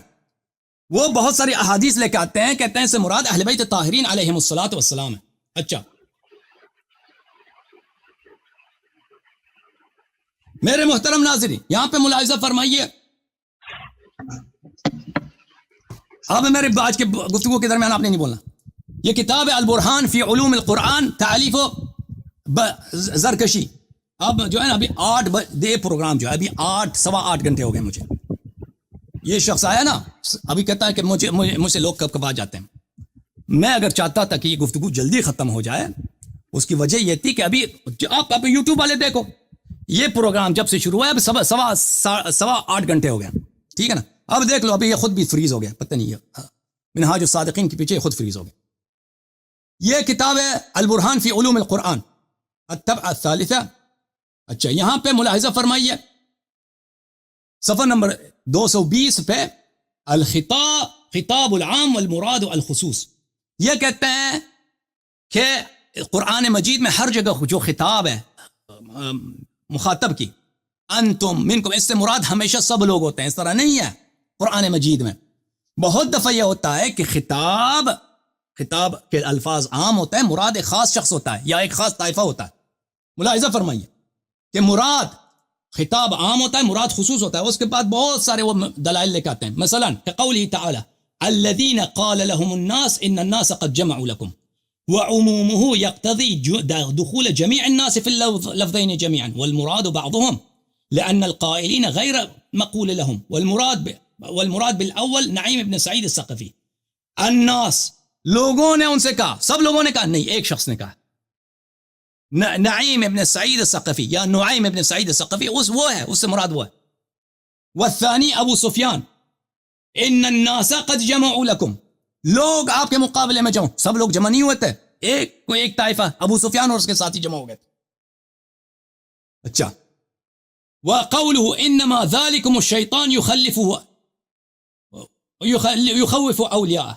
وہ بہت ساری احادیث لے کے آتے ہیں، کہتے ہیں اس سے مراد اہل بیت طاہرین علیہم الصلاۃ والسلام ہے. اچھا میرے محترم ناظرین، یہاں پہ ملاحظہ فرمائیے. اب میرے آج کے گفتگو کے درمیان آپ نے نہیں بولنا. یہ کتاب ہے البرہان فی علوم القرآن تعلیف و زرکشی. اب جو ہے نا ابھی 8 بجے پروگرام جو ہے ابھی 8:15 گھنٹے ہو گئے مجھے. یہ شخص آیا نا ابھی کہتا ہے کہ مجھ سے لوگ کب آ جاتے ہیں. میں اگر چاہتا تھا کہ یہ گفتگو جلدی ختم ہو جائے، اس کی وجہ یہ تھی کہ ابھی آپ یوٹیوب والے دیکھو یہ پروگرام جب سے شروع ہوا ہے اب سوا 8 گھنٹے ہو گئے, ٹھیک ہے نا. اب دیکھ لو ابھی یہ خود بھی فریز ہو گیا, پتہ نہیں ہے منہاج الصادقین کے پیچھے یہ خود فریز ہو گیا. یہ کتاب ہے البرہان فی علوم القرآن الطبعہ الثالثہ. اچھا یہاں پہ ملاحظہ فرمائیے صفحہ نمبر 220 پہ خطاب العام والمراد الخصوص. یہ کہتے ہیں کہ قرآن مجید میں ہر جگہ جو خطاب ہے مخاطب کی انتم منکم, اس سے مراد ہمیشہ سب لوگ ہوتے ہیں, اس طرح نہیں ہے. قرآن مجید میں بہت دفعہ یہ ہوتا ہے کہ خطاب کے الفاظ عام ہوتا ہے, مراد ایک خاص شخص ہوتا ہے یا ایک خاص طائفہ ہوتا ہے. ملاحظہ فرمائیے کہ مراد خطاب عام ہوتا ہے, مراد خصوص ہوتا ہے. اس کے بعد بہت سارے وہ دلائل لے کے آتے ہیں, مثلا قوله تعالی الذين قال لهم الناس ان الناس قد جمعوا لكم وعمومه يقتضي دخول جميع الناس في اللفظين جميعا والمراد بعضهم لأن القائلين غير مقول لهم والمراد بالأول نعيم بن سعيد الثقفي. الناس لوگوں نے ان سے کہا, سب لوگوں نے کہا نہیں, ایک شخص نے کہا نعیم ابن سعید الثقفی یا نعیم ابن سعید الثقفی, وہ ہے, اس سے مراد وہ ہے. والثانی ابو سفیان ان الناس قد جمعوا لكم, لوگ آپ کے مقابلے میں جمع, سب لوگ جمع نہیں ہوئے تھے, ایک طائفہ ابو سفیان اور اس کے ساتھی جمع ہو گئے تھے. اچھا وقوله انما ذلكم الشیطان يخوف اولیاء.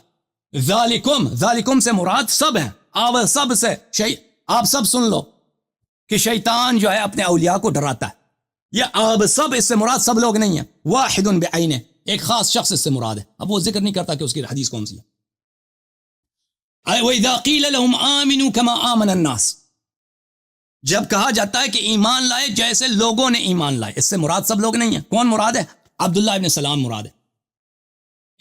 ذالکم سے مراد سب ہیں, آپ سب سے آپ سب سن لو کہ شیطان جو ہے اپنے اولیاء کو ڈراتا ہے. یہ آپ سب اس سے مراد سب لوگ نہیں ہیں, واحد بعینہ, ایک خاص شخص اس سے مراد ہے. اب وہ ذکر نہیں کرتا کہ اس کی حدیث کون سی ہے. وَإِذَا قِيلَ لَهُمْ آمِنُوا كَمَا آمَنَ النَّاسِ, جب کہا جاتا ہے کہ ایمان لائے جیسے لوگوں نے ایمان لائے, اس سے مراد سب لوگ نہیں ہیں. کون مراد ہے؟ عبداللہ ابن سلام مراد ہے.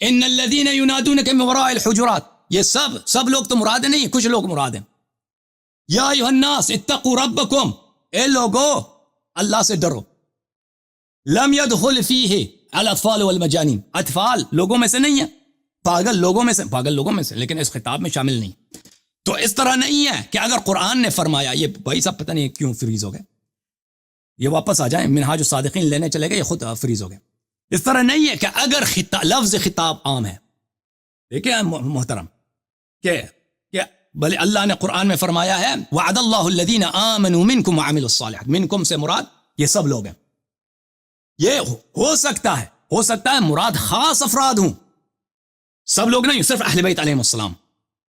ان الذين ينادونك من وراء الحجرات, یہ سب لوگ تو مراد نہیں, کچھ لوگ مراد ہیں. یا ایھا الناس اتقوا ربکم, اے لوگو اللہ سے ڈرو. لم يدخل فیہ الاطفال والمجانین, اطفال لوگوں میں سے نہیں ہے, پاگل لوگوں میں سے, لیکن اس خطاب میں شامل نہیں. تو اس طرح نہیں ہے کہ اگر قرآن نے فرمایا, یہ بھائی صاحب پتہ نہیں کیوں فریز ہو گئے, یہ واپس آ جائیں, منہاج الصادقین لینے چلے گئے, یہ خود فریز ہو گئے. اس طرح نہیں ہے کہ اگر لفظ خطاب عام ہے, دیکھیں محترم, کہ بلے اللہ نے قرآن میں فرمایا ہے وعد اللہ الذین آمنوا منکم وعملوا الصالحات, منکم سے مراد یہ سب لوگ ہیں. یہ ہو سکتا ہے مراد خاص افراد ہوں, سب لوگ نہیں, صرف اہل بیت علیہ السلام.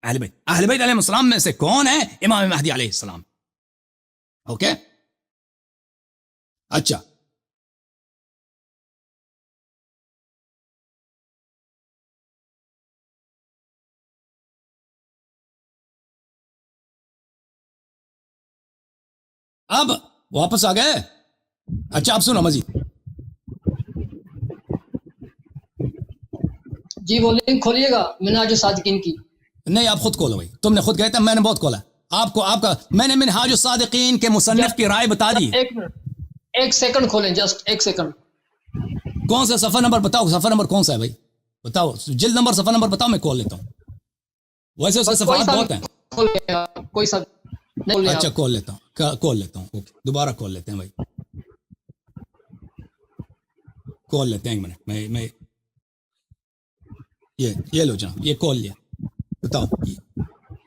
اہل بیت علیہ السلام میں سے کون ہے؟ امام مہدی علیہ السلام. اوکے اچھا اب واپس آ گئے. اچھا اب سنو مزید, جی وہ لنک کھولیے گا منہاج الصادقین کی. نہیں آپ خود کھولو بھائی, تم نے خود کہا تھا, میں نے بہت کھولا. آپ کا میں نے منہاج الصادقین کے مصنف کی رائے بتا دی. ایک سیکنڈ کھولیں, جسٹ ایک سیکنڈ. کون سا صفحہ نمبر بتاؤ, صفحہ نمبر کون سا ہے بھائی بتاؤ, جلد نمبر صفحہ نمبر بتاؤ, میں کھول لیتا ہوں. ویسے اس کے صفحات بہت ہیں, کوئی سا. اچھا کھول لیتا ہوں. اوکے دوبارہ کھول لیتے ہیں بھائی, کھول لیتے ہیں. ایک منٹ, میں یہ لو جناب, یہ کھول لیا. بتاؤ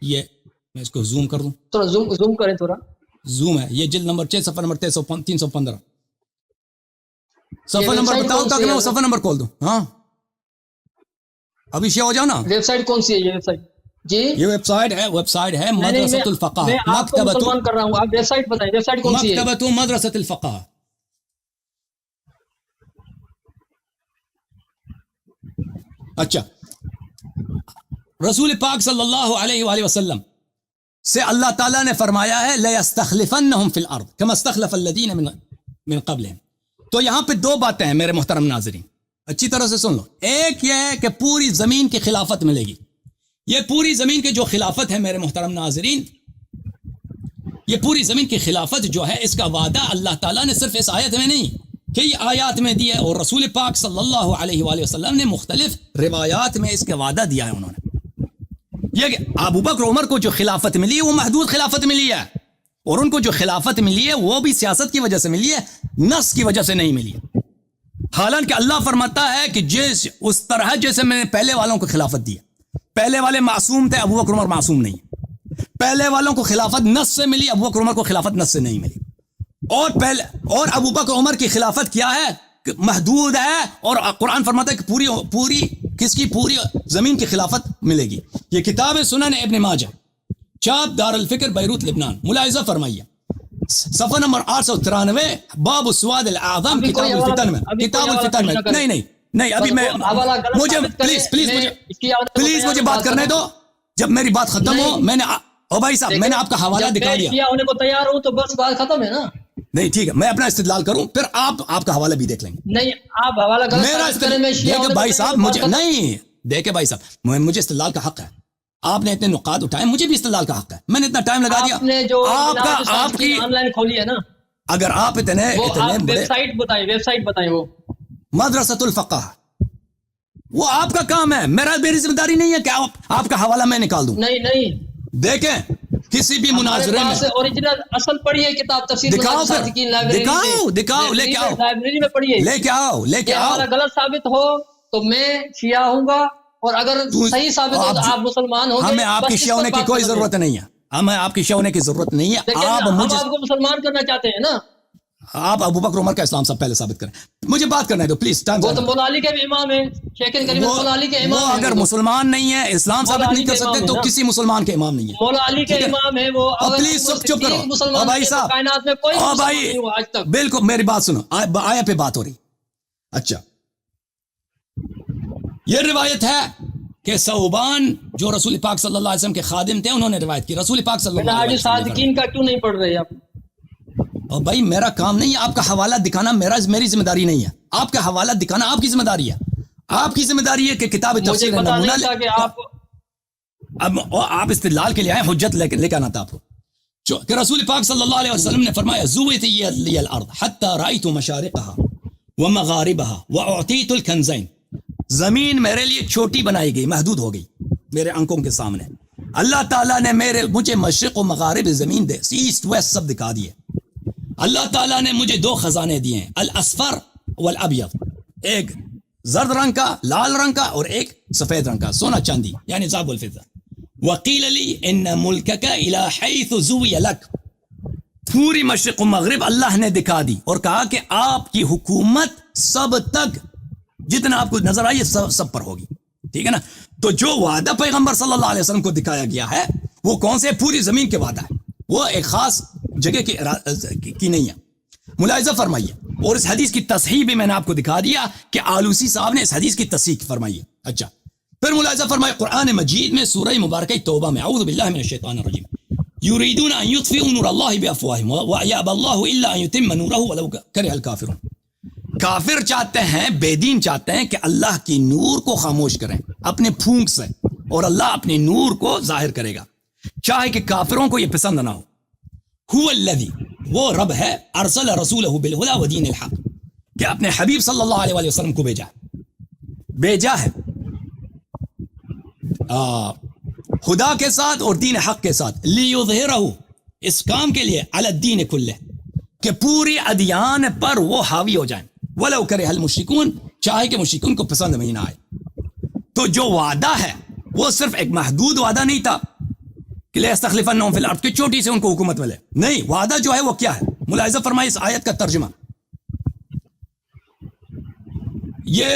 یہ میں اس کو زوم کر دوں, تھوڑا زوم کریں, تھوڑا زوم ہے. یہ جلد نمبر 6 صفحہ نمبر 315. صفحہ نمبر بتاؤ تاکہ میں وہ صفحہ نمبر کھول دوں. ہاں ابھی شیئر ہو جاؤ نا. ویب سائٹ کون سی ہے یہ ویب سائٹ؟ جی یہ ویب سائٹ ہے مدرسۃ الفقہ. میں آپ کو مسلمان کر رہا ہوں, آپ ویب سائٹ بتائیں, ویب سائٹ کون سی ہے؟ مکتبۃ مدرسۃ الفقہ. اچھا رسول پاک صلی اللہ علیہ وآلہ وسلم سے اللہ تعالیٰ نے فرمایا ہے لَيَسْتَخْلِفَنَّهُمْ فِي الْأَرْضِ كَمَا اسْتَخْلَفَ الَّذِينَ مِن قَبْلِهِمْ. تو یہاں پہ دو باتیں ہیں میرے محترم ناظرین, اچھی طرح سے سن لو. ایک یہ ہے کہ پوری زمین کی خلافت ملے گی. یہ پوری زمین کی جو خلافت ہے میرے محترم ناظرین, یہ پوری زمین کی خلافت جو ہے, اس کا وعدہ اللہ تعالیٰ نے صرف اس آیت میں نہیں کئی آیات میں دیا ہے, اور رسول پاک صلی اللہ علیہ وآلہ وسلم نے مختلف روایات میں اس کا وعدہ دیا ہے. انہوں نے یہ کہ ابو بکر عمر کو جو خلافت ملی وہ محدود خلافت ملی ہے, اور ان کو جو خلافت ملی ہے وہ بھی سیاست کی وجہ سے ملی ہے، نص کی وجہ سے نہیں ملی ہے. حالانکہ اللہ فرماتا ہے کہ اس طرح جیسے میں نے پہلے والوں کو خلافت دی، پہلے والے معصوم تھے، ابو بکر عمر معصوم نہیں. پہلے والوں کو خلافت نص سے ملی، ابو بکر عمر کو خلافت نص سے نہیں ملی. اور ابو بکر عمر کی خلافت کیا ہے؟ محدود ہے. اور قرآن فرماتا ہے کہ پوری کس کی؟ پوری زمین کی خلافت ملے گی. یہ کتاب سنن ابن ماجہ، چاپ دار الفکر بیروت لبنان. ملاحظہ فرمائیے صفحہ نمبر 893، باب السواد الاعظم، کتاب الفتن میں. کتاب الفتن میں نہیں ابھی میں مجھے پلیز مجھے بات کرنے دو. جب میری بات ختم ہو، میں نے او بھائی صاحب میں نے آپ کا حوالہ دکھا دیا. شیعہ ہونے کو تیار ہوں تو بس بات ختم ہے نا. نہیں ٹھیک ہے، میں اپنا استدلال کروں پھر آپ کا حوالہ بھی دیکھ لیں گے. نہیں آپ حوالہ غلط میرا استدلال بھائی صاحب مجھے نہیں دیکھے، بھائی صاحب مجھے استدلال کا حق ہے. آپ نے اتنے نقاد اٹھائے، مجھے بھی استدلال کا حق ہے. میں نے اتنا ٹائم لگا دیا. آپ کی آن لائن کھولی ہے نا، اگر آپ اتنے ویب سائٹ بتائیں وہ مدرسۃ الفقہ، وہ آپ کا کام ہے. میری ذمہ داری نہیں ہے کہ آپ کا حوالہ میں نکال دوں. نہیں دیکھیں کسی بھی مناظرے میں اوریجنل اصل پڑھیے کتاب تفسیر دکھاؤ لے کے آؤ، لائبریری میں پڑھیے، لے کے آؤ. غلط ثابت ہو تو میں شیعہ ہوں گا، اور اگر صحیح ثابت ہو تو آپ مسلمان ہوں گے. ہمیں آپ کی شیعہ ہونے کی کوئی ضرورت نہیں ہے. ہمیں آپ کی شیعہ ہونے کی ضرورت نہیں ہے. ہم آپ کو مسلمان کرنا چاہتے ہیں نا. آپ ابو بکر عمر کا اسلام سب پہلے ثابت کریں. مجھے بات کرنے دو پلیز. وہ تو مولا علی کے بھی امام ہیں، شیخ کریم مولا علی کے امام ہیں. اگر مسلمان نہیں ہے، اسلام ثابت نہیں کر سکتے تو کسی مسلمان کے امام نہیں ہے. مولا علی کے امام ہیں وہ. پلیز سب چپ کرو بھائی صاحب. کائنات میں کوئی مسلمان نہیں ہوا آج تک. بالکل میری بات سنو، آیا پہ بات ہو رہی. اچھا یہ روایت ہے کہ ثوبان جو رسول پاک صلی اللہ علیہ وسلم کے خادم تھے، انہوں نے روایت کی. رسول پاک صلی اللہ علیہ وسلم صادقین کا کیوں نہیں پڑھ رہے آپ؟ اور بھائی میرا کام نہیں ہے آپ کا حوالہ دکھانا، میری ذمہ داری نہیں ہے. آپ کا حوالہ دکھانا آپ کی ذمہ داری ہے. آپ کی ذمہ داری ہے کہ کتاب تفسیر نمونہ اب آپ استدلال کے لیے آئے، حجت لے کے آنا تھا آپ کو. کہ رسول پاک صلی اللہ علیہ وسلم نے فرمایا زویت لی الارض حتی رأیت مشارقها ومغاربها واعطیت الکنزین. زمین میرے لیے چھوٹی بنائی گئی، محدود ہو گئی میرے آنکھوں کے سامنے. اللہ تعالیٰ نے مجھے مشرق و مغارب زمین دے، ایسٹ ویسٹ سب دکھا دیے. اللہ تعالیٰ نے مجھے 2 خزانے دیے ہیں، الاصفر والابیض، ایک زرد رنگ کا، لال رنگ کا، اور ایک سفید رنگ کا، سونا چاندی یعنی ذهب والفضة. وقیل لی ان ملکک الی حیث زوی لک. پوری مشرق و مغرب اللہ نے دکھا دی اور کہا کہ آپ کی حکومت سب تک جتنا آپ کو نظر آئی سب پر ہوگی. ٹھیک ہے نا. تو جو وعدہ پیغمبر صلی اللہ علیہ وسلم کو دکھایا گیا ہے وہ کون سے؟ پوری زمین کے وعدہ ہے، وہ ایک خاص جگہ کی نہیں ہے. ملاحظہ فرمائیے. اور اس حدیث کی تصحیح بھی میں نے آپ کو دکھا دیا کہ آلوسی صاحب نے اس حدیث کی تصحیح فرمائی ہے. اچھا پھر ملاحظہ فرمائیے قرآن مجید میں سورہ مبارکہ توبہ میں، اعوذ باللہ من الشیطان الرجیم، یریدون ان یطفئوا نور اللہ بافواہہم ویأبی اللہ الا ان یتم نورہ ولو کرہ الکافرون. کافر چاہتے ہیں، بے دین چاہتے ہیں کہ اللہ کی نور کو خاموش کریں اپنے پھونک سے، اور اللہ اپنے نور کو ظاہر کرے گا چاہے کہ کافروں کو یہ پسند نہ ہو. هو الذی، وہ رب ہے، ارسل رسولہ بالہدی ودین الحق، کہ اپنے حبیب صلی اللہ علیہ وسلم کو بھیجا ہے خدا کے ساتھ اور دین حق کے ساتھ. لیظہرہ، اس کام کے لیے، علی الدین کلہ، کہ پوری ادیان پر وہ حاوی ہو جائیں. ولو کرہ المشرکون، چاہے کہ مشرکون کو پسند نہیں نہ آئے. تو جو وعدہ ہے وہ صرف ایک محدود وعدہ نہیں تھا کہ لَيَسْتَخْلِفَنَّهُمْ فِي الْأَرْضِ کہ چھوٹی سے ان کو حکومت ملے. نہیں، وعدہ جو ہے وہ کیا ہے؟ ملاحظہ فرمائے اس آیت کا ترجمہ. یہ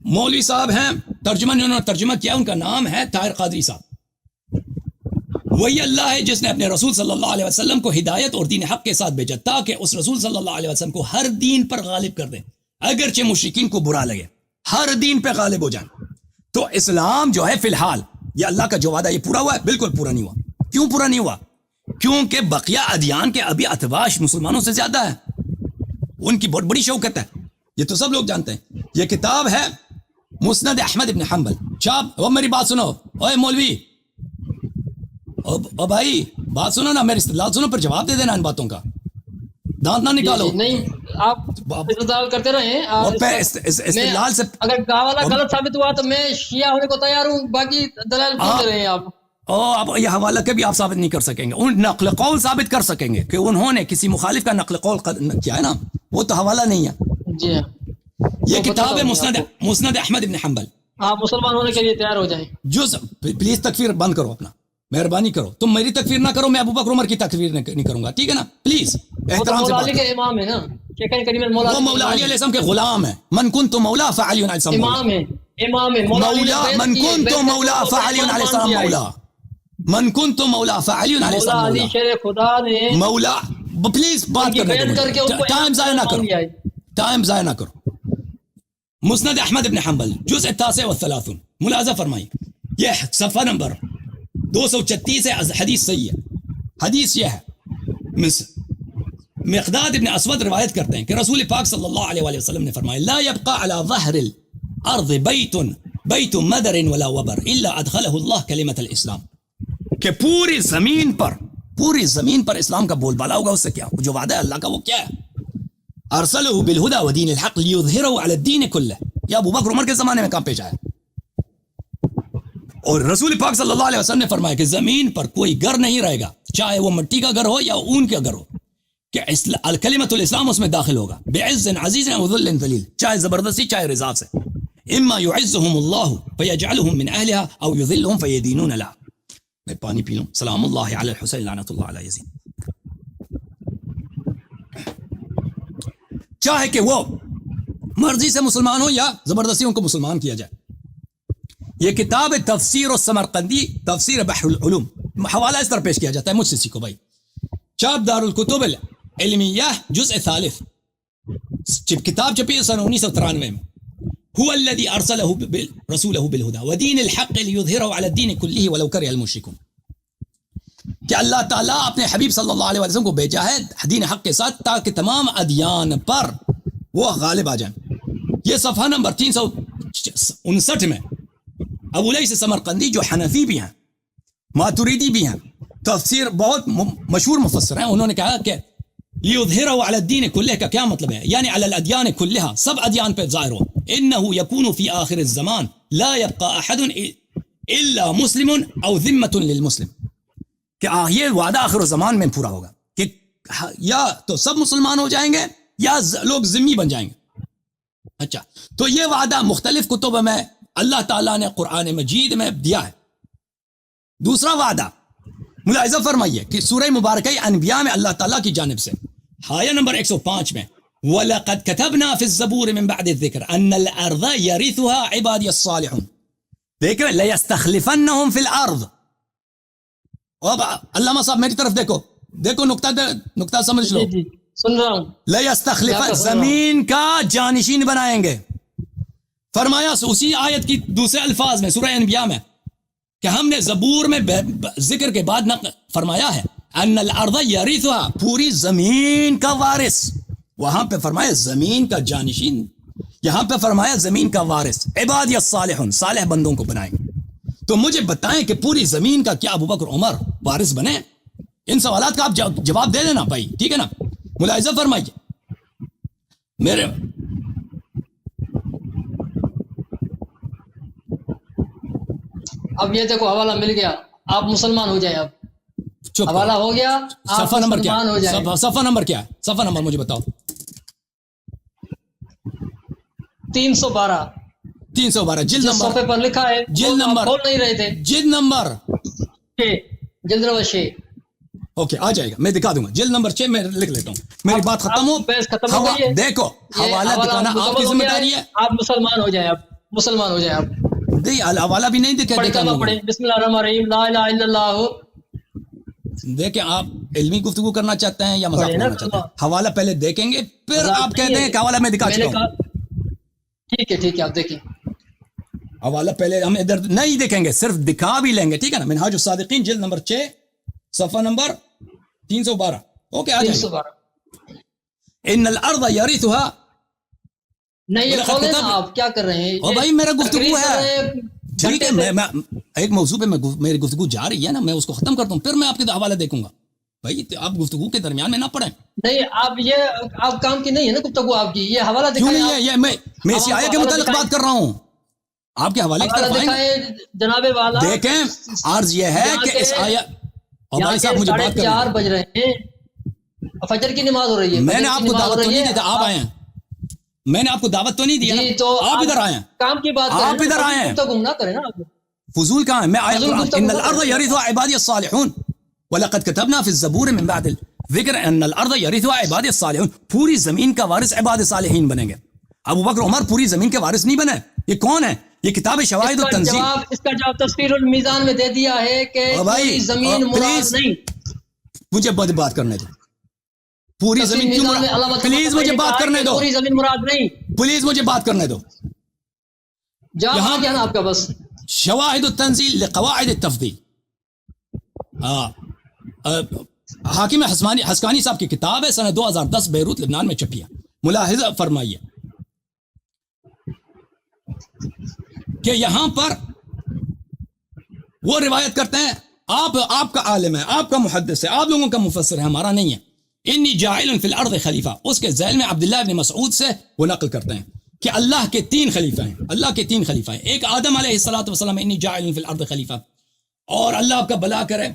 مولوی صاحب ہیں، انہوں نے ترجمہ کیا، ان کا نام ہے طاہر قادری صاحب. وہی اللہ ہے جس نے اپنے رسول صلی اللہ علیہ وسلم کو ہدایت اور دین حق کے ساتھ بھیجا تاکہ اس رسول صلی اللہ علیہ وسلم کو ہر دین پر غالب کر دیں، اگرچہ مشرکین کو برا لگے، ہر دین پہ غالب ہو جائیں. تو اسلام جو ہے فی الحال یہ اللہ کا جو وعدہ یہ پورا ہوا ہے؟ بالکل پورا نہیں ہوا. کیوں پورا نہیں ہوا؟ کیونکہ بقیہ ادیان کے ابھی اتباع مسلمانوں سے زیادہ ہے، ان کی بہت بڑی شوکت ہے، یہ تو سب لوگ جانتے ہیں. یہ کتاب ہے مسند احمد ابن حنبل، چاپ. وہ میری بات سنو، اوے مولوی، او بھائی بات سنو نا، میری استدلال سنو پھر جواب دے دینا ان باتوں کا، دانت نہ نکالو. نہیں آپ استدلال کرتے رہیں. استدلال سے اگر حوالہ غلط ثابت ہوا تو میں شیعہ ہونے کو تیار ہوں، باقی دلائل پوچھتے رہیں آپ. اور آپ یہ حوالہ کبھی آپ ثابت نہیں کر سکیں گے. ان نقل قول ثابت کر سکیں گے کہ انہوں نے کسی مخالف کا نقل قول کیا ہے نا, وہ تو حوالہ نہیں ہے. جی ہاں, یہ کتاب ہے مسند احمد بن حنبل. آپ مسلمان ہونے کے لیے تیار ہو جائیں. پلیز تکفیر بند کرو, اپنا مہربانی کرو, تم میری تکفیر نہ کرو, میں ابو بکر عمر کی تکفیر نہیں کروں گا, ٹھیک ہے نا, پلیز احترام سے مولا بات علی کرو. کے امام ہے نا, وہ مولا علی علیہ السلام کے غلام ہیں. من کنت مولا فعلی علیہ السلام امام ہے, امام ہے مولا. من کنت مولا فعلی علیہ السلام مولا. من کنت مولا فعلی علیہ السلام مولا علی مولا. شیر خدا نے مولا پلیز بات کرنے دو, ٹائم ضائع نہ کرو, ٹائم ضائع نہ کرو. مسند احمد بن حنبل جزء 39 ملاحظہ فرمائیے, یہ صفحہ نمبر 236 ہے. حدیث صحیح ہے. حدیث یہ ہے, مقداد ابن اسود روایت کرتے ہیں کہ رسول پاک صلی اللہ علیہ وآلہ وسلم نے فرمایا, لا يبقى على ظهر الارض بیت مدر ولا وبر الا ادخلہ اللہ کلمۃ الاسلام. کہ پوری زمین پر اسلام کا بول بالا ہوگا. اس سے کیا جو وعدہ ہے اللہ کا وہ کیا ہے؟ ارسلہ بالہدی ودین الحق لیظہرہ علی الدین کلہ. یا ابو بکر عمر کے زمانے میں کہاں پیش آیا؟ اور رسول پاک صلی اللہ علیہ وسلم نے فرمایا کہ زمین پر کوئی گھر نہیں رہے گا, چاہے وہ مٹی کا گھر ہو یا اون کا گھر ہو, کہ کلمۃ الاسلام اس میں داخل ہوگا. بعز عزیز و ذل ذلیل, چاہے زبردستی چاہے رضا سے. اما يعزهم اللہ فيجعلهم من اہلها او يذلهم فيدينون لها. میں پانی پی لوں. سلام اللہ علی الحسین لعنت اللہ علی یزید. چاہے کہ وہ مرضی سے مسلمان ہو یا زبردستی ان کو مسلمان کیا جائے. یہ کتاب تفسیر السمرقندی, تفسیر بحر العلوم, حوالہ اس طرح پیش کیا جاتا ہے, مجھ سے سیکھو بھائی. چاپ دار الکتب العلمیہ جزء 3, کتاب چھپی سن 1993 میں. هو الذي ارسله رسوله بالهدى ودين الحق ليظهره على الدين كله ولو كره المشركون. کہ اللہ تعالیٰ اپنے حبیب صلی اللہ علیہ وسلم کو بھیجا ہے دین حق کے ساتھ تاکہ تمام ادیان پر وہ غالب آ جائیں. یہ صفحہ نمبر 359 میں ابو لیث سمرقندی جو حنفی بھی ہیں, ماتریدی بھی ہیں, تفسیر بہت مشہور مفسر ہیں, انہوں نے کہا کہ لیظہرہ علی الدین کلہ کا کیا مطلب ہے؟ یعنی علی الادیان کلہا, سب ادیان پہ ظاہر ہو. انه يكون في آخر الزمان لا يبقى احد الا مسلم او ذمة للمسلم. کہ یہ وعدہ آخر الزمان میں پورا ہوگا کہ یا تو سب مسلمان ہو جائیں گے یا لوگ ذمی بن جائیں گے. اچھا, تو یہ وعدہ مختلف کتب میں اللہ تعالیٰ نے قرآن مجید میں دیا ہے. دوسرا وعدہ ملاحظہ فرمائیے کہ سورہ مبارکہ انبیاء میں اللہ تعالیٰ کی جانب سے آیہ نمبر 105 میں وَلَقَدْ كَتَبْنَا فِي الزَّبُورِ مِن بَعْدِ الذِّكْرِ أَنَّ الْأَرْضَ يَرِثُهَا عِبَادِيَ الصَّالِحُونَ. دیکھ رہے لَيَسْتَخْلِفَنَّهُمْ فِي الْأَرْضِ. اب علامہ صاحب میری طرف دیکھو نقطہ سمجھ لو. جی سن رہا ہوں. لَيَسْتَخْلِفَنَّ, زمین کا جانشین بنائیں گے. فرمایا اسی آیت کی دوسرے الفاظ میں سورہ انبیاء میں کہ ہم نے زبور میں ذکر کے بعد فرمایا ہے ان الارض یرثها, پوری زمین کا وارث. وہاں پہ فرمایا زمین کا جانشین, یہاں پہ فرمایا زمین کا وارث. عبادی الصالحون, صالح بندوں کو بنائیں گے. تو مجھے بتائیں کہ پوری زمین کا کیا ابو بکر عمر وارث بنے؟ ان سوالات کا آپ جواب دے دینا بھائی, ٹھیک ہے نا. ملاحظہ فرمائیے میرے اب یہ دیکھو حوالہ مل گیا, آپ مسلمان ہو جائیں. اب حوالہ ہو گیا, آپ صفحہ نمبر کیا مسلمان ہو جائیں. صفحہ نمبر کیا ہے؟ صفحہ نمبر مجھے بتاؤ. 312 جلد جس نمبر صفحے پر لکھا ہے جلد آپ نمبر کھول نہیں رہے تھے. جلد نمبر 6, جلد نمبر 6. اوکے آ جائے گا, میں دکھا دوں گا. جلد نمبر 6 میں لکھ لیتا ہوں. میری بات ختم ہو, بحث ختم ہو گئی ہے. دیکھو حوالہ دکھانا آپ کی ذمہ داری ہے. آپ مسلمان ہو جائیں. اب مسلمان ہو جائیں. آپ حوالہ بھی نہیں دیکھا پڑھیں. بسم اللہ الرحمن الرحیم, لا الہ الا اللہ. دیکھیں آپ علمی گفتگو کرنا چاہتے ہیں یا مذاق کرنا چاہتے ہیں؟ حوالہ پہلے دیکھیں گے پھر آپ کہتے ہیں کہ حوالہ میں دکھا چکا ہوں. ٹھیک ہے آپ دیکھیں. حوالہ پہلے ہم ادھر نہیں دیکھیں گے, صرف دکھا بھی لیں گے, ٹھیک ہے نا. منہاج الصادقین جلد نمبر 6 صفحہ نمبر 312. اوکے آ جائیں. 312 ان الارض یرثها. نہیں یہ کھولیں نا, آپ کیا کر رہے ہیں؟ او بھائی میرا گفتگو ہے, ٹھیک ہے. میں ایک موضوع پہ میری گفتگو جا رہی ہے نا, میں اس کو ختم کرتا ہوں پھر میں آپ کے حوالہ دیکھوں گا. بھائی آپ گفتگو کے درمیان میں نہ پڑھیں. نہیں آپ کام کی نہیں ہے نا گفتگو آپ کی. یہ حوالہ کیوں دکھائیں. نہیں ہے؟ یہ میں اسی آیت کے متعلق بات کر رہا ہوں. آپ کے حوالے کی طرف آئیں گے. جناب والا دیکھیں عرض یہ ہے کہ اس آیت، اور بھائی صاحب مجھے بات کریں، 4 بج رہے ہیں، فجر کی نماز ہو رہی ہے. میں نے آپ کو دعوت تو نہیں دی تھی، آپ آئے ہیں. میں نے آپ کو دعوت تو نہیں دیا جی، تو آپ ادھر آئے ہیں. کام کی بات آپ ادھر آئے ہیں تو گمراہ کریں نا آپ. فضول کہاں ہے؟ میں آیت فضول قرآن گفتگو ان نہ الارض کریں. يرثها عبادي الصالحون ولقد كتبنا في الزبور من بعد الذکر ان الارض يرثها عبادي الصالحون. پوری زمین کا وارث عباد صالحین بنیں گے. ابو بکر عمر پوری زمین کے وارث نہیں بنے. یہ کون ہے؟ یہ کتاب شواہد التنزیل. اس کا جواب تفسیر المیزان میں دے دیا ہے کہ پوری زمین مراد نہیں. مجھے بات کرنے دو. پوری زمین کیوں مراد؟ پلیز مجھے بات کرنے دو. پوری زمین مراد نہیں. پلیز مجھے بات کرنے دو. جہاں کیا نا آپ کا بس شواہد التنزیل لقواعد التفضیل، حاکم حسقانی صاحب کی کتاب ہے، سنہ 2010 بیروت لبنان میں چھپی ہے. ملاحظہ فرمائیے کہ یہاں پر وہ روایت کرتے ہیں، آپ کا عالم ہے، آپ کا محدث ہے، آپ لوگوں کا مفسر ہے، ہمارا نہیں ہے. انی جاعل فی الارض خلیفہ، اس کے ذیل میں عبداللہ ابن مسعود سے وہ نقل کرتے ہیں کہ اللہ کے 3 خلیفہ ہیں. اللہ کے 3 خلیفہ ہیں. ایک آدم علیہ الصلوۃ والسلام، انی جاعل فی الارض خلیفہ، اور اللہ آپ کا بھلا کرے.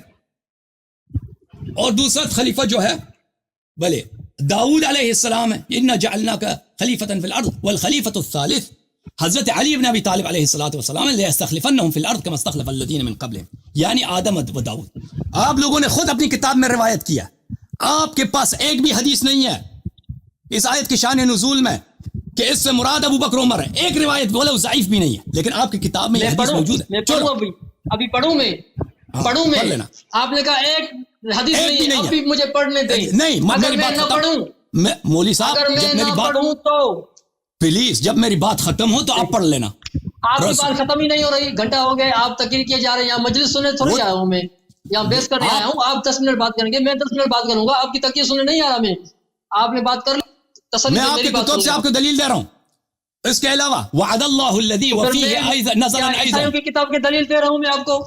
اور دوسرا خلیفہ جو ہے بھلے داؤد علیہ السلام ہے، انا جعلناک خلیفۃ فی الارض. والخلیفۃ الثالث حضرت علی بن ابی طالب علیہ الصلوۃ والسلام، لیستخلفنہم فی الارض کما استخلف الذین من قبلہم، یعنی آدم و داؤد. آپ لوگوں نے خود اپنی کتاب میں روایت کیا، آپ کے پاس ایک بھی حدیث نہیں ہے اس آیت کی شان نزول میں کہ اس سے مراد ابو بکر عمر ہے. ایک روایت بولے ضعیف بھی نہیں ہے، لیکن آپ کی کتاب میں یہ حدیث موجود ہے. ابھی پڑھوں میں پڑھ لینا. آپ نے کہا ایک حدیث نہیں ہے، ابھی مجھے پڑھنے دیں. نہیں، اگر میں نہ پڑھوں، مولوی صاحب اگر میں جب میری نہ بات پڑھوں تو پلیز جب میری بات ختم ہو تو آپ پڑھ لینا. آپ کی بات ختم ہی نہیں ہو رہی، گھنٹہ ہو گئے، آپ تقریر کیے جا رہے ہیں. یہاں مجلس سننے تھوڑی آیا ہوں میں، یہاں بحث کرنے آیا ہوں. آپ 10 منٹ بات کریں گے، میں 10 منٹ بات کروں گا. آپ کی تقریر سننے نہیں آ رہا میں. آپ نے بات کر لی، میں آپ کی کتب سے آپ کو دلیل دے رہا ہوں. اس کے علاوہ وعد اللہ الذی وفیہ نزل عیسائیوں کی کتاب کی دلیل دے رہا ہوں میں آپ کو.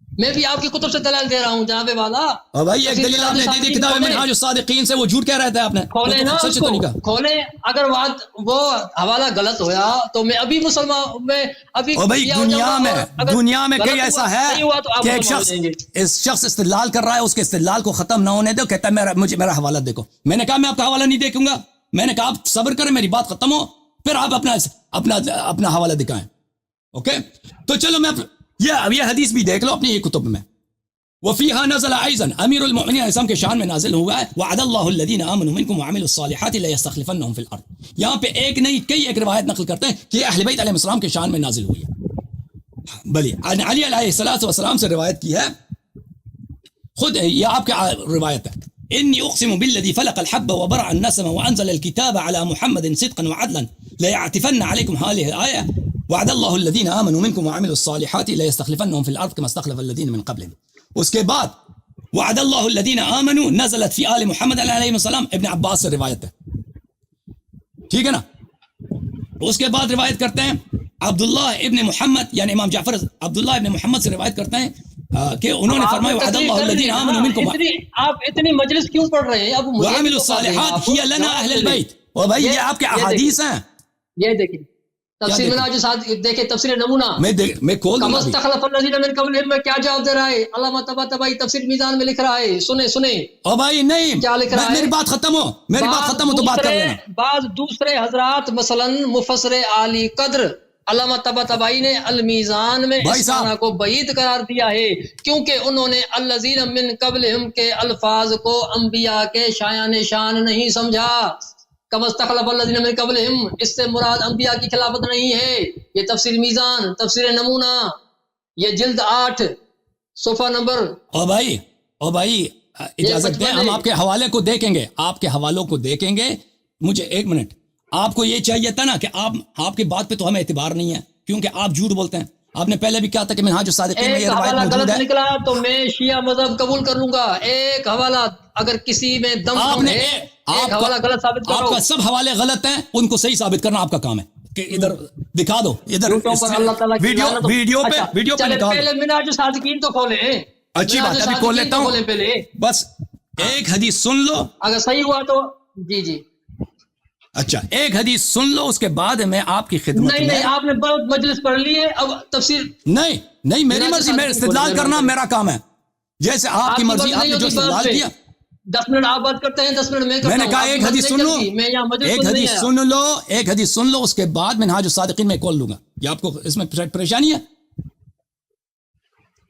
میں بھی آپ کی کتب سے دلائل دے رہا ہوں جناب والا. اور بھائی ایک دلیل آپ نے دی تھی کتاب منہاج الصادقین سے، وہ جھوٹ کہہ رہا تھا آپ نے. کھولے نا اس کو، کھولے. اگر وہ حوالہ غلط ہویا تو میں ابھی مسلمان، میں ابھی. اور بھائی دنیا میں کئی ایسا ہے کہ ایک شخص اس شخص استدلال کر رہا ہے، اس کے استدلال کو ختم نہ ہونے دو، کہتا ہے مجھے میرا حوالہ دیکھو. میں نے کہا میں آپ کا حوالہ نہیں دیکھوں گا. میں نے کہا آپ صبر کریں، میری بات ختم ہو پھر آپ اپنا حوالہ دکھائیں. اوکے، تو چلو میں یہ حدیث بھی دیکھ لو اپنی یہ کتب میں. وفیہا نزل ایضا امیر المؤمنین اسلام کے شان میں نازل ہوا ہے، وعد اللہ الذین آمنوا منکم وعملوا الصالحات لیستخلفنہم فی الارض. یہاں پہ ایک نہیں کئی ایک روایت نقل کرتے ہیں کہ اہل بیت علیہ السلام کے شان میں نازل ہوئی ہے. بلی علی علیہ السلام سے روایت کی ہے، خود یہ آپ کی روایت ہے. انی اقسم بالذی فلق الحب وبرع النسم وانزل الكتاب على محمد صدقا وعدلا لیعتفن علیکم هذه الآیہ وعد اللہ الذین آمنوا منکم وعملوا الصالحات لیستخلفنہم فی الارض کما استخلف الذین من قبلہم. اس کے بعد وعد اللہ الذین آمنوا نزلت فی آل محمد علیہ السلام، ابن عباس سے روایت ہے. ٹھیک ہے نا. اس کے بعد روایت کرتے ہیں عبداللہ ابن محمد، یعنی امام جعفر عبداللہ ابن محمد سے روایت کرتے ہیں کہ انہوں نے فرمایا وعد اللہ الذین آمنوا منکم. آپ اتنی مجلس کیوں پڑھ رہے ہیں؟ اب وعملوا الصالحات ہی لنا اہل البیت. اور بھائی یہ آپ کے احادیث ہیں. یہ دیکھیں تفسیر منہاج الصادقین، دیکھیں تفسیر نمونہ میں کھول دوں گا. استخلف الذین من قبلہم میں کیا جواب دے رہا ہے علامہ طباطبائی تفسیر میزان میں لکھ رہا ہے. سنیں اور بھائی نہیں کیا لکھ رہا ہے، میری بات ختم ہو، میری بات ختم ہو تو بات کر لینا. بعض دوسرے حضرات مثلا مفسر عالی قدر علامہ طباطبائی نے المیزان میں اس معنی کو بعید قرار دیا ہے کیونکہ انہوں نے الذین من قبلہم کے الفاظ کو انبیاء کے شایان شان نہیں سمجھا. کما استخلف الذین من قبلہم، اس سے مراد انبیاء کی خلافت نہیں ہے. یہ تفسیر میزان، تفسیر نمونہ، یہ جلد 8 صفحہ نمبر. اور بھائی اجازت دیں، ہم آپ کے حوالے کو دیکھیں گے، آپ کے حوالوں کو دیکھیں گے. مجھے ایک منٹ، آپ کو یہ چاہیے تھا نا کہ آپ کی بات پہ تو ہمیں اعتبار نہیں ہے کیونکہ آپ جھوٹ بولتے ہیں. آپ نے پہلے بھی کہا تھا کہ منہاج الصادقین میں یہ روایت موجود ہے. نکلا تو میں شیعہ مذہب قبول کر لوں گا. ایک حوالہ اگر کسی میں دم ہے، ایک حوالہ غلط ثابت کرو. آپ کا سب حوالے غلط ہیں، ان کو صحیح ثابت کرنا آپ کا کام ہے. کہ ادھر دکھا دو، ادھر ویڈیو پہ نکال. پہلے منہاج الصادقین تو کھولیں. اچھی بات ہے، ابھی کھول لیتا ہوں. بس ایک حدیث سن لو، اگر صحیح ہوا تو. جی اچھا ایک حدیث سن لو اس کے بعد میں آپ کی خدمت نہیں میں نہیں، آپ نے بہت مجلس پڑھ لی ہے، اب تفسیر نہیں میری مرضی، میں استدلال کرنا میرا کام ہے، جیسے آپ کی مرضی، آپ نے جو استدلال کیا 10 منٹ آپ بات کرتے ہیں، 10 منٹ میں کرتا میں نے ہوں، کہا آپ ایک کی حدیث بات سن نہیں لو، چلتی، میں یہاں مجلس ایک سننے نہیں حدیث آیا۔ سن لو، ایک حدیث سن لو، اس کے بعد منہاج الصادقین میں کال لوں گا، یہ آپ کو اس میں پریشانی ہے؟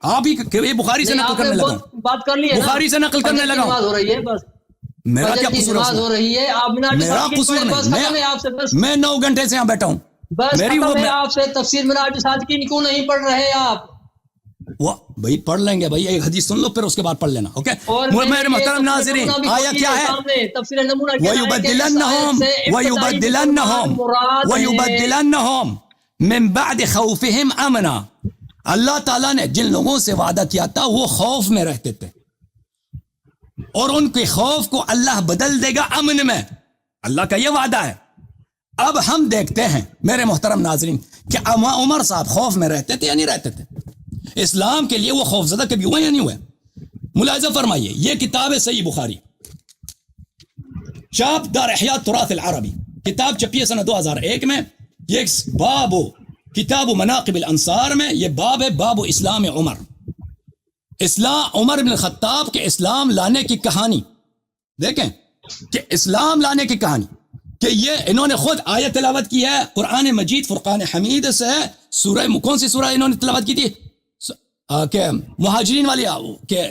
آپ ہی یہ بخاری سے نہیں، نقل آپ نے کرنے لگا بہت بات کر لی ہے نا، بخاری سے نقل کرنے فجر کی لگا ہوں۔ نماز ہو رہی ہے، بس میرا کیا فجر کی قصور ہے اس نماز ہو میں؟ رہی ہے، آپ منہاج میرا الصادقین قصور پڑھیں، بس ختم ہے آپ سے، بس میں 9 گھنٹے سے یہاں بیٹھا ہوں، بس میری ختم وہ ہے آپ سے تفسیر منہاج الصادقین کیوں نہیں پڑھ رہے آپ؟ بھائی پڑھ لیں گے بھائی، ایک حدیث سن لو پھر اس کے بعد پڑھ لینا، اوکے؟ اور میرے محترم ناظرین آیا کیا ہے؟ تفسیر نمونہ کیا ہے کہ وَيُبَدِّلَنَّهُمْ مِن بَعْدِ خَوْفِهِمْ أَمْنًا، اللہ تعالیٰ نے جن لوگوں سے وعدہ کیا تھا وہ خوف میں رہتے تھے، اور ان کے خوف کو اللہ بدل دے گا امن میں، اللہ کا یہ وعدہ ہے۔ اب ہم دیکھتے ہیں میرے محترم ناظرین کہ عمر صاحب خوف میں رہتے تھے یا نہیں رہتے تھے؟ اسلام کے لیے وہ خوف زدہ کبھی ہوئے یا نہیں ہوئے؟ ملاحظہ فرمائیے، یہ کتاب ہے صحیح بخاری، چاپ دار احیاء تراث العربی، کتاب چھپی ہے سنہ 2001 میں، یہ باب کتاب مناقب الانصار میں یہ باب ہے، باب اسلام عمر، عمر بن الخطاب کے اسلام لانے کی کہانی، دیکھیں کہ اسلام لانے کی کہانی، کہ یہ انہوں نے خود آیت تلاوت کی ہے قرآن مجید فرقان حمید سے، سورہ کون سی سورہ انہوں نے تلاوت کی تھی؟ کہ مہاجرین والی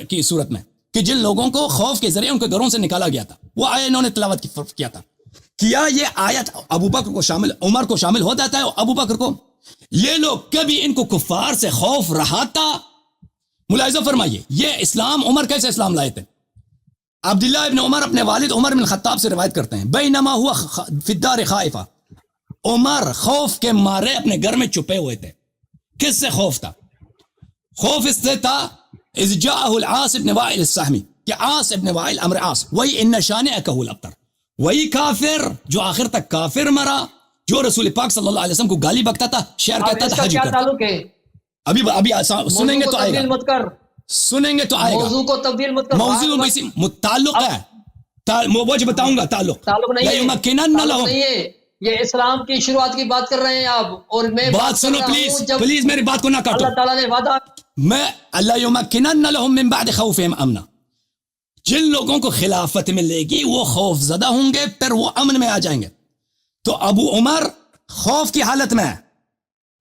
کی صورت میں، کہ جن لوگوں کو خوف کے ذریعے ان کے گھروں سے نکالا گیا تھا، وہ آیت انہوں نے تلاوت کیا تھا۔ کیا یہ آیت ابو بکر کو شامل، عمر کو شامل ہو جاتا ہے؟ ابو بکر کو؟ یہ لوگ کبھی ان کو کفار سے خوف رہا تھا؟ ملاحظہ فرمائیے، یہ اسلام عمر کیسے اسلام لائے تھے؟ عبداللہ ابن عمر اپنے والد عمر بن الخطاب سے روایت کرتے ہیں، بینما ہوا فی الدار خائفہ، عمر خوف کے مارے اپنے گھر میں چھپے ہوئے تھے۔ کس سے خوف تھا؟ خوف اس سے تھا اذ جاءہ العاص ابن وائل السہمی، کہ عاص ابن وائل امر عاص، وہی ان شانئک هو الابتر، وہی کافر جو آخر تک کافر مرا، جو رسول پاک صلی اللہ علیہ وسلم کو گالی بکتا تھا، شعر کہتا تھا، حج کرتا تھا۔ ابھی سنیں گے تو آئے گا، سنیں گے تو آئے گا، موضوع کو تبدیل مت کر، موضوع میں متعلق ہے، وہ بتاؤں گا تعلق نہیں ہے، یہ اسلام کی شروعات کی بات کر رہے ہیں آپ، اور میں بات سنو پلیز میری بات کو نہ کاٹو۔ اللہ تعالیٰ نے وعدہ، میں اللہ یمکنن لهم من بعد خوفهم امنا، جن لوگوں کو خلافت ملے گی وہ خوف زدہ ہوں گے، پھر وہ امن میں آ جائیں گے۔ تو ابو عمر خوف کی حالت میں ہے،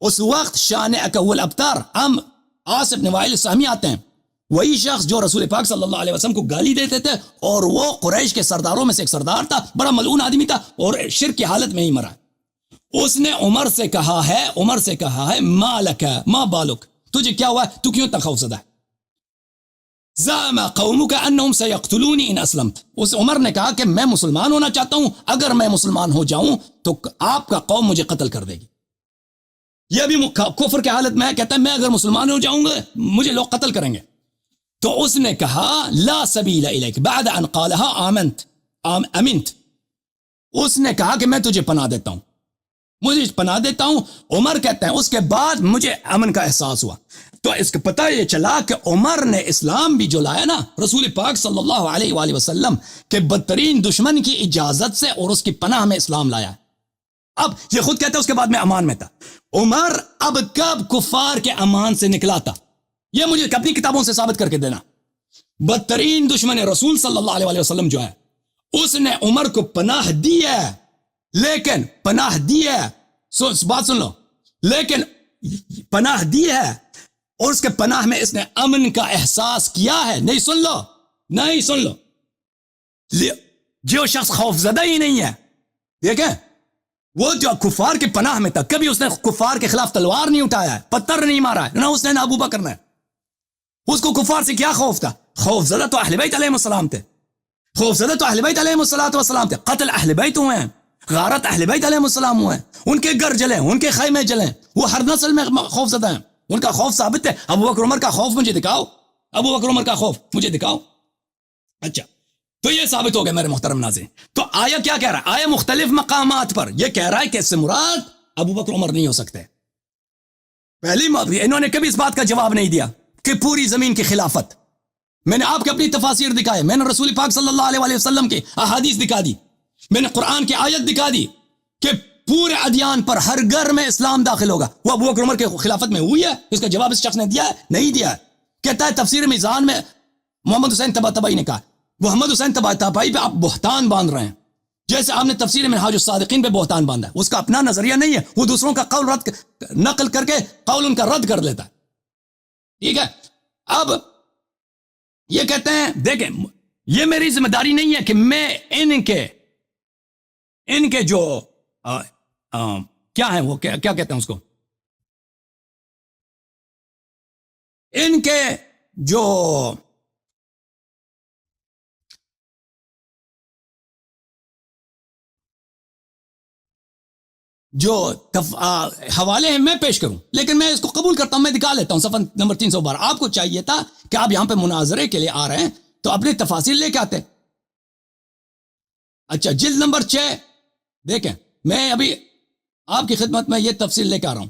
اس وقت شانئک هو الابتر، عاص بن وائل السہمی آتے ہیں، وہی شخص جو رسول پاک صلی اللہ علیہ وسلم کو گالی دیتے تھے، اور وہ قریش کے سرداروں میں سے ایک سردار تھا، بڑا ملعون آدمی تھا، اور شرک کی حالت میں ہی مرا۔ اس نے عمر سے کہا ہے ما لک ما بالک، تجھے کیا ہوا ہے، تو کیوں اتنا خوف زدہ ہے؟ زعم قومک انہم سیقتلونی ان اسلمت، اس عمر نے کہا کہ میں مسلمان ہونا چاہتا ہوں، اگر میں مسلمان ہو جاؤں تو آپ کا قوم مجھے قتل کر دے گی۔ یہ بھی کفر کی حالت میں کہتا ہے میں اگر مسلمان ہو جاؤں گا مجھے لوگ قتل کریں گے۔ تو اس نے کہا لا سبیل الیک بعد ان قالها امنت، اس نے کہا کہ میں تجھے پناہ دیتا ہوں، مجھے پناہ دیتا ہوں۔ عمر کہتے ہیں اس کے بعد مجھے امن کا احساس ہوا۔ تو اس کا پتہ یہ چلا کہ عمر نے اسلام بھی جو لایا نا رسول پاک صلی اللہ علیہ وآلہ وسلم کے بدترین دشمن کی اجازت سے اور اس کی پناہ میں اسلام لایا ہے۔ اب یہ خود کہتا ہے اس کے بعد میں امان میں تھا۔ عمر اب کب کفار کے امان سے نکلا تھا؟ یہ مجھے اپنی کتابوں سے ثابت کر کے دینا۔ بدترین دشمن رسول صلی اللہ علیہ وسلم جو ہے اس نے عمر کو پناہ دی ہے، لیکن پناہ دی ہے، بات سن لو، لیکن پناہ دی ہے اور اس کے پناہ میں اس نے امن کا احساس کیا ہے۔ نہیں سن لو، جو شخص خوف زدہ ہی نہیں ہے، دیکھیں وہ جو کفار کے پناہ میں تھا، کبھی اس نے کفار کے خلاف تلوار نہیں اٹھایا ہے، پتھر نہیں مارا ہے، نہ اس نے نہ ابو بکر نے۔ اس کو کفار سے کیا خوف تھا؟ خوف زدہ تو اہل بیت علیہ السلام تھے، خوف زدہ تو اہل بیت علیہ السلام تھے، قتل اہل بیت ہوئے ہیں، غارت اہل بیت علیہ السلام ہوئے ہیں، ان کے گھر جلیں، ان کے خیمے جلیں، وہ ہر نسل میں خوف زدہ ہیں، ان کا خوف ثابت ہے۔ ابو بکر عمر کا خوف مجھے دکھاؤ، ابو بکر عمر کا خوف مجھے دکھاؤ۔ اچھا تو یہ ثابت ہو گیا میرے محترم ناظرین۔ تو آیا کیا کہہ رہا ہے؟ آیا مختلف مقامات پر یہ کہہ رہا ہے کہ اس سے مراد ابو بکر عمر نہیں ہو سکتے۔ پہلی انہوں نے کبھی اس بات کا جواب نہیں دیا کہ پوری زمین کی خلافت، میں نے آپ کو اپنی تفاسیر دکھائے، میں نے رسول پاک صلی اللہ علیہ وسلم کی احادیث دکھا دی میں نے قرآن کی آیت دکھا دی کہ پورے ادیان پر ہر گھر میں اسلام داخل ہوگا. وہ ابو بکر عمر کے خلافت میں ہوئی ہے؟ اس کا جواب اس شخص نے دیا ہے؟ نہیں دیا ہے. کہتا ہے تفسیر میزان میں محمد حسین طباطبائی نے کہا. محمد حسین طباطبائی پہ آپ بہتان باندھ رہے ہیں، جیسے آپ نے تفسیر منہاج الصادقین پہ بہتان باندھا ہے. اس کا اپنا نظریہ نہیں ہے، وہ دوسروں کا قول نقل کر کے قول ان کا رد کر لیتا ہے. ٹھیک ہے. اب یہ کہتے ہیں دیکھیں یہ میری ذمہ داری نہیں ہے کہ میں ان کے جو کیا ہے وہ کیا کہتے ہیں اس کو، ان کے جو حوالے ہیں میں پیش کروں، لیکن میں اس کو قبول کرتا ہوں. میں دکھا لیتا ہوں صفحہ نمبر 312. آپ کو چاہیے تھا کہ آپ یہاں پہ مناظرے کے لیے آ رہے ہیں تو اپنے تفاصیل لے کے آتے. اچھا جلد نمبر 6 دیکھیں، میں ابھی آپ کی خدمت میں یہ تفسیر لے کے آ رہا ہوں.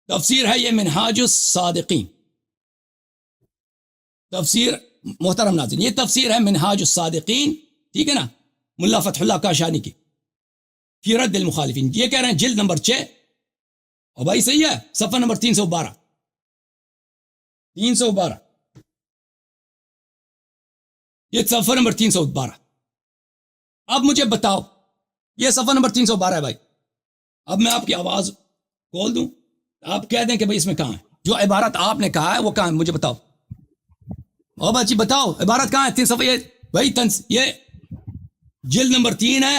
تفسیر ہے یہ منہاج الصادقین. تفسیر محترم ناظرین، یہ تفسیر ہے منہاج الصادقین، ٹھیک ہے نا، ملا فتح اللہ کاشانی کی فی رد المخالفین. یہ کہہ رہے ہیں جلد نمبر 6 اور بھائی صحیح ہے صفحہ نمبر 312. یہ صفحہ نمبر 312. اب مجھے بتاؤ، یہ صفحہ نمبر 312 ہے بھائی. اب میں آپ کی آواز کھول دوں، آپ کہہ دیں کہ بھائی اس میں کہاں ہے جو عبارت آپ نے کہا ہے وہ کہاں ہے، مجھے بتاؤ. او بچی بتاؤ عبارت کہاں ہے. 3 صفحہ بھائی یہ جلد نمبر 3 ہے،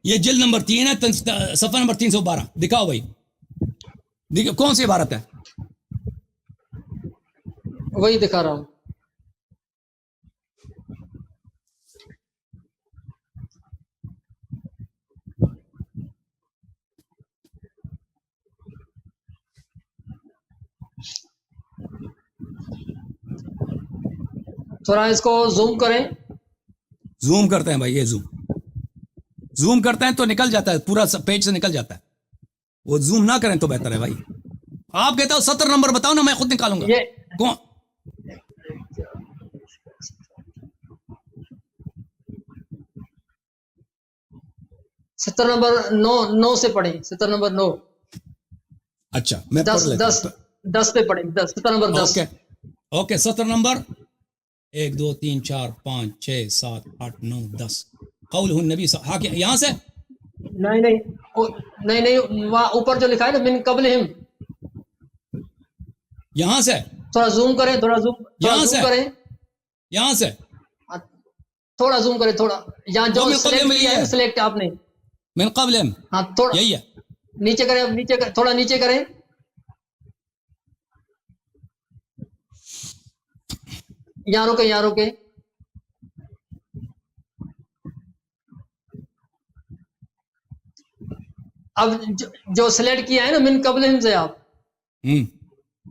یہ جلد نمبر 3 ہے، صفحہ نمبر 312. دکھاؤ بھائی، کون سی عبارت ہے؟ وہی دکھا رہا ہوں. تھوڑا اس کو زوم کریں. زوم کرتے ہیں بھائی، یہ زوم کرتے ہیں تو نکل جاتا ہے، پورا پیج سے نکل جاتا ہے. وہ زوم نہ کریں تو بہتر ہے بھائی. آپ کہتے ہو 70 نمبر بتاؤ نا، میں خود نکالوں گا. کون 70 نمبر 9 سے پڑھیں. 70 نمبر 9. اچھا میں پڑھ لیتا ہوں. 10 پہ پڑھیں. 70 نمبر 10. Okay 70 number 1 2 3 4 5 6 7 8 9 10. قول النبی یہاں سے نہیں وہاں اوپر جو لکھا ہے نا من قبلہم، یہاں سے تھوڑا زوم کریں. تھوڑا زوم کریں. یہاں سے تھوڑا زوم کریں. تھوڑا یہاں جو سلیکٹ کیا ہے، سلیکٹ آپ نے من قبلہم، ہاں تھوڑا یہی ہے. نیچے کریں. تھوڑا نیچے کریں. یہاں روکے. اب جو سلیکٹ کیا ہے نا من قبلہم سے، آپ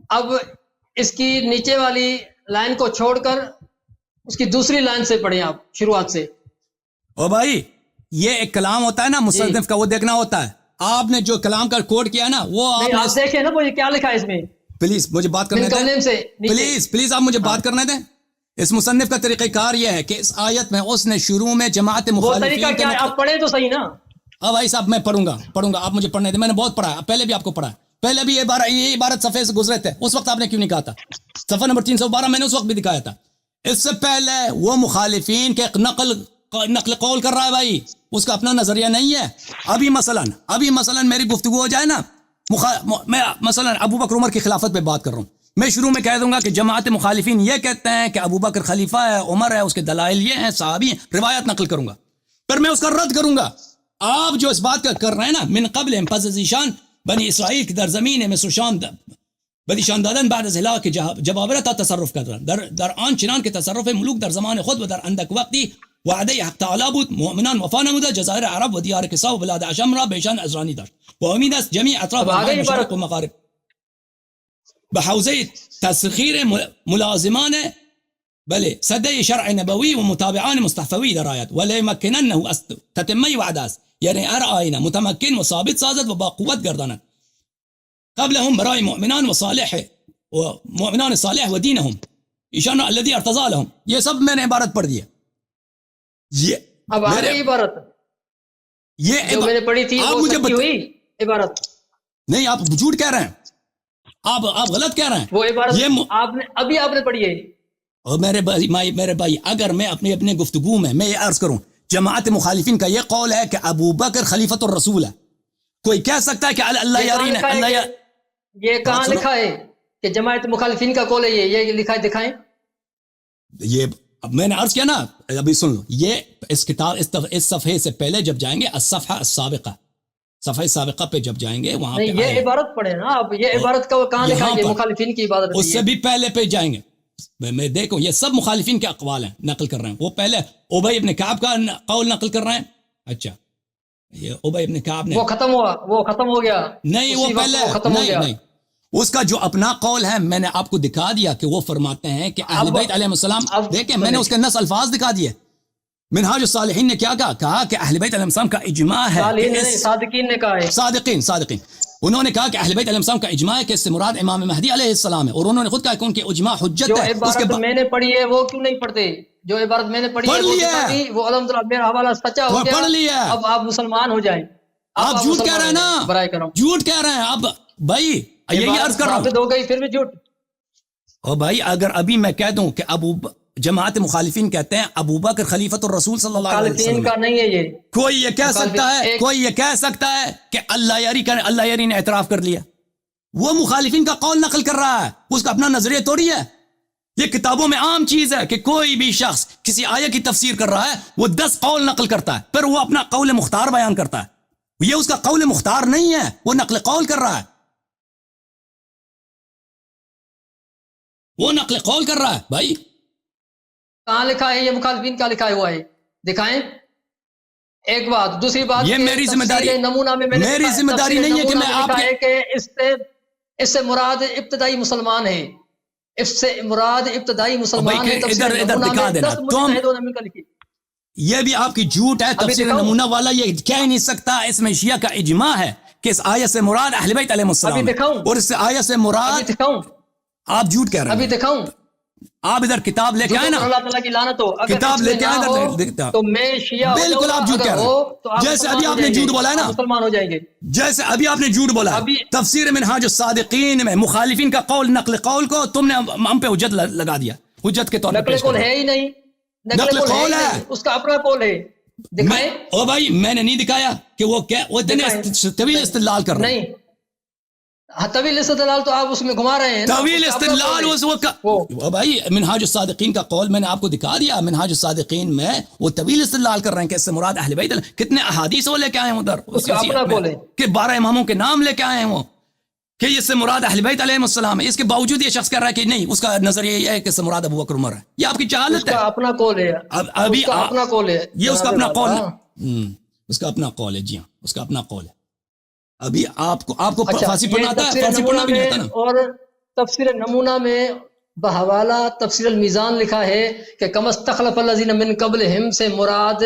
اب اس کی نیچے والی لائن کو چھوڑ کر اس کی دوسری لائن سے پڑھیں آپ، شروعات سے. او بھائی یہ ایک کلام ہوتا ہے نا مصنف کا، وہ دیکھنا ہوتا ہے. آپ نے جو کلام کا کوٹ کیا نا وہ آپ دیکھیں نا، وہ کیا لکھا ہے اس میں. پلیز مجھے بات کرنے دیں. پلیز آپ مجھے بات کرنے دیں. اس مصنف کا طریقہ کار یہ ہے کہ اس آیت میں اس نے شروع میں جماعت مخالفین، وہ طریقہ کیا ہے؟ آپ پڑھیں تو صحیح نا. اب بھائی صاحب میں پڑھوں گا، آپ مجھے پڑھنے دیں. میں نے بہت پڑھا ہے، پہلے بھی آپ کو پڑھا ہے. پہلے بھی یہ عبارت صفحے سے گزرے تھے، اس وقت آپ نے کیوں نہیں کہا تھا؟ صفحہ نمبر 312 میں نے اس وقت بھی دکھایا تھا. اس سے پہلے وہ مخالفین کے نقل قول کر رہا ہے بھائی، اس کا اپنا نظریہ نہیں ہے. ابھی مثلا میری گفتگو ہو جائے نا، میں مثلا ابو بکر عمر کی خلافت پہ بات کر رہا ہوں، میں شروع میں کہہ دوں گا کہ جماعت مخالفین یہ کہتے ہیں کہ ابو بکر خلیفہ ہے، عمر ہے، اس کے دلائل یہ ہیں، صحابی ہیں، روایت نقل کروں گا. پھر میں اس کا رد کروں گا. آپ جو اس بات کا کر رہے ہیں نا، من قبل پس از ایشان بنی اسرائیل کی در زمین مصر شام بدی شان دادن بعد از ہلاک جبابرہ تا تصرف کر رہا در آن چنان کے تصرف ملوک در زمان خود و در اندک وقتی وعدی حق تعالی بود، مؤمنان وفا نموده، جزائر عرب و دیار کسا و بلاد عشم را بیشان ازرانی داشت و امید است جمیع اطراف انحای مشرق و مغارب بحوزه تسخیر ملازمان بله صده شرع نبوی و متابعان مستحفوی در آید و لیمکننه تتمی وعده است، یعنی هر آینه متمکن و ثابت سازد و با قوت گرداند قبلهم برای مؤمنان صالح و دینهم ایشان الذي ارتضى لهم. یہ سب میں نے عبارت پڑھ دی ہے. یہ اب آگے عبارت یہ جو میں نے پڑھی تھی آپ وہ مجھے سچی ہوئی عبارت؟ نہیں، آپ جھوٹ کہہ رہے ہیں، آپ غلط کہہ رہے ہیں. وہ عبارت یہ آپ نے ابھی آپ نے پڑھی ہے. اور میرے بھائی اگر میں اپنے گفتگو میں یہ عرض کروں، جماعت مخالفین کا یہ قول ہے کہ ابو بکر خلیفۃ الرسول ہے. کوئی کہہ سکتا ہے کہ اللہ یارین اللہ یہ کہاں لکھا ہے کہ جماعت مخالفین کا قول ہے؟ یہ لکھا ہے، دکھائیں. یہ اب میں نے عرض کیا نا، ابھی سن لو. یہ اس کتاب اس صفحے سے پہلے جب جائیں گے الصفحہ السابقہ، صفحہ سابقہ پہ جب جائیں گے وہاں نہیں، پہ یہ عبارت پڑھے نا آپ. یہ عبارت کا کہاں لکھا ہے کہ مخالفین کی عبادت؟ اس سے بھی پہلے پہ جائیں گے. میں دیکھوں یہ سب مخالفین کے اقوال ہیں، نقل کر رہے ہیں. وہ پہلے ابی ابن کعب کا قول نقل کر رہے ہیں. اچھا، یہ ابی ابن کعب نے وہ ختم ہو گیا. نہیں، وہ پہلے نہیں، اس کا جو اپنا قول ہے میں نے آپ کو دکھا دیا کہ وہ فرماتے ہیں کہ اہل بیت علیہ السلام. دیکھیں میں نے اس کے نص الفاظ دکھا دیے. منہاج الصالحین نے کیا کہا کہ اہل بیت علیہ السلام کا اجماع ہے. صادقین نے کہا ہے، صادقین انہوں نے کہا کہ اہل بیت علیہ السلام کا اجماع ہے کہ اس سے مراد امام مہدی علیہ السلام ہے، اور انہوں نے خود کہا کہ ان کی اجماع حجت جو ہے. عبارت میں نے پڑھی ہے وہ کیوں نہیں پڑھتے؟ جو عبارت میں نے پڑھی ہے وہ الحمدللہ میرا حوالہ سچا ہو پڑھ گیا. لیا. اب آپ مسلمان ہو جائیں. آپ جھوٹ کہہ رہے ہیں نا، برائے کرو، جھوٹ کہہ رہے ہیں. اب بھائی یہی عرض کر رہا ہوں. ہو گئی پھر بھی جھوٹ. اور بھائی اگر ابھی میں کہہ دوں کہ جماعت مخالفین کہتے ہیں ابو بکر خلیفۃ الرسول صلی اللہ علیہ وسلم کا نہیں ہے یہ. کوئی یہ کہہ سکتا ہے، کوئی یہ کہہ سکتا ہے کہ اللہ یاری نے اعتراف کر لیا؟ وہ مخالفین کا قول نقل کر رہا ہے، اس کا اپنا نظریہ تھوڑی ہے. یہ کتابوں میں عام چیز ہے کہ کوئی بھی شخص کسی آیت کی تفسیر کر رہا ہے، وہ 10 قول نقل کرتا ہے، پھر وہ اپنا قول مختار بیان کرتا ہے. یہ اس کا قول مختار نہیں ہے، وہ نقل قول کر رہا ہے. وہ نقل قول کر رہا ہے. بھائی کہاں لکھا ہے یہ مخالفین کا لکھا ہوا ہے؟ دکھائیں. ایک بات. دوسری بات، یہ میری ذمہ داری، نمونہ میں میری ذمہ داری نہیں ہے کہ میں آپ کے اس سے مراد ابتدائی مسلمان ہے. اس سے مراد ابتدائی مسلمان ہے. ادھر دکھا دینا تم. یہ بھی آپ کی جھوٹ ہے. تفسیر نمونہ والا یہ کہہ ہی نہیں سکتا اس میں شیعہ کا اجماع ہے کہ اس آیت سے مراد اہل بیت علیہ السلام ہے، اور اس آیت سے مراد. آپ جھوٹ کہہ رہے ہیں. ابھی دکھاؤں. آپ ادھر کتاب لے کے آئے نا، اللہ تعالیٰ کی لعنت ہو. کتاب لے کے آئے تو میں شیعہ بالکل آپ جھوٹ کہہ رہے ہیں. جیسے ابھی آپ نے جھوٹ بولا ہے نا، مسلمان ہو جائیں گے. جیسے ابھی آپ نے جھوٹ بولا تفسیر منہاج الصادقین میں مخالفین کا قول نقل قول کو تم نے ہم پہ حجت لگا دیا، حجت کے طور پر. نقل قول ہے ہی نہیں، نقل قول ہے، اس کا اپنا قول ہے. دکھائیں. او بھائی میں نے نہیں دکھایا کہ وہ کیا وہ طویل استدلال کر رہے ہیں. نہیں، طویل استدلال تو آپ اس میں گھما رہے ہیں. طویل استدلال وہ بھائی منہاج الصادقین کا قول میں نے آپ کو دکھا دیا. منہاج الصادقین میں وہ طویل استدلال کر رہے ہیں کہ اس سے مراد اہل بیت. کتنے احادیث وہ لے کے آئے ہیں ادھر، اس کا اپنا قول ہے کہ 12 اماموں کے نام لے کے آئے ہیں وہ کہ اس سے مراد اہل بیت علیہ السلام ہے. اس کے باوجود یہ شخص کہہ رہا ہے کہ نہیں، اس کا نظریہ یہ ہے کہ اس سے مراد ابو بکر عمر ہے. یہ آپ کی جہالت ہے. اس کا اپنا قول ہے. ابھی اپنا قول ہے. یہ اس کا اپنا قول ہے. اس کا اپنا قول ہے. جی ہاں، اس کا اپنا قول ہے. ابھی آپ کو فارسی پڑھنا آتا ہے؟ فارسی پڑھنا بھی نہیں آتا نا. اور تفسیر نمونہ میں بحوالہ تفسیر المیزان لکھا ہے کہ کم استخلف الذین من قبلہم سے مراد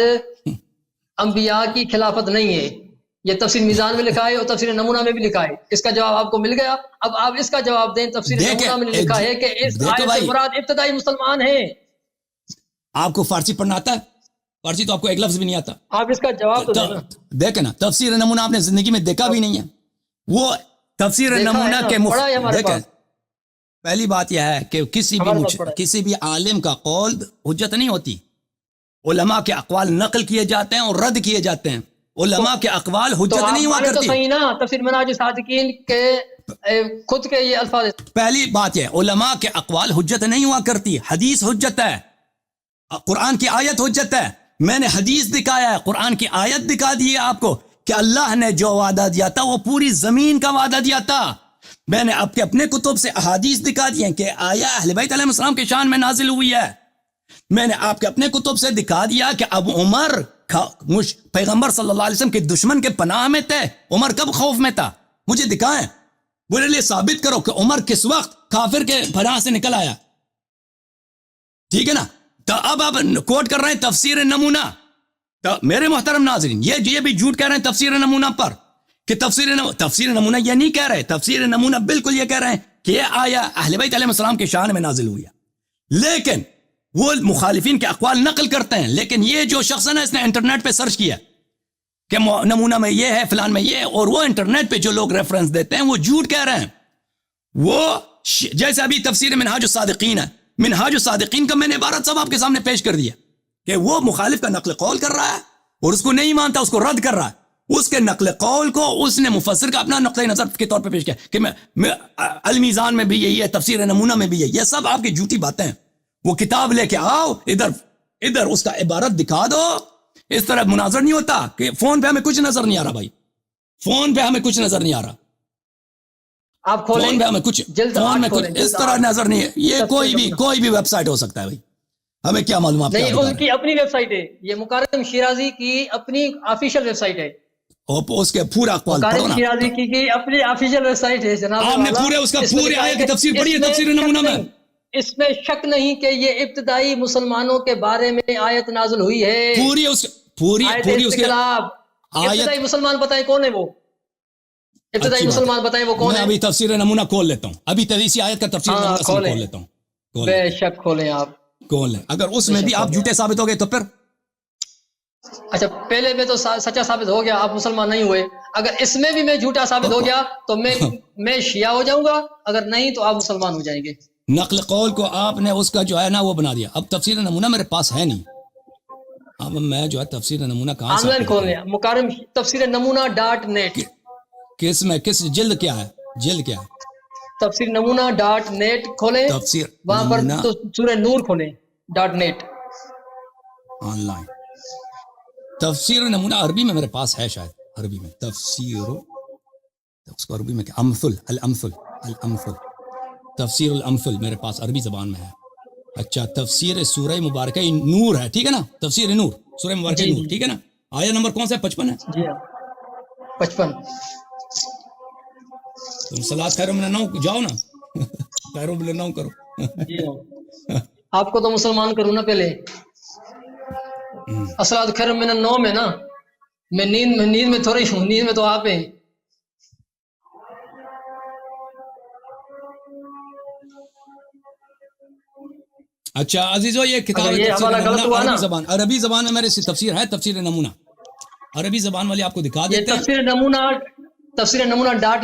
انبیاء کی خلافت نہیں ہے. یہ تفسیر میزان میں لکھا ہے اور تفسیر نمونہ میں بھی لکھا ہے. اس کا جواب آپ کو مل گیا. اب آپ اس کا جواب دیں. تفسیر نمونہ میں لکھا ہے کہ اس آیت سے مراد ابتدائی مسلمان ہیں. آپ کو فارسی پڑھنا آتا ہے؟ فارسی تو آپ کو ایک لفظ بھی نہیں آتا. آپ اس کا جواب تو دینا. دیکھیں نا، تفسیر نمونہ آپ نے زندگی میں دیکھا بھی نہیں ہے. وہ تفسیر نمونہ کے دیکھیں، پہلی بات یہ ہے کہ کسی بھی عالم کا قول حجت نہیں ہوتی. علماء کے اقوال نقل کیے جاتے ہیں اور رد کیے جاتے ہیں. علماء کے اقوال حجت نہیں ہوا کرتی. تو صحیح نا، تفسیر منہاج الصادقین کے خود کے یہ الفاظ. پہلی بات یہ، علماء کے اقوال حجت نہیں ہوا کرتی. حدیث حجت ہے، قرآن کی آیت حجت ہے. میں نے حدیث دکھایا ہے، قرآن کی آیت دکھا دی ہے آپ کو کہ اللہ نے جو وعدہ دیا تھا وہ پوری زمین کا وعدہ دیا تھا. میں نے آپ کے اپنے کتب سے احادیث دکھا دی ہیں کہ آیا اہل بیت علیہ السلام کے شان میں نازل ہوئی ہے. میں نے آپ کے اپنے کتب سے دکھا دیا کہ اب عمر پیغمبر صلی اللہ علیہ وسلم کے دشمن کے پناہ میں تھے. عمر کب خوف میں تھا؟ مجھے دکھائیں، میرے لیے ثابت کرو کہ عمر کس وقت کافر کے پناہ سے نکل آیا. ٹھیک ہے نا؟ تو اب آپ کوٹ کر رہے ہیں تفسیر نمونہ. تو میرے محترم ناظرین، یہ بھی جھوٹ کہہ رہے ہیں تفسیر نمونہ پر کہ تفسیر نمونہ یہ نہیں کہہ رہے. تفسیر نمونہ بالکل یہ کہہ رہے ہیں کہ یہ آیا اہل بیت علیہ السلام کے شان میں نازل ہوئی ہے. لیکن وہ مخالفین کے اقوال نقل کرتے ہیں، لیکن یہ جو شخص ہے نا، اس نے انٹرنیٹ پہ سرچ کیا کہ نمونہ میں یہ ہے، فلان میں یہ ہے، اور وہ انٹرنیٹ پہ جو لوگ ریفرنس دیتے ہیں وہ جھوٹ کہہ رہے ہیں. وہ جیسے ابھی تفسیر منہاج الصادقین ہے، منہاج الصادقین کا میں نے عبارت سب آپ کے سامنے پیش کر دیا کہ وہ مخالف کا نقل قول کر رہا ہے اور اس کو نہیں مانتا، اس کو رد کر رہا ہے. اس کے نقل قول کو اس نے مفسر کا اپنا نقطۂ نظر کے طور پہ پیش کیا کہ میں المیزان میں بھی یہی ہے، تفسیر نمونہ میں بھی یہی. یہ سب آپ کی جھوٹی باتیں ہیں. وہ کتاب لے کے آؤ، ادھر اس کا عبارت دکھا دو. اس طرح مناظر نہیں ہوتا کہ فون پہ ہمیں کچھ نظر نہیں آ رہا. بھائی فون پہ ہمیں کچھ نظر نہیں آ رہا، آپ کھولیں فون پہ ہمیں کچھ، فون میں کچھ اس طرح نظر نہیں ہے. یہ کوئی بھی ویب سائٹ ہو سکتا ہے. بھائی ہمیں کیا معلوم آپ نہیں، ان کی اپنی ویب سائٹ ہے. یہ مکارم شیرازی کی اپنی آفیشیل ویب سائٹ ہے. اس کے پورا اقوال پڑھو نا. شیرازی کی اپنی آفیشیل ویب سائٹ ہے جناب. آپ نے پورے اس کا پورے آیت کی تفسیر پڑھی ہے، تفسیر نمونہ میں. اس میں شک نہیں کہ یہ ابتدائی مسلمانوں کے بارے میں آیت نازل ہوئی ہے. پوری اس کے ابتدائی مسلمان بتائیں کون ہے وہ؟ ابتدائی مسلمان بتائیں وہ کون ہے؟ میں ابھی تفسیر نمونہ کھول لیتا ہوں، ابھی تیسری آیت کا تفسیر نمونہ کھول لیتا ہوں. بے شک کھولیں آپ، کھول لیں. اگر اس میں بھی آپ جھوٹے ثابت ہو گئے تو پھر اچھا، پہلے میں تو سچا ثابت ہو گیا، آپ مسلمان نہیں ہوئے. اگر اس میں بھی میں جھوٹا ثابت ہو گیا تو میں شیعہ ہو جاؤں گا، اگر نہیں تو آپ مسلمان ہو جائیں گے. نقل قول کو آپ نے اس کا جو ہے نا وہ بنا دیا. اب تفسیر نمونہ میرے پاس ہے نہیں، اب میں جو ہے تفسیر نمونہ کہاں سے آن لائن کھول لیں. مکارم تفسیر نمونہ .net. کس جلد کیا ہے؟ جلد کیا ہے؟ تفسیر نمونہ .net کھولیں. تفسیر وہاں پر تو سورہ نور کھولیں .net آن لائن. تفسیر نمونہ عربی میں میرے پاس ہے، شاید عربی میں تفسیر، اس کو عربی میں کیا، الامثل تفسیر الامثل میرے پاس عربی زبان میں ہے. اچھا، تفسیر سورہ مبارکہ نور ہے، ٹھیک ہے نا، تفسیر نور سورہ مبارکہ نور، ٹھیک ہے نا. آیت نمبر کون سا ہے؟ 55 ہے. جی ہاں 55. تم صلاۃ خیر من النوم جاؤ نا، خیر من النوم کرو. جی ہاں، آپ کو تو مسلمان کروں نا پہلے. الصلاۃ خیر من النوم ہے نا، میں نیند میں تھوڑی ہوں، نیند میں تو آپ ہیں. اچھا عزیزو، یہ کتاب یہ حوالہ غلط ہوا نا. عربی زبان میں میرے تفسیر ہے، تفسیر نمونہ عربی زبان والی آپ کو دکھا یہ دیتے ہیں. تفسیر نمونہ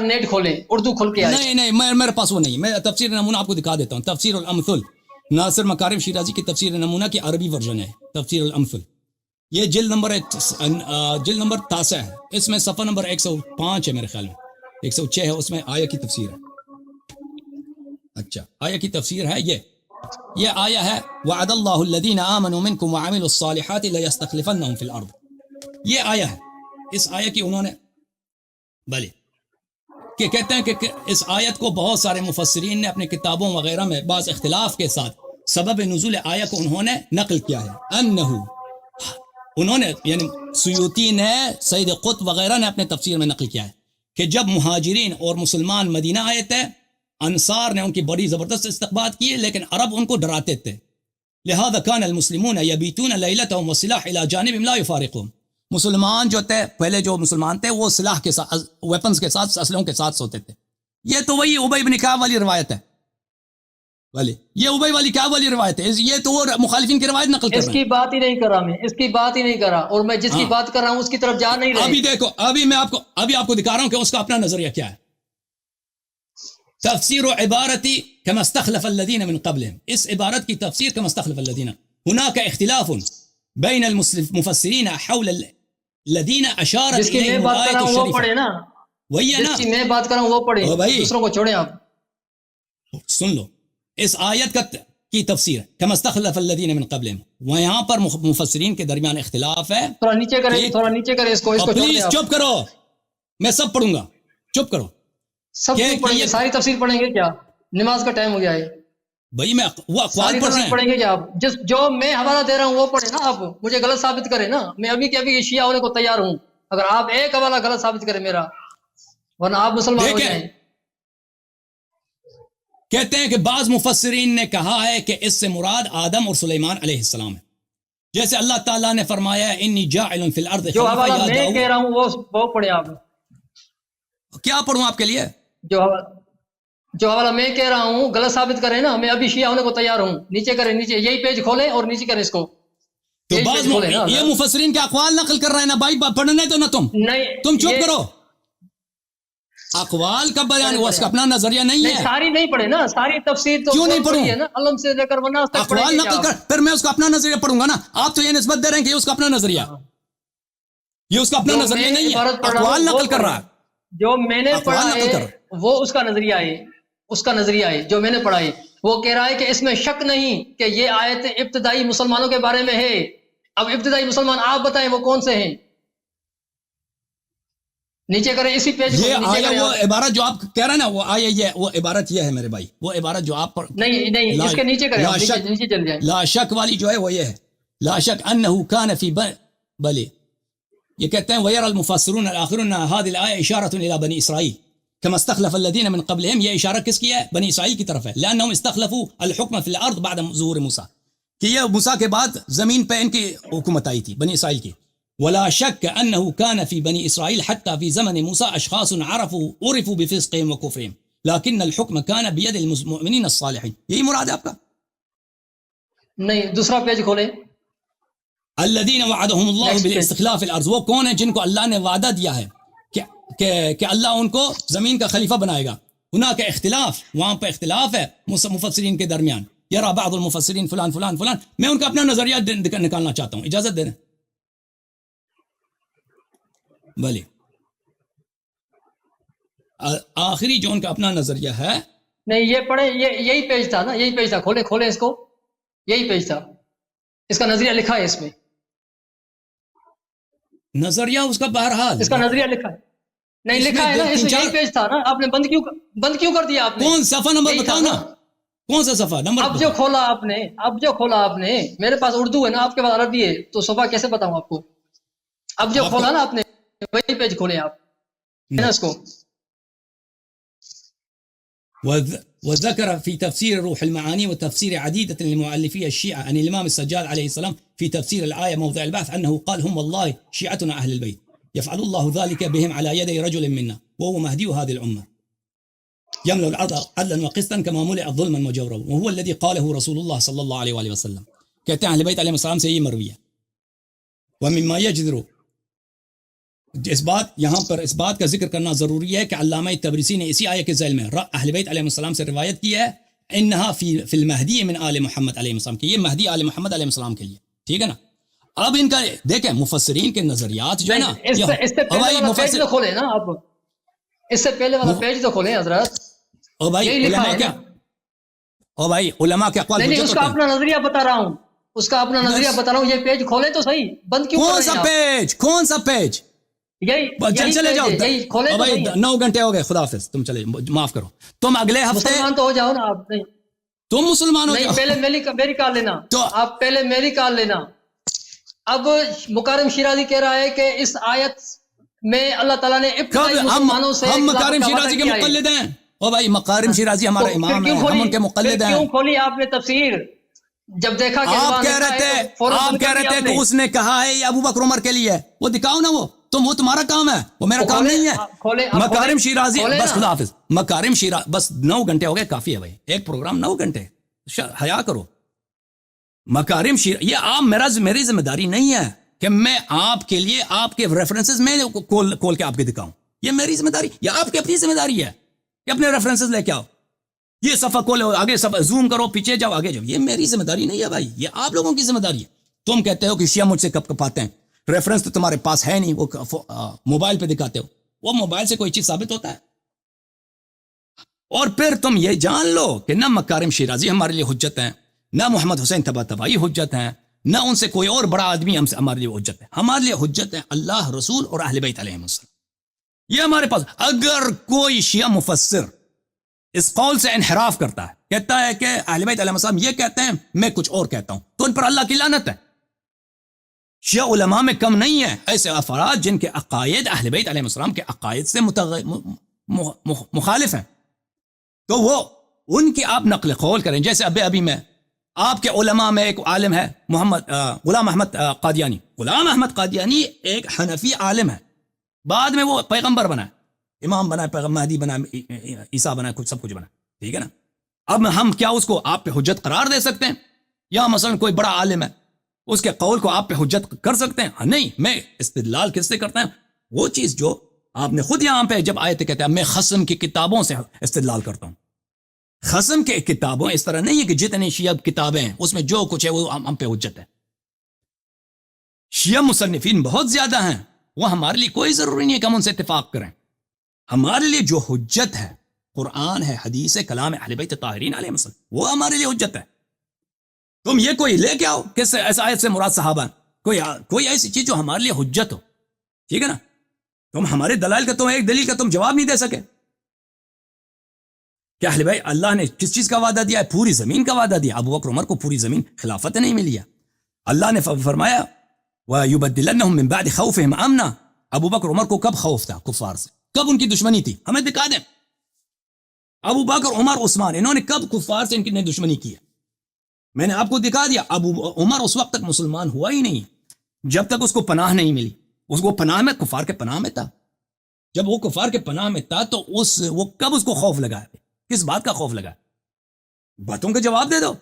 .net کھولیں، اردو کھول کے آئے. نہیں میرے پاس وہ نہیں. میں تفسیر نمونہ آپ کو دکھا دیتا ہوں. تفسیر الامثل، ناصر مکارم شیرازی کی تفسیر نمونہ کی عربی ورژن ہے تفسیر الامثل. یہ جلد نمبر 9 ہے. اس میں صفحہ نمبر 105 ہے، میرے خیال میں 106 ہے. اس میں آیہ کی تفسیر ہے. اچھا، آیہ کی تفسیر ہے یہ آیہ ہے وعد اللہ الذین آمنوا منکم وعملوا الصالحات لیستخلفنہم فی الارض. یہ آیہ ہے. اس آیہ کی انہوں نے بھلے کہ کہتے ہیں کہ اس آیت کو بہت سارے مفسرین نے اپنے کتابوں وغیرہ میں بعض اختلاف کے ساتھ سبب نزول آیہ کو انہوں نے نقل کیا ہے. انہوں نے یعنی سیوطی نے، سید قطب وغیرہ نے اپنے تفسیر میں نقل کیا ہے کہ جب مہاجرین اور مسلمان مدینہ آئے تھے، انصار نے ان کی بڑی زبردست استقبال کی، لیکن عرب ان کو ڈراتے تھے. لہذا کان المسلمون یبیتون لیلتهم والسلاح الى جانب لا يفارقهم. مسلمان جو تھے، پہلے جو مسلمان تھے، وہ سلاح کے ساتھ، ویپنز کے ساتھ، اسلحوں کے ساتھ سوتے تھے. یہ تو وہی ابی بن کعب والی روایت ہے. یہ ابی والی کعب والی روایت ہے. یہ تو وہ مخالفین کی روایت نقل کر رہے ہیں. اس کی بات ہی نہیں کرا، میں اس کی بات ہی نہیں کرا، اور میں جس کی بات کر رہا ہوں اس کی طرف جا نہیں رہے. ابھی دیکھو، ابھی آپ کو دکھا رہا ہوں کہ اس کا اپنا نظریہ کیا ہے. تفسیر عبارتی كما استخلف الذين من قبلهم. اس عبارت کی تفسیر كما استخلف الذين. هناك اختلاف بين المفسرين حول الذين اشارت اليهم الايه الشريفه. وہ پڑھے نا، وہی ہے نا، جس کی میں بات کر رہا ہوں وہ پڑھے، دوسروں کو چھوڑیں. آپ سن لو اس آیت کی تفسیر كما استخلف الذين من قبلهم. وہاں پر مفسرین کے درمیان اختلاف ہے. تھوڑا نیچے کریں اس کو پلیز چپ کرو، میں سب پڑھوں گا، چپ کرو. سب پڑھیں گے، ساری تفسیر پڑھیں گے کیا؟ نماز کا ٹائم ہو گیا ہے بھائی. میں وہ اقوال پڑھ رہے ہیں، پڑھیں گے کیا؟ آپ جو میں حوالہ دے رہا ہوں وہ پڑھیں نا. آپ مجھے غلط ثابت کریں نا، میں ابھی کے ابھی شیعہ ہونے کو تیار ہوں اگر آپ ایک حوالہ غلط ثابت کریں میرا، ورنہ آپ مسلمان ہو جائیں. کہتے ہیں کہ بعض مفسرین نے کہا ہے کہ اس سے مراد آدم اور سلیمان علیہ السلام ہے. جیسے اللہ تعالیٰ نے فرمایا ہے انی جاعل فی الارض جو حوالہ میں کہہ رہا ہوں وہ پڑھیں. آپ کیا پڑھوں آپ کے لیے؟ جو جو حوالہ میں کہہ رہا ہوں غلط ثابت کریں نا، میں ابھی شیعہ ہونے کو تیار ہوں. نیچے کریں، نیچے یہی پیج کھولیں اور نیچے کریں اس کو. تو یہی بعض پیج کھولیں نا. یہ مفسرین کے اقوال نقل کر رہے ہیں نا بھائی، پڑھنے تو نہ نہیں، تم چپ یہ- کرو. اقوال کا بیان وہ اس کا اپنا نظریہ نہیں نہیں، ہے. ساری نہیں پڑھے نا، ساری تفسیر تو کیوں نہیں پڑھی پڑھوں؟ ہے نا، علم سے لے کر وناس تک پڑھیں اقوال گے نقل آپ. کر، پھر میں اس کا اپنا نظریہ پڑھوں گا نا. آپ تو یہ نسبت دے رہے ہیں کہ یہ اس کا اپنا نظریہ، یہ اس کا اپنا جو نظریہ میں نہیں ہے، عبارت پڑھ رہا اقوال ہوں وہ نقل کر رہا ہے. جو میں نے اقوال پڑھا نقل کر ہے وہ اس کا نظریہ ہے، اس کا نظریہ ہے جو میں نے پڑھا ہے. وہ کہہ رہا ہے کہ اس میں شک نہیں کہ یہ آیت ابتدائی مسلمانوں کے بارے میں ہے. اب ابتدائی مسلمان آپ بتائیں وہ کون سے ہیں؟ نیچے کریں اسی پیج کو، یہ نیچے آیا کریں وہ آپ. عبارت جو آپ کہہ رہے ہیں نا، وہ آیا یہ وہ عبارت یہ ہے میرے بھائی، وہ عبارت جو آپ پر نہیں نہیں، اس کے نیچے کریں آپ، نیچے نیچے چل جائیں. لا شک والی جو ہے وہ یہ ہے، لا شک انه كان في بلے، یہ کہتے ہیں ويرى المفسرون الاخرون هذه الايه اشاره الى بني اسرائيل كما استخلف الذين من قبلهم. یہ اشارہ کس کی ہے؟ بنی اسرائیل کی طرف ہے. لانهم استخلفوا الحكم في الارض بعد ظهور موسى، کہ یہ موسیٰ کے بعد زمین پہ ان کی حکومت آئی تھی بنی اسرائیل کی. ولا شك انه كان في بني اسرائيل حتى في زمن موسى اشخاص عرفوا بفسقهم وكفرهم لكن الحكم كان بيد المؤمنين الصالحين. یہی مراد ہے آپ کا؟ نہیں، دوسرا پیج کھولیں. الذين وعدهم الله Next page. بالاستخلاف الارض، وہ کون ہیں جن کو اللہ نے وعدہ دیا ہے کہ اللہ ان کو زمین کا خلیفہ بنائے گا. هناك اختلاف، وہاں پہ اختلاف ہے مفسرین کے درمیان. یرا بعض المفسرین فلان فلان فلان. میں ان کا اپنا نظریہ نکالنا چاہتا ہوں، اجازت دیں. بھلے آخری جو ان کا اپنا نظریہ ہے، نہیں یہ پڑھیں، یہی پیج تھا نا، یہی پیج تھا. کھولیں اس کو، یہی پیج تھا. اس کا نظریہ لکھا ہے اس میں، نظریہ اس کا بہرحال اس کا نظریہ لکھا ہے. نہیں اس میں لکھا ہے نا، دو- تین یہی چار- پیج تھا نا. آپ نے بند کیوں کر دیا آپ نے؟ کون صفحہ نمبر یہی بتاؤ تھا نا، کون سا صفحہ نمبر اب جو کھولا آپ نے، میرے پاس اردو ہے نا، آپ کے پاس عربی ہے، تو صفحہ کیسے بتاؤں آپ کو؟ اب جو آپ کھولا کو- نا آپ نے، وہی پیج کھولے آپ، ہے نا اس کو. وذكر في تفسير روح المعاني وتفسير عديدة لمؤلفي الشيعة عن الإمام السجاد عليه السلام في تفسير الآية موضع البحث أنه قال هم والله شيعتنا أهل البيت يفعل الله ذلك بهم على يدي رجل منا وهو مهدي هذه الأمة يملأ الأرض عدلا وقسطا كما ملئت ظلما وجورا وهو الذي قاله رسول الله صلى الله عليه وآله وسلم. کہتے ہیں اہل بیت علیہ السلام سے یہ مروی ہے. ومما يجدر، اس بات یہاں پر اس بات کا ذکر کرنا ضروری ہے کہ علامہ تبریسی نے اسی آیہ کے ذیل میں اہل بیت علیہ السلام سے روایت کی ہے انہا فی المہدی من آل محمد علیہ السلام، کہ یہ مہدی آل محمد علیہ السلام کے لیے. ٹھیک ہے نا. اب ان کا دیکھیں مفسرین کے نظریات جو ہے نا، اس سے پہلے والا پیج تو کھولے نا آپ، اس سے پہلے والا پیج تو کھولیں حضرت. او بھائی یہی لکھا علماء ہے کیا، نا. او بھائی علماء کے اقوال نہیں حجت اس کا ہوتے ہیں. اپنا نظریہ بتا رہا ہوں، اس کا اپنا نظریہ بتا رہا ہوں. یہ پیج کھولے تو صحیح، بند کیوں کر کون رہے سا ہیں آپ؟ پیج، کون سا پیج؟ یہی چلے جاؤ. یہی کھولے او تو بھائی صحیح. 9 گھنٹے ہو گئے، خدا حافظ. تم چلے، معاف کرو. تم اگلے ہفتے مسلمان تو ہو جاؤ نا آپ. نہیں تم مسلمان ہو نہیں، جاؤ. پہلے میری کال لینا، تو آپ پہلے میری کال لینا. اب مکارم شیرازی کہہ رہا ہے کہ اس آیت میں اللہ تعالیٰ نے ابتدائی مسلمانوں سے ہم خلافت مکارم کا وعدہ شیرازی کے کیا ہے. مقلد ہیں. او بھائی مکارم شیرازی ہمارا تو امام پھر ہے، ہم ان کے مقلد ہیں. کیوں کھولی آپ نے تفسیر؟ جب دیکھا کہ آپ کہہ رہے تھے کہ اس نے کہا ہے یہ ابو بکر عمر کے لیے، وہ دکھاؤ نا. وہ تمہارا کام ہے، وہ میرا کام نہیں ہے. مکارم شیرازی بس خدا حافظ. مکارم شیرازی بس 9 گھنٹے ہو گئے، کافی ہے بھائی. ایک پروگرام 9 گھنٹے، حیا کرو. مکارم شیرازی یہ آپ میری ذمہ داری نہیں ہے کہ میں آپ کے لیے آپ کے ریفرنسز میں کھول کے آپ کے دکھاؤں. یہ میری ذمہ داری، یہ آپ کی اپنی ذمہ داری ہے کہ اپنے ریفرنسز لے کے آؤ. یہ صفحہ کھولو، آگے صفحہ زوم کرو، پیچھے جاؤ، آگے جاؤ. یہ میری ذمہ داری نہیں ہے بھائی، یہ آپ لوگوں کی ذمہ داری ہے. تم کہتے ہو کہ شیعہ مجھ سے کب کپاتے ہیں، ریفرنس تو تمہارے پاس ہے نہیں، وہ موبائل پہ دکھاتے ہو. وہ موبائل سے کوئی چیز ثابت ہوتا ہے؟ اور پھر تم یہ جان لو کہ نہ مکارم شیرازی ہمارے لیے حجت ہیں، نہ محمد حسین طباطبائی حجت ہیں، نہ ان سے کوئی اور بڑا آدمی ہمارے لیے حجت ہے. ہمارے لیے حجت ہے اللہ، رسول اور اہل بیت علیہ السلام. یہ ہمارے پاس. اگر کوئی شیعہ مفسر اس قول سے انحراف کرتا ہے، کہتا ہے کہ اہل بیت علیہ السلام یہ کہتے ہیں، میں کچھ اور کہتا ہوں، تو ان پر اللہ کی لعنت ہے. شیعہ علماء میں کم نہیں ہے ایسے افراد جن کے عقائد اہل بیت علیہ السلام کے عقائد سے مخالف ہیں. تو وہ ان کی آپ نقل قول کریں. جیسے ابھی میں آپ کے علماء میں ایک عالم ہے غلام احمد قادیانی. غلام احمد قادیانی ایک حنفی عالم ہے، بعد میں وہ پیغمبر بنا، امام بنا، پیغمبر مہدی بنا، عیسیٰ بنا، کچھ سب کچھ بنا. ٹھیک ہے نا. اب ہم کیا اس کو آپ پہ حجت قرار دے سکتے ہیں؟ یا مثلا کوئی بڑا عالم ہے اس کے قول کو آپ پہ حجت کر سکتے ہیں؟ نہیں. میں استدلال کس سے کرتا ہوں؟ وہ چیز جو آپ نے خود یہاں پہ جب آئے تھے کہتے ہیں میں خصم کی کتابوں سے استدلال کرتا ہوں. خصم کے کتابوں اس طرح نہیں ہے کہ جتنی شیعہ کتابیں ہیں اس میں جو کچھ ہے وہ ہم پہ حجت ہے. شیعہ مصنفین بہت زیادہ ہیں، وہ ہمارے لیے کوئی ضروری نہیں ہے کہ ہم ان سے اتفاق کریں. ہمارے لیے جو حجت ہے قرآن ہے، حدیث ہے، کلام اہل بیت طاہرین علیہ السلام، وہ ہمارے لیے حجت ہے. تم یہ کوئی لے کے آؤ کس ایسا آیت سے مراد صحابہ، کوئی ایسی چیز جو ہمارے لیے حجت ہو. ٹھیک ہے نا. تم ہمارے دلائل کا تم ایک دلیل کا تم جواب نہیں دے سکے. کیا اہل بیت اللہ نے کس چیز کا وعدہ دیا ہے؟ پوری زمین کا وعدہ دیا. ابو بکر عمر کو پوری زمین خلافت نہیں ملی ہے. اللہ نے فرمایا وَيُبَدِّلَنَّهُم مِّن بَعْدِ خَوْفِهِمْ أَمْنًا. ابو بکر عمر کو کب خوف تھا کفار سے؟ کب ان کی دشمنی تھی؟ ہمیں دکھا دیں. ابو بکر عمر عثمان انہوں نے کب کفار سے ان کی دشمنی کی ہے؟ میں نے آپ کو دکھا دیا. ابو عمر اس وقت تک مسلمان ہوا ہی نہیں جب تک اس کو پناہ نہیں ملی. اس کو پناہ میں کفار کے پناہ میں تھا. جب وہ کفار کے پناہ میں تھا تو وہ کب اس کو خوف لگا ہے؟ کس بات کا خوف لگا؟ باتوں کا جواب دے دو.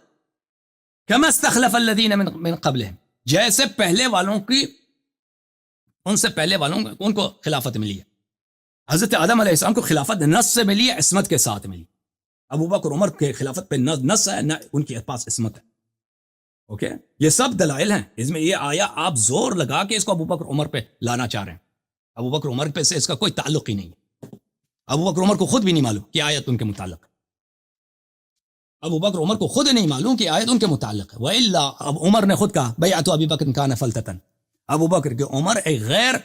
كما استخلف الذين من قبلهم، جیسے پہلے والوں کی ان سے پہلے والوں ان کو خلافت ملی ہے. حضرت آدم علیہ السلام کو خلافت نص سے ملی ہے، عصمت کے ساتھ ملی. ابو بکر عمر کے خلافت پہ نص ہے، نہ ان کے پاس عصمت ہے. اوکے، یہ سب دلائل ہیں. اس میں یہ آیا آپ زور لگا کے اس کو ابو بکر عمر پہ لانا چاہ رہے ہیں. ابو بکر عمر پہ سے اس کا کوئی تعلق ہی نہیں. ابو بکر عمر کو خود بھی نہیں معلوم کہ آیت ان کے متعلق. ابو بکر عمر کو خود نہیں معلوم کہ آیت ان کے متعلق ہے. وَإِلَّا اب عمر نے خود کہا بیعت ابی بکر کان فلتتن، ابو بکر کے عمر ایک غیر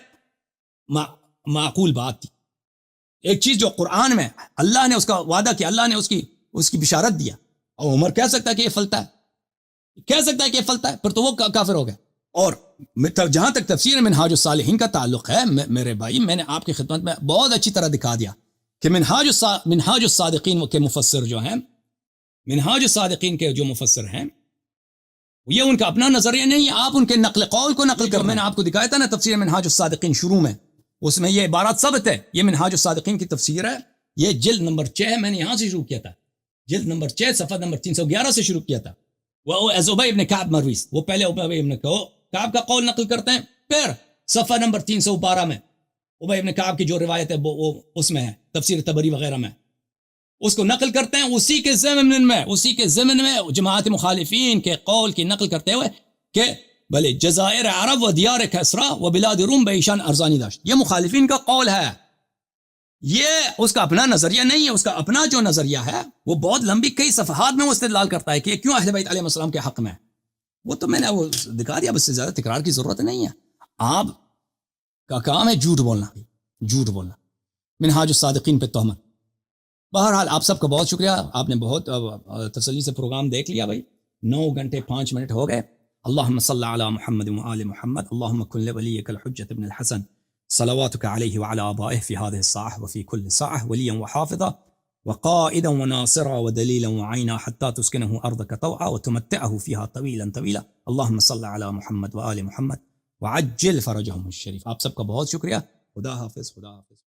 معقول بات تھی. ایک چیز جو قرآن میں اللہ نے اس کا وعدہ کیا، اللہ نے اس کی بشارت دیا، اور عمر کہہ سکتا ہے کہ یہ فلتا ہے، کہہ سکتا ہے کہ یہ فلتا ہے، پھر تو وہ کافر ہو گیا. اور جہاں تک تفسیر منہاج الصالحین کا تعلق ہے میرے بھائی، میں نے آپ کی خدمت میں بہت اچھی طرح دکھا دیا کہ منہاج الصادقین کے مفسر جو ہیں، منہاج الصادقین کے جو مفسر ہیں، یہ ان کا اپنا نظریہ نہیں، آپ ان کے نقل قول کو نقل کر. میں نے آپ کو دکھایا تھا نا تفسیر منہاج الصادقین شروع میں، اس میں یہ عبارات ثبت ہے. یہ منہاج الصادقین کی تفسیر ہے، یہ جلد نمبر 6 ہے. میں نے یہاں سے شروع کیا تھا، جلد نمبر 6 صفحہ نمبر 311 سے شروع کیا تھا. وہ ابی ابن کعب مروی، وہ پہلے ابی ابن کعب کا قول نقل کرتے ہیں، پھر صفحہ نمبر 312 میں ابی ابن کعب کی جو روایت ہے وہ اس میں ہے، تفسیر طبری وغیرہ میں اس کو نقل کرتے ہیں. اسی کے ضمن میں جماعت مخالفین کے قول کی نقل کرتے ہوئے کہ بھلے جزائر عرب و دیار کسرا و بلاد روم بیشان ارزانی داشت، یہ مخالفین کا قول ہے. یہ اس کا اپنا نظریہ نہیں ہے. اس کا اپنا جو نظریہ ہے وہ بہت لمبی کئی صفحات میں وہ استدلال کرتا ہے کہ کیوں اہل بیت علیہ السلام کے حق میں. وہ تو میں نے وہ دکھا دیا، بس سے زیادہ تکرار کی ضرورت نہیں ہے. آپ کا کام ہے جھوٹ بولنا، منہاج الصادقین پہ تہمت. بہرحال آپ سب کا بہت شکریہ، آپ نے بہت تسلی سے پروگرام دیکھ لیا بھائی. 9 گھنٹے 5 منٹ ہو گئے. اللہم صلی علی محمد وآل محمد. اللہم کن لولیک الحجۃ ابن الحسن صلواتک علیہ وعلی آبائہ فی هذه الساعة وفی کل ساعة ولیا وحافظا وقائدا وناصرا ودلیلا وعینا حتی تسکنہ ارضک طوعا وتمتعہ فیہا طویلا طویلا. اللہم صلی علی محمد وآل محمد وعجل فرجہم الشریف. آپ سب کا بہت شکریہ. خدا حافظ.